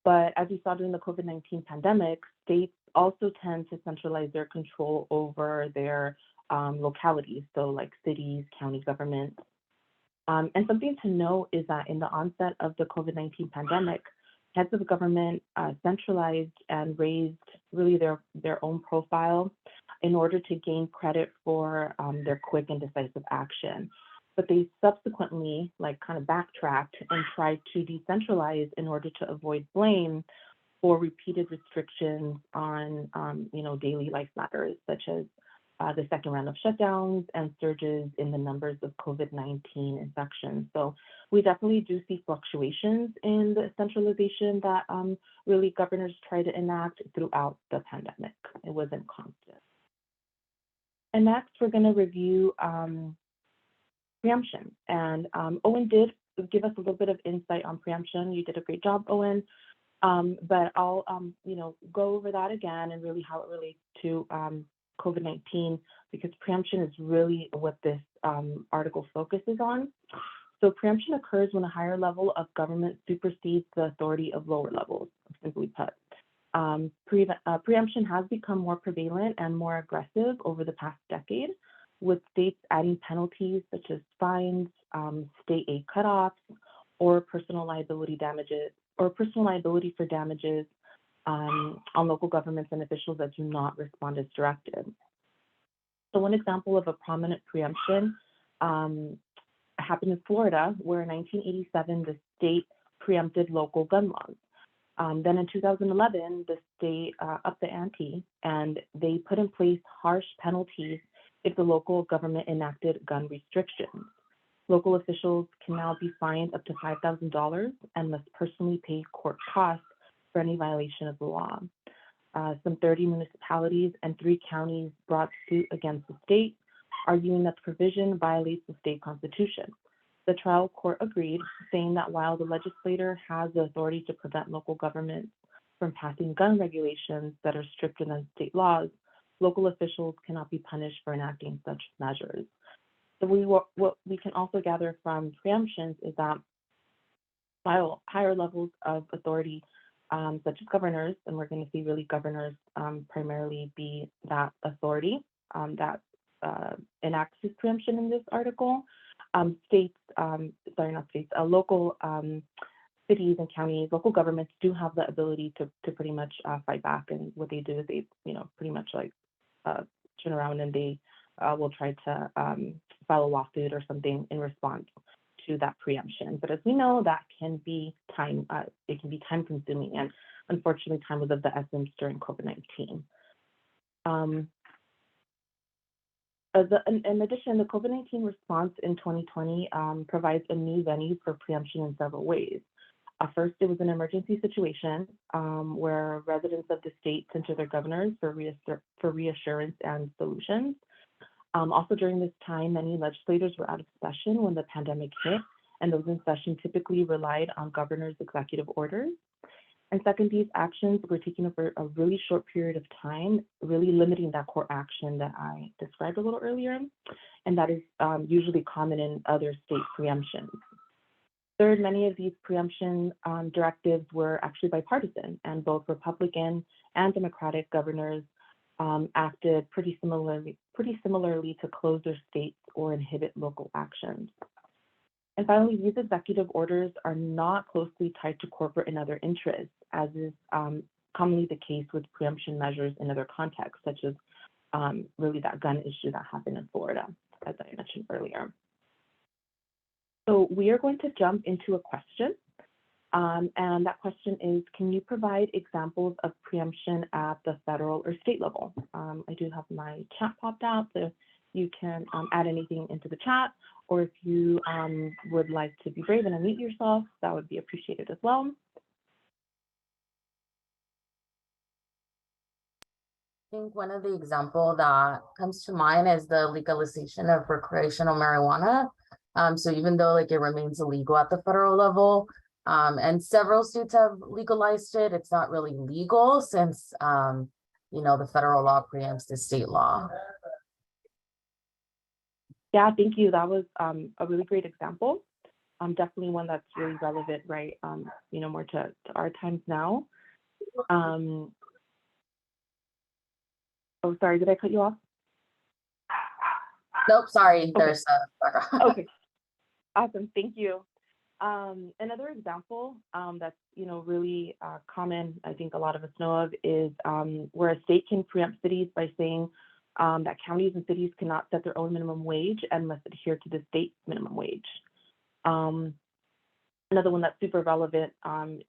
But as we saw during the COVID-19 pandemic, states also tend to centralize their control over their localities, so like cities, county governments. And something to note is that in the onset of the COVID-19 pandemic, heads of government centralized and raised really their own profile in order to gain credit for their quick and decisive action. But they subsequently kind of backtracked and tried to decentralize in order to avoid blame for repeated restrictions on daily life matters, such as the second round of shutdowns and surges in the numbers of COVID-19 infections. So we definitely do see fluctuations in the centralization that really governors try to enact throughout the pandemic. It wasn't constant. And next, we're going to review preemption. And Owen did give us a little bit of insight on preemption. You did a great job, Owen. But I'll go over that again and really how it relates to COVID-19, because preemption is really what this article focuses on. So preemption occurs when a higher level of government supersedes the authority of lower levels, simply put. Preemption has become more prevalent and more aggressive over the past decade, with states adding penalties such as fines, state aid cutoffs, or personal liability damages, or personal liability for damages on local governments and officials that do not respond as directed. So one example of a prominent preemption happened in Florida, where in 1987, the state preempted local gun laws. Then in 2011, the state upped the ante and they put in place harsh penalties if the local government enacted gun restrictions. Local officials can now be fined up to $5,000 and must personally pay court costs for any violation of the law. Some 30 municipalities and 3 counties brought suit against the state, arguing that the provision violates the state constitution. The trial court agreed, saying that while the legislator has the authority to prevent local governments from passing gun regulations that are stricter than state laws, local officials cannot be punished for enacting such measures. So what we can also gather from preemptions is that while higher levels of authority, such as governors, and we're going to see really governors primarily be that authority that enacts this preemption in this article, local cities and counties, local governments do have the ability to pretty much fight back. And what they do is they, pretty much like turn around and they will try to file a lawsuit or something in response to that preemption. But as we know, that can be time, it can be time consuming. And unfortunately, time was of the essence during COVID-19. In addition, the COVID-19 response in 2020 provides a new venue for preemption in several ways. First, it was an emergency situation where residents of the state sent to their governors for reassurance and solutions. Also during this time, many legislators were out of session when the pandemic hit, and those in session typically relied on governors' executive orders. And second, these actions were taken over a really short period of time, really limiting that court action that I described a little earlier, and that is usually common in other state preemptions. Third, many of these preemption directives were actually bipartisan, and both Republican and Democratic governors acted pretty similarly to close their states or inhibit local actions. And finally, these executive orders are not closely tied to corporate and other interests, as is commonly the case with preemption measures in other contexts, such as really that gun issue that happened in Florida, as I mentioned earlier. So we are going to jump into a question. And that question is, can you provide examples of preemption at the federal or state level? I do have my chat popped out, so you can add anything into the chat, or if you would like to be brave and unmute yourself, that would be appreciated as well. I think one of the examples that comes to mind is the legalization of recreational marijuana. So even though it remains illegal at the federal level, and several states have legalized it, it's not really legal since the federal law preempts the state law. Yeah, thank you. That was a really great example. Definitely one that's really relevant, right? More to our times now. Oh, sorry, did I cut you off? Nope, sorry, Okay. there's a Okay, awesome, thank you. Another example that's really common, I think a lot of us know of, is where a state can preempt cities by saying that counties and cities cannot set their own minimum wage and must adhere to the state minimum wage. Another one that's super relevant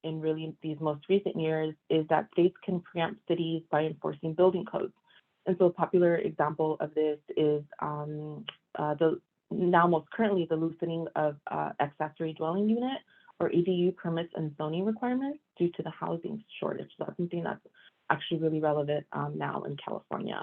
in really these most recent years is that states can preempt cities by enforcing building codes. And so a popular example of this is the now most currently the loosening of accessory dwelling unit or ADU permits and zoning requirements due to the housing shortage. So that's something that's actually really relevant now in California.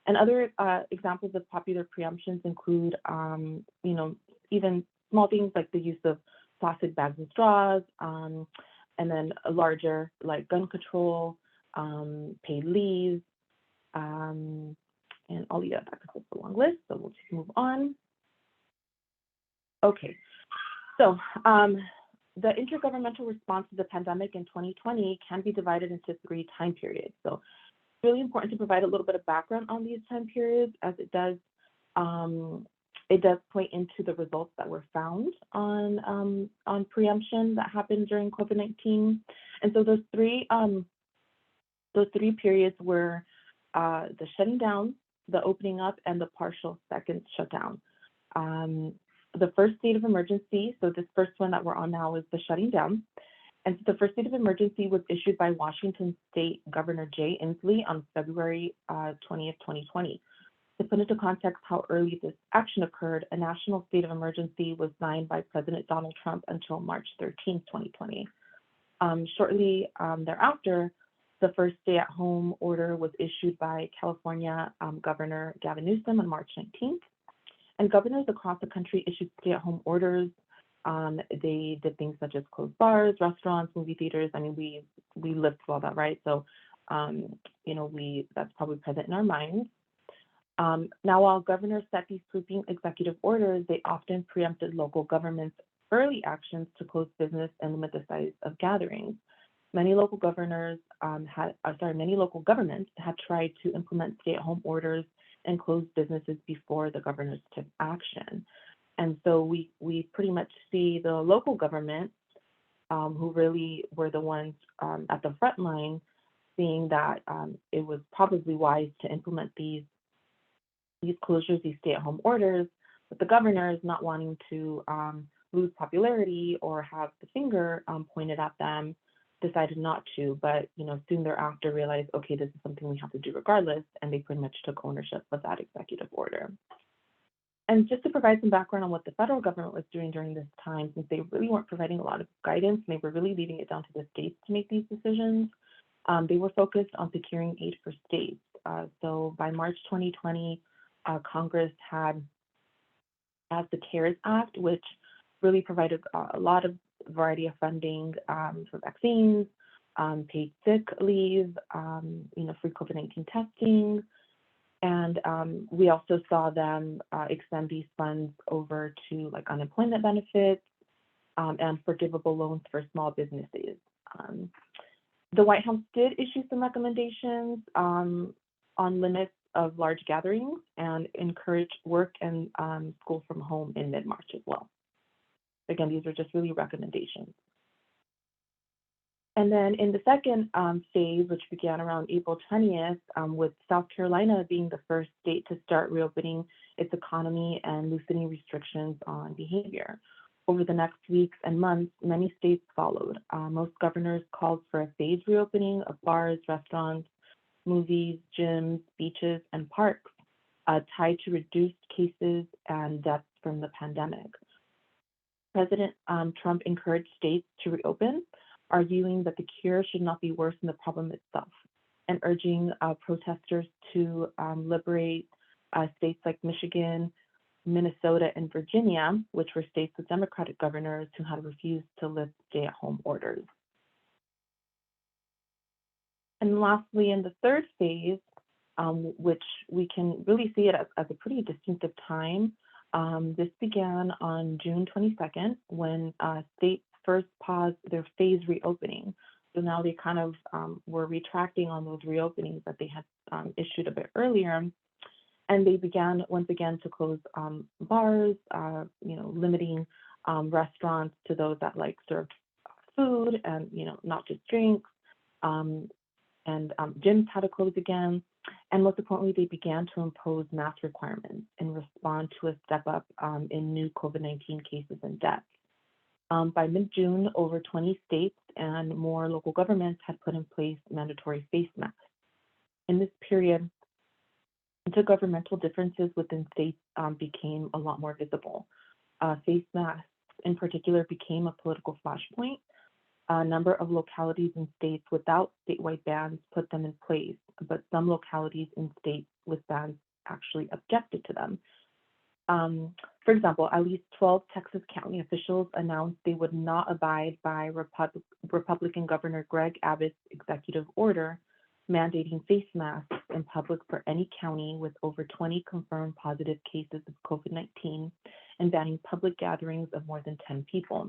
And other examples of popular preemptions include, you know, even small things like the use of plastic bags and straws, and then a larger like gun control, paid leave, and all the other, that's a long list, so we'll just move on. Okay, so the intergovernmental response to the pandemic in 2020 can be divided into 3 time periods. So it's really important to provide a little bit of background on these time periods, as it does point into the results that were found on preemption that happened during COVID-19. And so those three periods were the shutting down, the opening up, and the partial second shutdown. The first state of emergency, so this first one that we're on now is the shutting down. And so the first state of emergency was issued by Washington State Governor Jay Inslee on February 20th, 2020. To put into context how early this action occurred, a national state of emergency was signed by President Donald Trump until March 13th, 2020. Shortly thereafter, the first stay-at-home order was issued by California Governor Gavin Newsom on March 19th. And governors across the country issued stay-at-home orders. They did things such as close bars, restaurants, movie theaters. I mean, we lived through all that, right? So, you know, that's probably present in our minds. Now, while governors set these sweeping executive orders, they often preempted local governments' early actions to close business and limit the size of gatherings. Many local governments had tried to implement stay-at-home orders and close businesses before the governors took action. And so we pretty much see the local government, who really were the ones at the front line, seeing that it was probably wise to implement these closures, these stay-at-home orders, but the governors, not wanting to lose popularity or have the finger pointed at them, decided not to, but you know, soon thereafter realized, okay, this is something we have to do regardless, and they pretty much took ownership of that executive order. And just to provide some background on what the federal government was doing during this time, since they really weren't providing a lot of guidance, and they were really leaving it down to the states to make these decisions, they were focused on securing aid for states. So by March 2020, Congress had passed the CARES Act, which really provided a lot of variety of funding for vaccines, paid sick leave, you know, free COVID-19 testing. And we also saw them extend these funds over to like unemployment benefits and forgivable loans for small businesses. The White House did issue some recommendations on limits of large gatherings and encourage work and school from home in mid-March as well. Again, these are just really recommendations. And then in the second phase, which began around April 20th, with South Carolina being the first state to start reopening its economy and loosening restrictions on behavior. Over the next weeks and months, many states followed. Most governors called for a phased reopening of bars, restaurants, movies, gyms, beaches, and parks, tied to reduced cases and deaths from the pandemic. President Trump encouraged states to reopen, arguing that the cure should not be worse than the problem itself, and urging protesters to liberate states like Michigan, Minnesota, and Virginia, which were states with Democratic governors who had refused to lift stay-at-home orders. And lastly, in the third phase, which we can really see it as a pretty distinctive time, this began on June 22nd when states first paused their phase reopening. So now they kind of were retracting on those reopenings that they had issued a bit earlier. And they began once again to close bars, you know, limiting restaurants to those that like served food and, you know, not just drinks. And gyms had to close again. And most importantly, they began to impose mask requirements and respond to a step up in new COVID-19 cases and deaths. By mid-June, over 20 states and more local governments had put in place mandatory face masks. In this period, Intergovernmental differences within states became a lot more visible. Face masks in particular became a political flashpoint. A number of localities and states without statewide bans put them in place, but some localities and states with bans actually objected to them. For example, at least 12 Texas county officials announced they would not abide by Republican Governor Greg Abbott's executive order mandating face masks in public for any county with over 20 confirmed positive cases of COVID-19 and banning public gatherings of more than 10 people.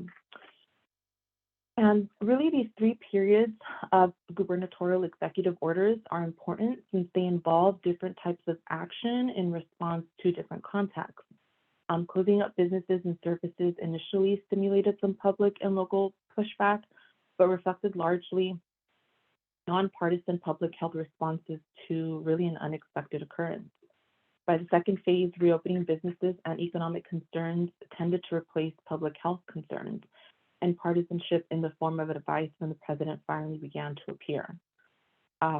And really, these 3 periods of gubernatorial executive orders are important since they involve different types of action in response to different contexts. Closing up businesses and services initially stimulated some public and local pushback, but reflected largely nonpartisan public health responses to really an unexpected occurrence. By the second phase, reopening businesses and economic concerns tended to replace public health concerns, and partisanship in the form of advice from the president finally began to appear.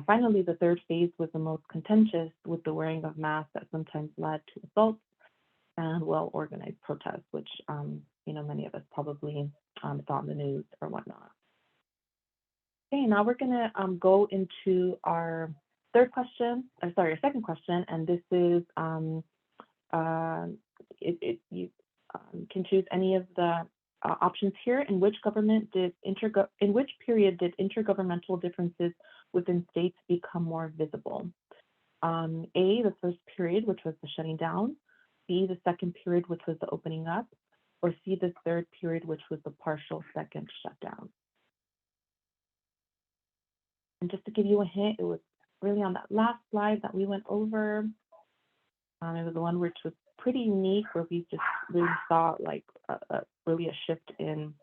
Finally, the third phase was the most contentious, with the wearing of masks that sometimes led to assaults and well-organized protests, which many of us probably saw in the news or whatnot. Okay, now we're gonna go into our second question, and this is you can choose any of the options here. In which period did intergovernmental differences within states become more visible? A, the first period, which was the shutting down. B, the second period, which was the opening up. Or C, the third period, which was the partial second shutdown. And just to give you a hint, it was really on that last slide that we went over. It was the one which was pretty unique, where we just really saw like really a shift in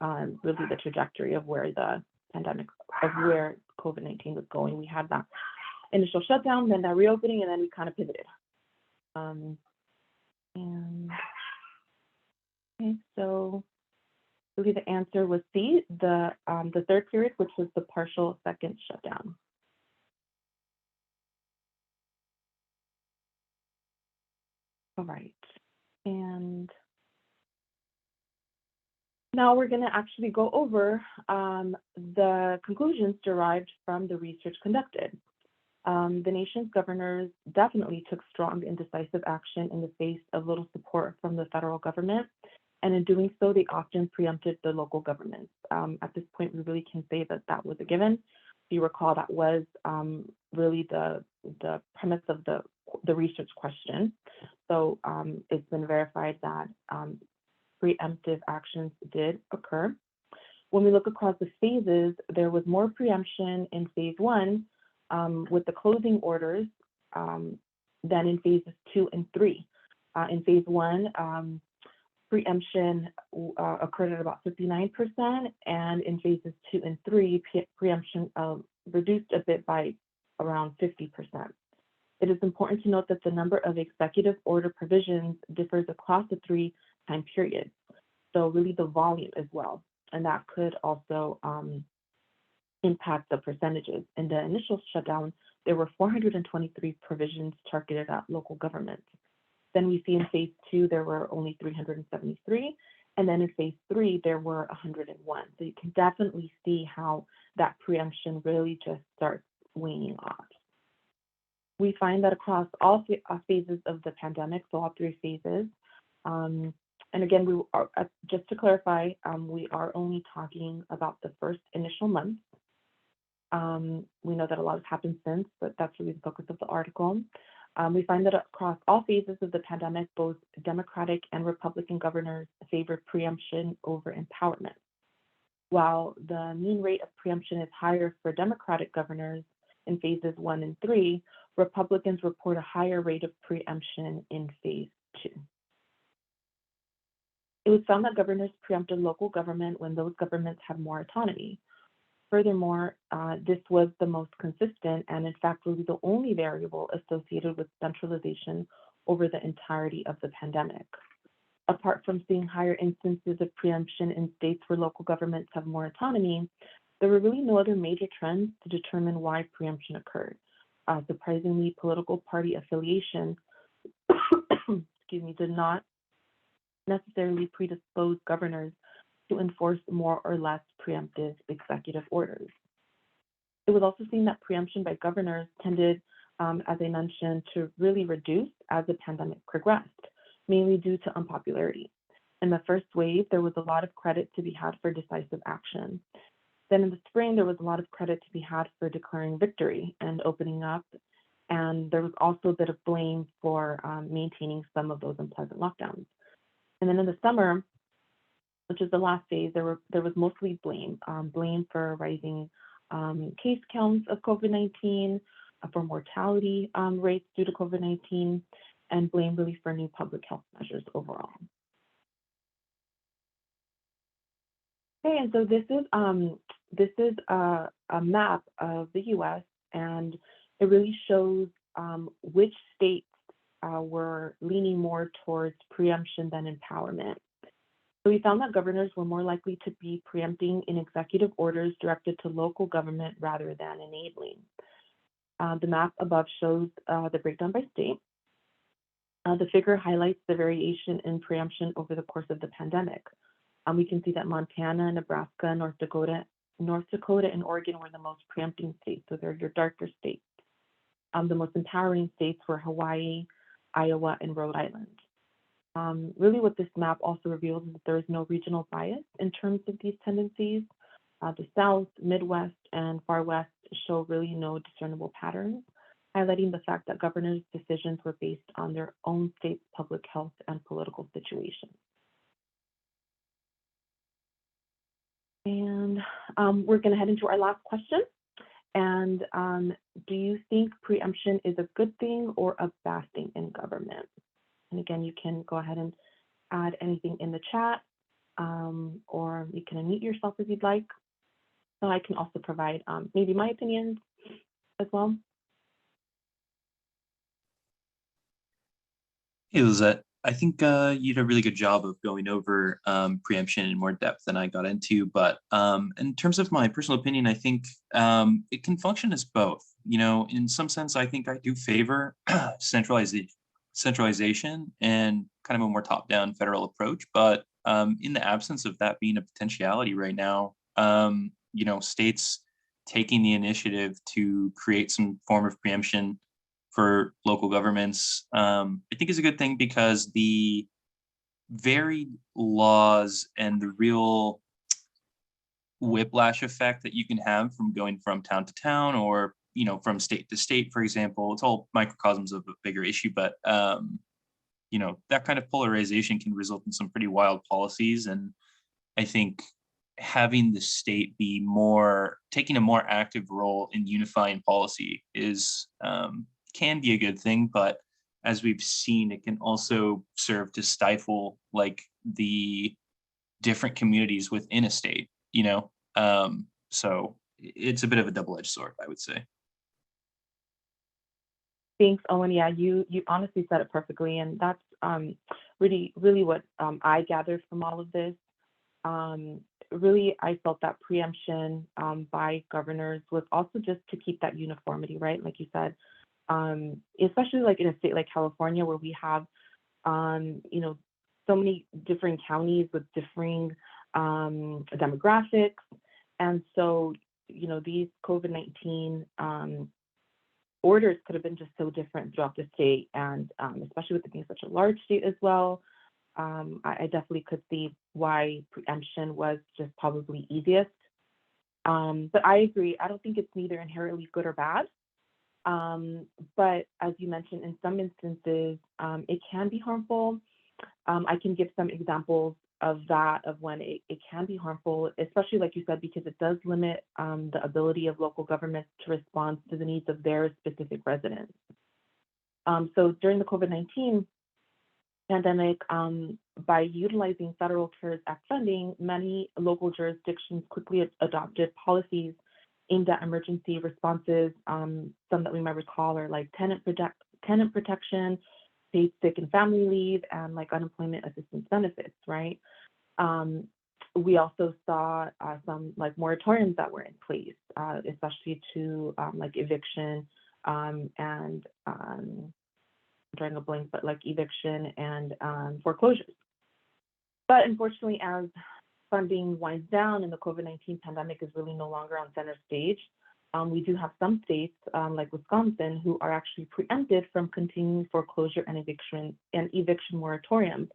really the trajectory of where the pandemic, of where COVID-19 was going. We had that initial shutdown, then that reopening, and then we kind of pivoted. Okay, so really the answer was C, the third period, which was the partial second shutdown. All right, and now we're going to actually go over the conclusions derived from the research conducted. The nation's governors definitely took strong and decisive action in the face of little support from the federal government. And in doing so, they often preempted the local governments. At this point, we really can say that that was a given. If you recall, that was really the premise of the research question. So it's been verified that preemptive actions did occur. When we look across the phases, there was more preemption in phase 1 with the closing orders than in phases 2 and 3. In phase 1, preemption occurred at about 59%, and in phases 2 and 3, preemption reduced a bit by around 50%. It is important to note that the number of executive order provisions differs across the 3 time periods, so really the volume as well, and that could also impact the percentages. In the initial shutdown, there were 423 provisions targeted at local governments. Then we see in phase 2, there were only 373. And then in phase 3, there were 101. So you can definitely see how that preemption really just starts waning off. We find that across all phases of the pandemic, so all 3 phases, and again, we are, just to clarify, we are only talking about the first initial month. We know that a lot has happened since, but that's really the focus of the article. We find that across all phases of the pandemic, both Democratic and Republican governors favored preemption over empowerment. While the mean rate of preemption is higher for Democratic governors in phases 1 and 3, Republicans report a higher rate of preemption in phase 2. It was found that governors preempted local government when those governments had more autonomy. Furthermore, this was the most consistent and in fact really the only variable associated with centralization over the entirety of the pandemic. Apart from seeing higher instances of preemption in states where local governments have more autonomy, there were really no other major trends to determine why preemption occurred. surprisingly, political party affiliation, excuse me, did not necessarily predispose governors to enforce more or less preemptive executive orders. It was also seen that preemption by governors tended, as I mentioned, to really reduce as the pandemic progressed, mainly due to unpopularity. In the first wave, there was a lot of credit to be had for decisive action. Then in the spring, there was a lot of credit to be had for declaring victory and opening up. And there was also a bit of blame for maintaining some of those unpleasant lockdowns. And then in the summer, which is the last phase, there was mostly blame, blame for rising case counts of COVID-19, for mortality rates due to COVID-19, and blame really for new public health measures overall. Okay, and so this is a map of the U.S. and it really shows which states were leaning more towards preemption than empowerment. So we found that governors were more likely to be preempting in executive orders directed to local government rather than enabling. The map above shows the breakdown by state. The figure highlights the variation in preemption over the course of the pandemic. We can see that Montana, Nebraska, North Dakota, and Oregon were the most preempting states, so they're your darker states. The most empowering states were Hawaii, Iowa, and Rhode Island. Really what this map also reveals is that there is no regional bias in terms of these tendencies. The South, Midwest, and Far West show really no discernible patterns, highlighting the fact that governors' decisions were based on their own state's public health and political situation. And we're going to head into our last question. And do you think preemption is a good thing or a bad thing in government? And again, you can go ahead and add anything in the chat, or you can unmute yourself if you'd like. So I can also provide maybe my opinions as well. Hey, Lizette, I think you did a really good job of going over preemption in more depth than I got into. But in terms of my personal opinion, I think it can function as both. You know, in some sense, I think I do favor centralization and kind of a more top-down federal approach. But in the absence of that being a potentiality right now, you know, states taking the initiative to create some form of preemption for local governments, I think is a good thing, because the varied laws and the real whiplash effect that you can have from going from town to town, or, you know, from state to state, for example, it's all microcosms of a bigger issue, but you know, that kind of polarization can result in some pretty wild policies. And I think having the state be taking a more active role in unifying policy is can be a good thing, but as we've seen, it can also serve to stifle like the different communities within a state, you know? So it's a bit of a double-edged sword, I would say. Thanks, Owen. Yeah, you honestly said it perfectly, and that's really what I gathered from all of this. Really, I felt that preemption by governors was also just to keep that uniformity, right? Like you said, especially like in a state like California, where we have, you know, so many different counties with differing demographics. And so, you know, these COVID-19 orders could have been just so different throughout the state. And especially with it being such a large state as well, I definitely could see why preemption was just probably easiest. But I agree, I don't think it's neither inherently good or bad. But as you mentioned, in some instances, it can be harmful. I can give some examples of that, of when it can be harmful, especially like you said, because it does limit the ability of local governments to respond to the needs of their specific residents. So during the COVID-19 pandemic, by utilizing federal CARES Act funding, many local jurisdictions quickly adopted policies aimed at emergency responses. Some that we might recall are like tenant protection, paid sick and family leave, and like unemployment assistance benefits, right? We also saw some like moratoriums that were in place, especially to like eviction and drawing a blank, but like eviction and foreclosures. But unfortunately, as funding winds down and the COVID-19 pandemic is really no longer on center stage, we do have some states like Wisconsin who are actually preempted from continuing foreclosure and eviction moratoriums,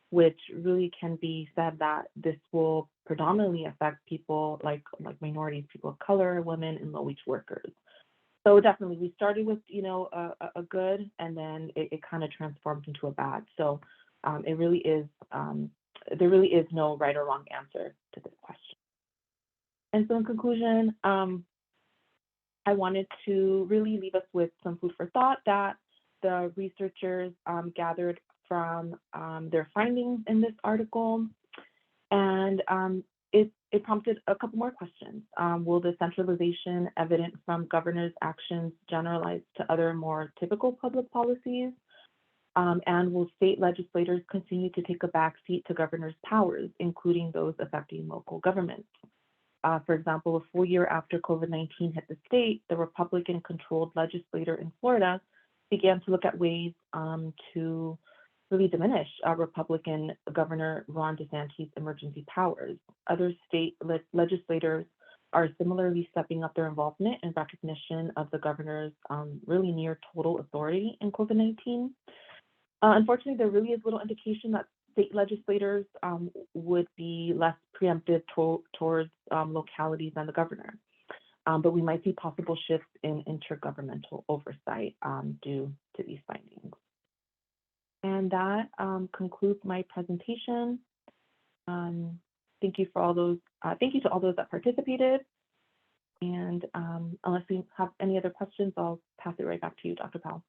which really can be said that this will predominantly affect people like minorities, people of color, women, and low-wage workers. So definitely, we started with a good, and then it kind of transformed into a bad. So it really is there really is no right or wrong answer to this question. And so in conclusion, I wanted to really leave us with some food for thought that the researchers gathered from their findings in this article, and it prompted a couple more questions. Will the centralization evident from governors' actions generalize to other more typical public policies? And will state legislators continue to take a backseat to governors' powers, including those affecting local governments? For example, a full year after COVID-19 hit the state, the Republican-controlled legislature in Florida began to look at ways to really diminish Republican Governor Ron DeSantis' emergency powers. Other state legislators are similarly stepping up their involvement in recognition of the governor's really near total authority in COVID-19. Unfortunately, there really is little indication that state legislators would be less preemptive towards localities than the governor. But we might see possible shifts in intergovernmental oversight due to these findings. And that concludes my presentation. Thank you for all those. Thank you to all those that participated. And unless we have any other questions, I'll pass it right back to you, Dr. Powell.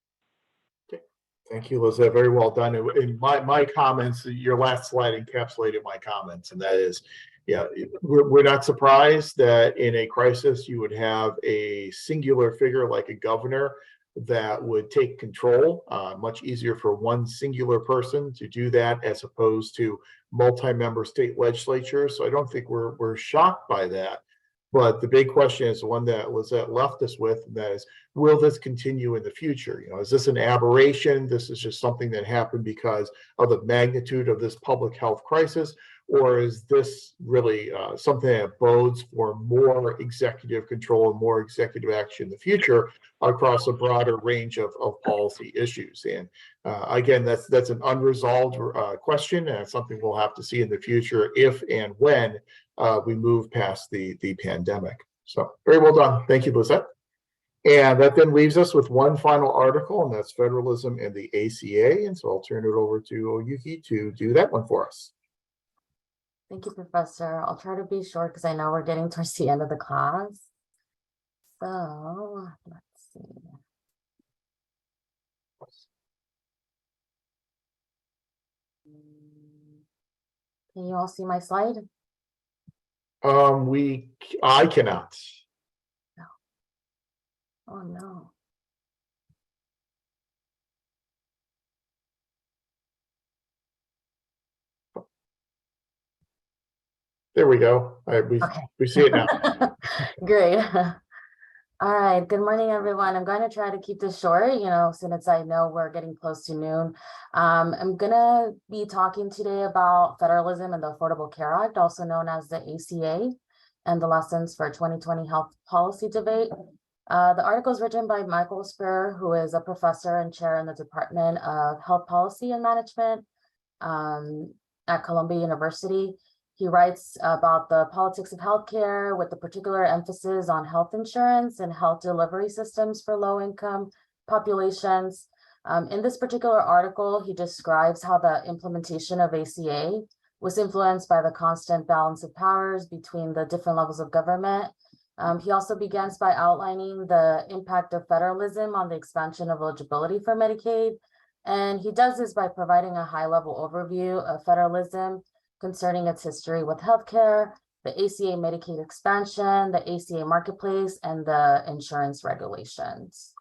Thank you, Lizette. Very well done. In my comments, your last slide encapsulated my comments, and that is, yeah, we're not surprised that in a crisis you would have a singular figure like a governor that would take control. Much easier for one singular person to do that as opposed to multi-member state legislatures. So I don't think we're shocked by that. But the big question is the one that Lizette left us with, and that is, will this continue in the future? Is this an aberration? This is just something that happened because of the magnitude of this public health crisis, or is this really something that bodes for more executive control and more executive action in the future across a broader range of policy issues? And again, that's an unresolved question, and it's something we'll have to see in the future if and when we move past the pandemic. So very well done. Thank you, Lizette. And that then leaves us with one final article, and that's federalism and the ACA. And so I'll turn it over to Oyuki to do that one for us. Thank you, Professor. I'll try to be short because I know we're getting towards the end of the class. So let's see. Can you all see my slide? I cannot. No. Oh no. There we go. We see it now. Great. All right. Good morning, everyone. I'm going to try to keep this short, since I know we're getting close to noon. I'm going to be talking today about federalism and the Affordable Care Act, also known as the ACA, and the lessons for 2020 health policy debate. The article is written by Michael Spur, who is a professor and chair in the Department of Health Policy and Management at Columbia University. He writes about the politics of healthcare with a particular emphasis on health insurance and health delivery systems for low-income populations. In this particular article, he describes how the implementation of ACA was influenced by the constant balance of powers between the different levels of government. He also begins by outlining the impact of federalism on the expansion of eligibility for Medicaid. And he does this by providing a high-level overview of federalism concerning its history with healthcare, the ACA Medicaid expansion, the ACA marketplace, and the insurance regulations.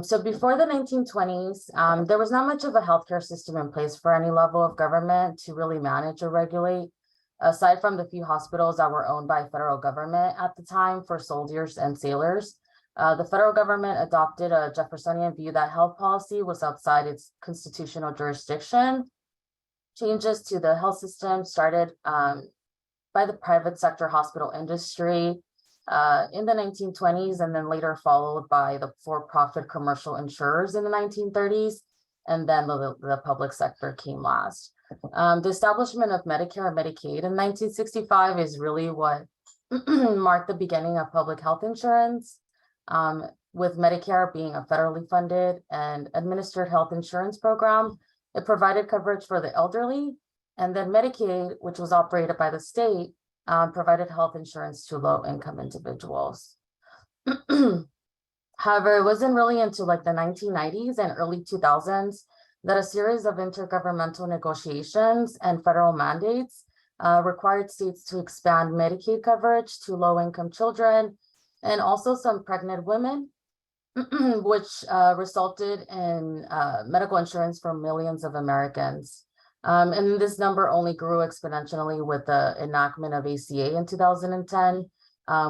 So before the 1920s, there was not much of a healthcare system in place for any level of government to really manage or regulate, aside from the few hospitals that were owned by federal government at the time for soldiers and sailors. The federal government adopted a Jeffersonian view that health policy was outside its constitutional jurisdiction. Changes to the health system started by the private sector hospital industry in the 1920s, and then later followed by the for-profit commercial insurers in the 1930s, and then the public sector came last. The establishment of Medicare and Medicaid in 1965 is really what marked the beginning of public health insurance, with Medicare being a federally funded and administered health insurance program. It provided coverage for the elderly, and then Medicaid, which was operated by the state, provided health insurance to low-income individuals. However, it wasn't really until like the 1990s and early 2000s that a series of intergovernmental negotiations and federal mandates required states to expand Medicaid coverage to low-income children and also some pregnant women, which resulted in medical insurance for millions of Americans. And this number only grew exponentially with the enactment of ACA in 2010,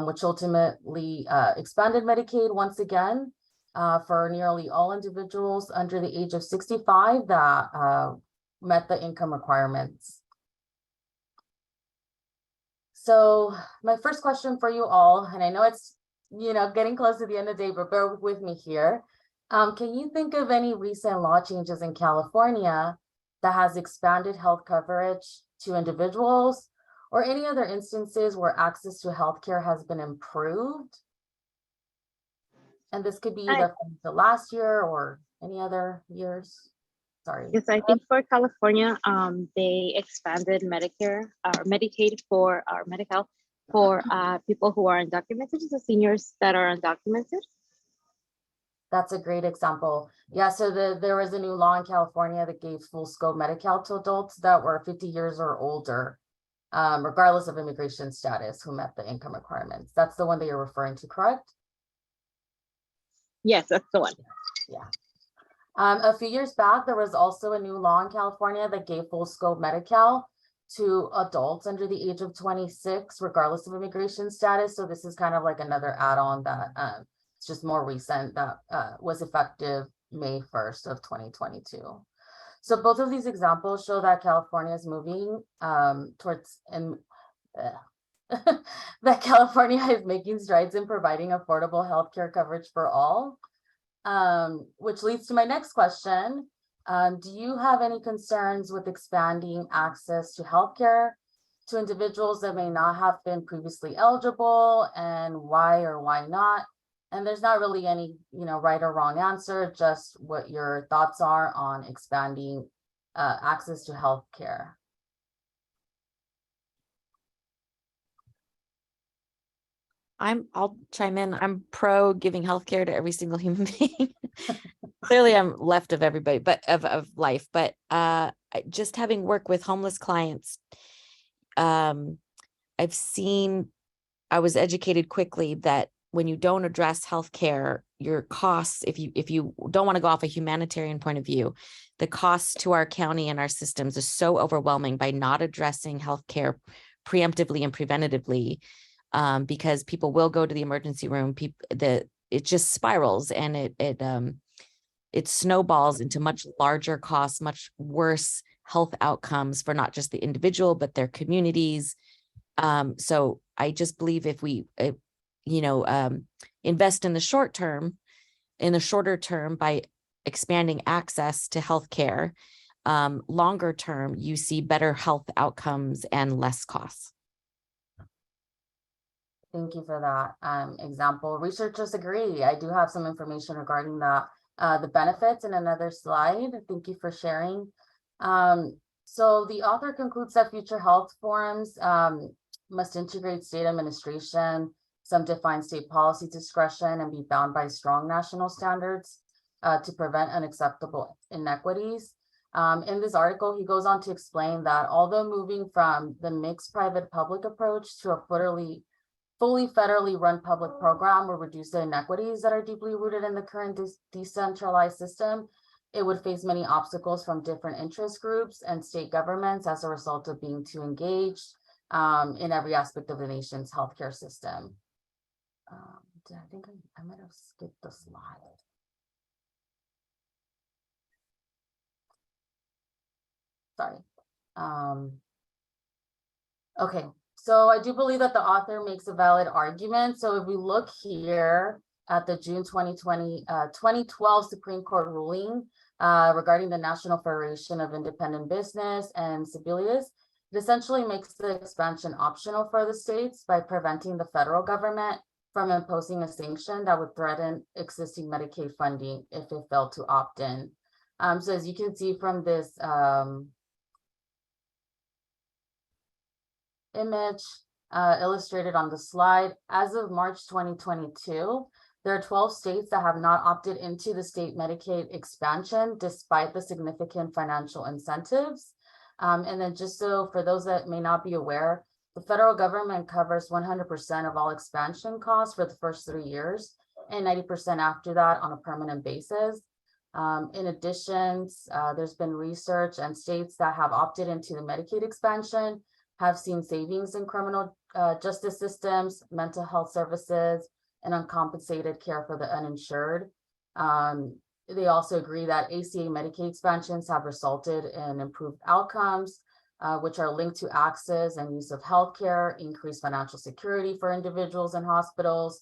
which ultimately expanded Medicaid once again for nearly all individuals under the age of 65 that met the income requirements. So my first question for you all, and I know it's getting close to the end of the day, but bear with me here. Can you think of any recent law changes in California that has expanded health coverage to individuals, or any other instances where access to healthcare has been improved? And this could be either from the last year or any other years. Sorry. Yes, I think for California, they expanded Medicare or Medicaid for our Medi-Cal for people who are undocumented, the seniors that are undocumented. That's a great example. Yeah, so there was a new law in California that gave full scope Medi-Cal to adults that were 50 years or older, regardless of immigration status, who met the income requirements. That's the one that you're referring to, correct? Yes, that's the one. Yeah. A few years back, there was also a new law in California that gave full scope Medi-Cal to adults under the age of 26, regardless of immigration status. So this is kind of like another add-on that it's just more recent, that was effective May 1st of 2022. So both of these examples show that California is moving towards that California is making strides in providing affordable healthcare coverage for all, which leads to my next question. Do you have any concerns with expanding access to healthcare to individuals that may not have been previously eligible, and why or why not? And there's not really any, right or wrong answer, just what your thoughts are on expanding access to healthcare. I'll chime in. I'm pro giving healthcare to every single human being. Clearly, I'm left of everybody, but of life. But just having worked with homeless clients, I was educated quickly that when you don't address healthcare, your costs, if you don't want to go off a humanitarian point of view, the costs to our county and our systems is so overwhelming by not addressing healthcare preemptively and preventatively. Because people will go to the emergency room, it just spirals, and it snowballs into much larger costs, much worse health outcomes for not just the individual, but their communities. So I just believe if we, invest in the shorter term by expanding access to healthcare, longer term, you see better health outcomes and less costs. Thank you for that example. Researchers agree. I do have some information regarding that, the benefits in another slide. Thank you for sharing. So the author concludes that future health forums must integrate state administration, some define state policy discretion, and be bound by strong national standards to prevent unacceptable inequities. In this article, he goes on to explain that although moving from the mixed private-public approach to a fully federally run public program will reduce the inequities that are deeply rooted in the current decentralized system, it would face many obstacles from different interest groups and state governments as a result of being too engaged in every aspect of the nation's healthcare system. I think I might have skipped the slide. Sorry. Okay, so I do believe that the author makes a valid argument. So if we look here at the June 2012 Supreme Court ruling regarding the National Federation of Independent Business and Civilians, it essentially makes the expansion optional for the states by preventing the federal government from imposing a sanction that would threaten existing Medicaid funding if it failed to opt in. So as you can see from this image illustrated on the slide, as of March 2022, there are 12 states that have not opted into the state Medicaid expansion despite the significant financial incentives. And then just so for those that may not be aware, the federal government covers 100% of all expansion costs for the first 3 years and 90% after that on a permanent basis. In addition, there's been research, and states that have opted into the Medicaid expansion have seen savings in criminal justice systems, mental health services, and uncompensated care for the uninsured. They also agree that ACA Medicaid expansions have resulted in improved outcomes, which are linked to access and use of healthcare, increased financial security for individuals and hospitals,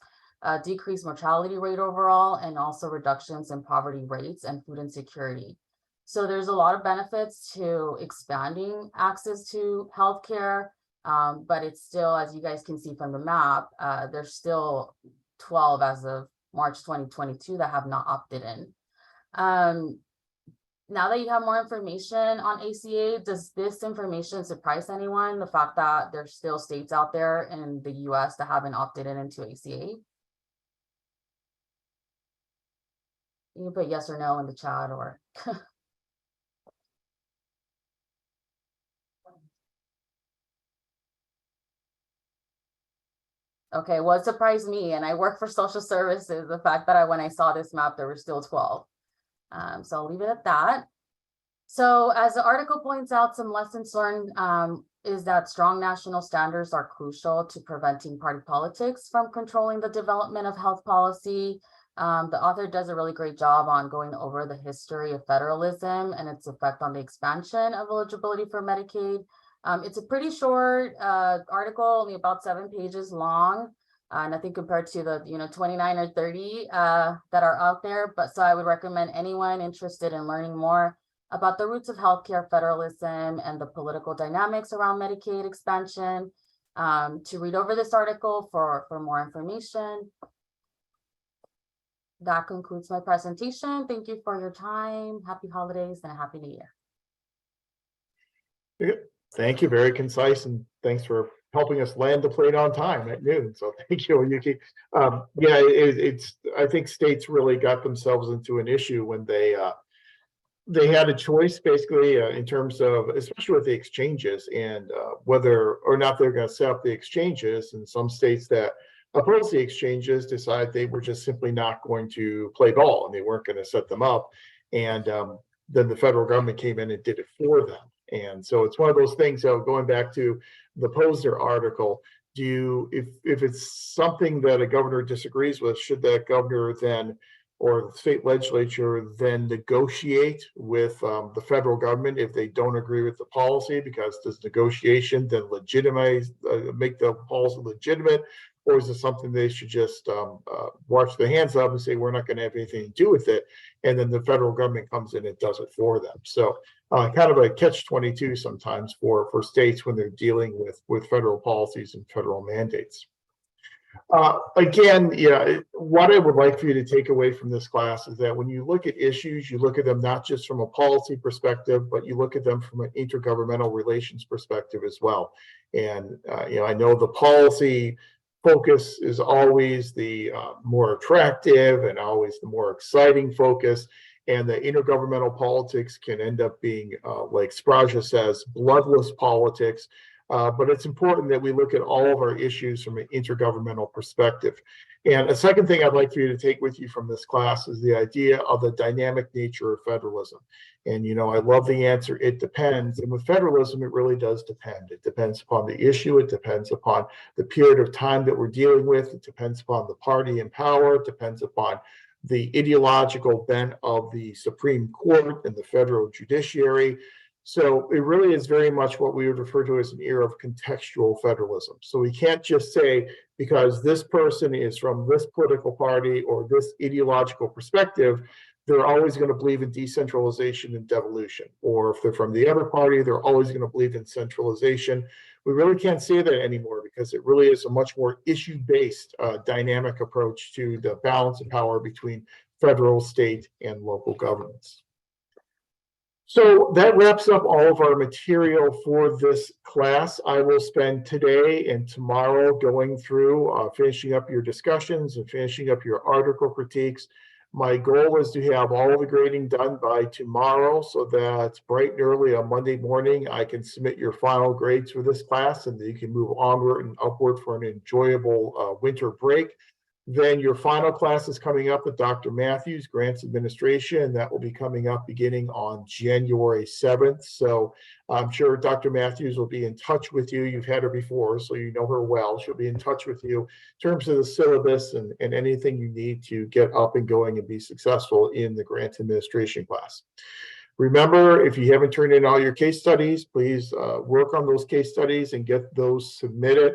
decreased mortality rate overall, and also reductions in poverty rates and food insecurity. So there's a lot of benefits to expanding access to healthcare, but it's still, as you guys can see from the map, there's still 12 as of March 2022 that have not opted in. Now that you have more information on ACA, does this information surprise anyone? The fact that there's still states out there in the US that haven't opted in into ACA? You can put yes or no in the chat or. Okay, well, it surprised me, and I work for social services, the fact that when I saw this map, there were still 12. So I'll leave it at that. So as the article points out, some lessons learned is that strong national standards are crucial to preventing party politics from controlling the development of health policy. The author does a really great job on going over the history of federalism and its effect on the expansion of eligibility for Medicaid. It's a pretty short article, only about 7 pages long. Nothing compared to the 29 or 30 that are out there. But so I would recommend anyone interested in learning more about the roots of healthcare federalism and the political dynamics around Medicaid expansion to read over this article for more information. That concludes my presentation. Thank you for your time. Happy holidays and a happy new year. Thank you. Very concise, and thanks for helping us land the plane on time at noon. So thank you, Yuki. I think states really got themselves into an issue when they had a choice basically in terms of, especially with the exchanges and whether or not they're going to set up the exchanges. And some states that oppose the exchanges decide they were just simply not going to play ball and they weren't going to set them up. And then the federal government came in and did it for them. And so it's one of those things. So going back to the Posner article, if it's something that a governor disagrees with, should that governor then, or the state legislature then negotiate with the federal government if they don't agree with the policy? Because does negotiation then legitimize, make the policy legitimate? Or is it something they should just wash their hands of and say, we're not going to have anything to do with it? And then the federal government comes in and does it for them. So kind of a catch-22 sometimes for states when they're dealing with federal policies and federal mandates. Again, what I would like for you to take away from this class is that when you look at issues, you look at them not just from a policy perspective, but you look at them from an intergovernmental relations perspective as well. And I know the policy focus is always the more attractive and always the more exciting focus. And the intergovernmental politics can end up being, like Spraja says, bloodless politics. but it's important that we look at all of our issues from an intergovernmental perspective. And a second thing I'd like for you to take with you from this class is the idea of the dynamic nature of federalism. And, you know, I love the answer, it depends. And with federalism, it really does depend. It depends upon the issue. It depends upon the period of time that we're dealing with. It depends upon the party in power. It depends upon the ideological bent of the Supreme Court and the federal judiciary. So it really is very much what we would refer to as an era of contextual federalism. So we can't just say, because this person is from this political party or this ideological perspective, they're always going to believe in decentralization and devolution. Or if they're from the other party, they're always going to believe in centralization. We really can't say that anymore, because it really is a much more issue-based dynamic approach to the balance of power between federal, state, and local governments. So that wraps up all of our material for this class. I will spend today and tomorrow going through, finishing up your discussions and finishing up your article critiques. My goal is to have all of the grading done by tomorrow, so that bright and early on Monday morning, I can submit your final grades for this class, and then you can move onward and upward for an enjoyable winter break. Then your final class is coming up with Dr. Matthews, Grants Administration, and that will be coming up beginning on January 7th. So I'm sure Dr. Matthews will be in touch with you. You've had her before, so you know her well. She'll be in touch with you in terms of the syllabus and anything you need to get up and going and be successful in the Grants Administration class. Remember, if you haven't turned in all your case studies, please work on those case studies and get those submitted.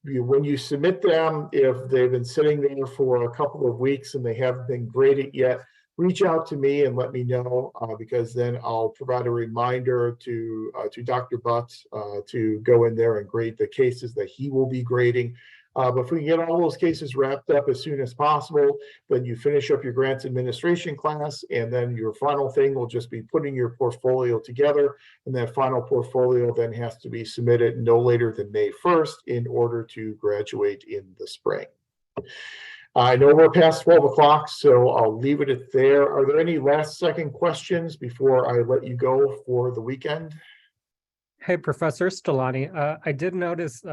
When you submit them, if they've been sitting there for a couple of weeks and they haven't been graded yet, reach out to me and let me know, because then I'll provide a reminder to Dr. Butts to go in there and grade the cases that he will be grading. But if we can get all those cases wrapped up as soon as possible, then you finish up your grants administration class, and then your final thing will just be putting your portfolio together. And that final portfolio then has to be submitted no later than May 1st in order to graduate in the spring. I know we're past 12 o'clock, so I'll leave it at there. Are there any last second questions before I let you go for the weekend? Hey, Professor Stellani, I did notice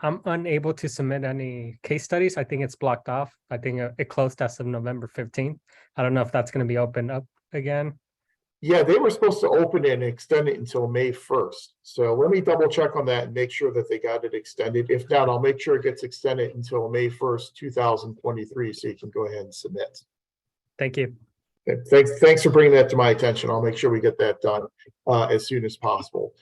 I'm unable to submit any case studies. I think it's blocked off. I think it closed as of November 15th. I don't know if that's going to be opened up again. Yeah, they were supposed to open it and extend it until May 1st. So let me double check on that and make sure that they got it extended. If not, I'll make sure it gets extended until May 1st, 2023, so you can go ahead and submit. Thank you. Thanks for bringing that to my attention. I'll make sure we get that done as soon as possible.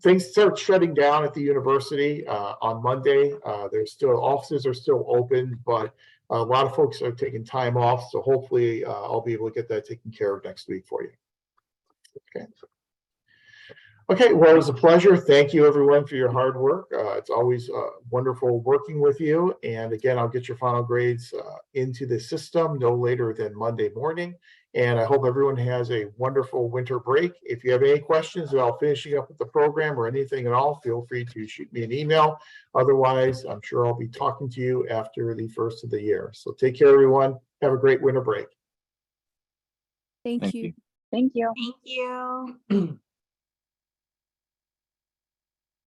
Things start shutting down at the university on Monday. Offices are still open, but a lot of folks are taking time off. So hopefully I'll be able to get that taken care of next week for you. Okay. Okay, well, it was a pleasure. Thank you, everyone, for your hard work. It's always wonderful working with you. And again, I'll get your final grades into the system no later than Monday morning. And I hope everyone has a wonderful winter break. If you have any questions about finishing up with the program or anything at all, feel free to shoot me an email. Otherwise, I'm sure I'll be talking to you after the first of the year. So take care, everyone. Have a great winter break. Thank you. Thank you. Thank you.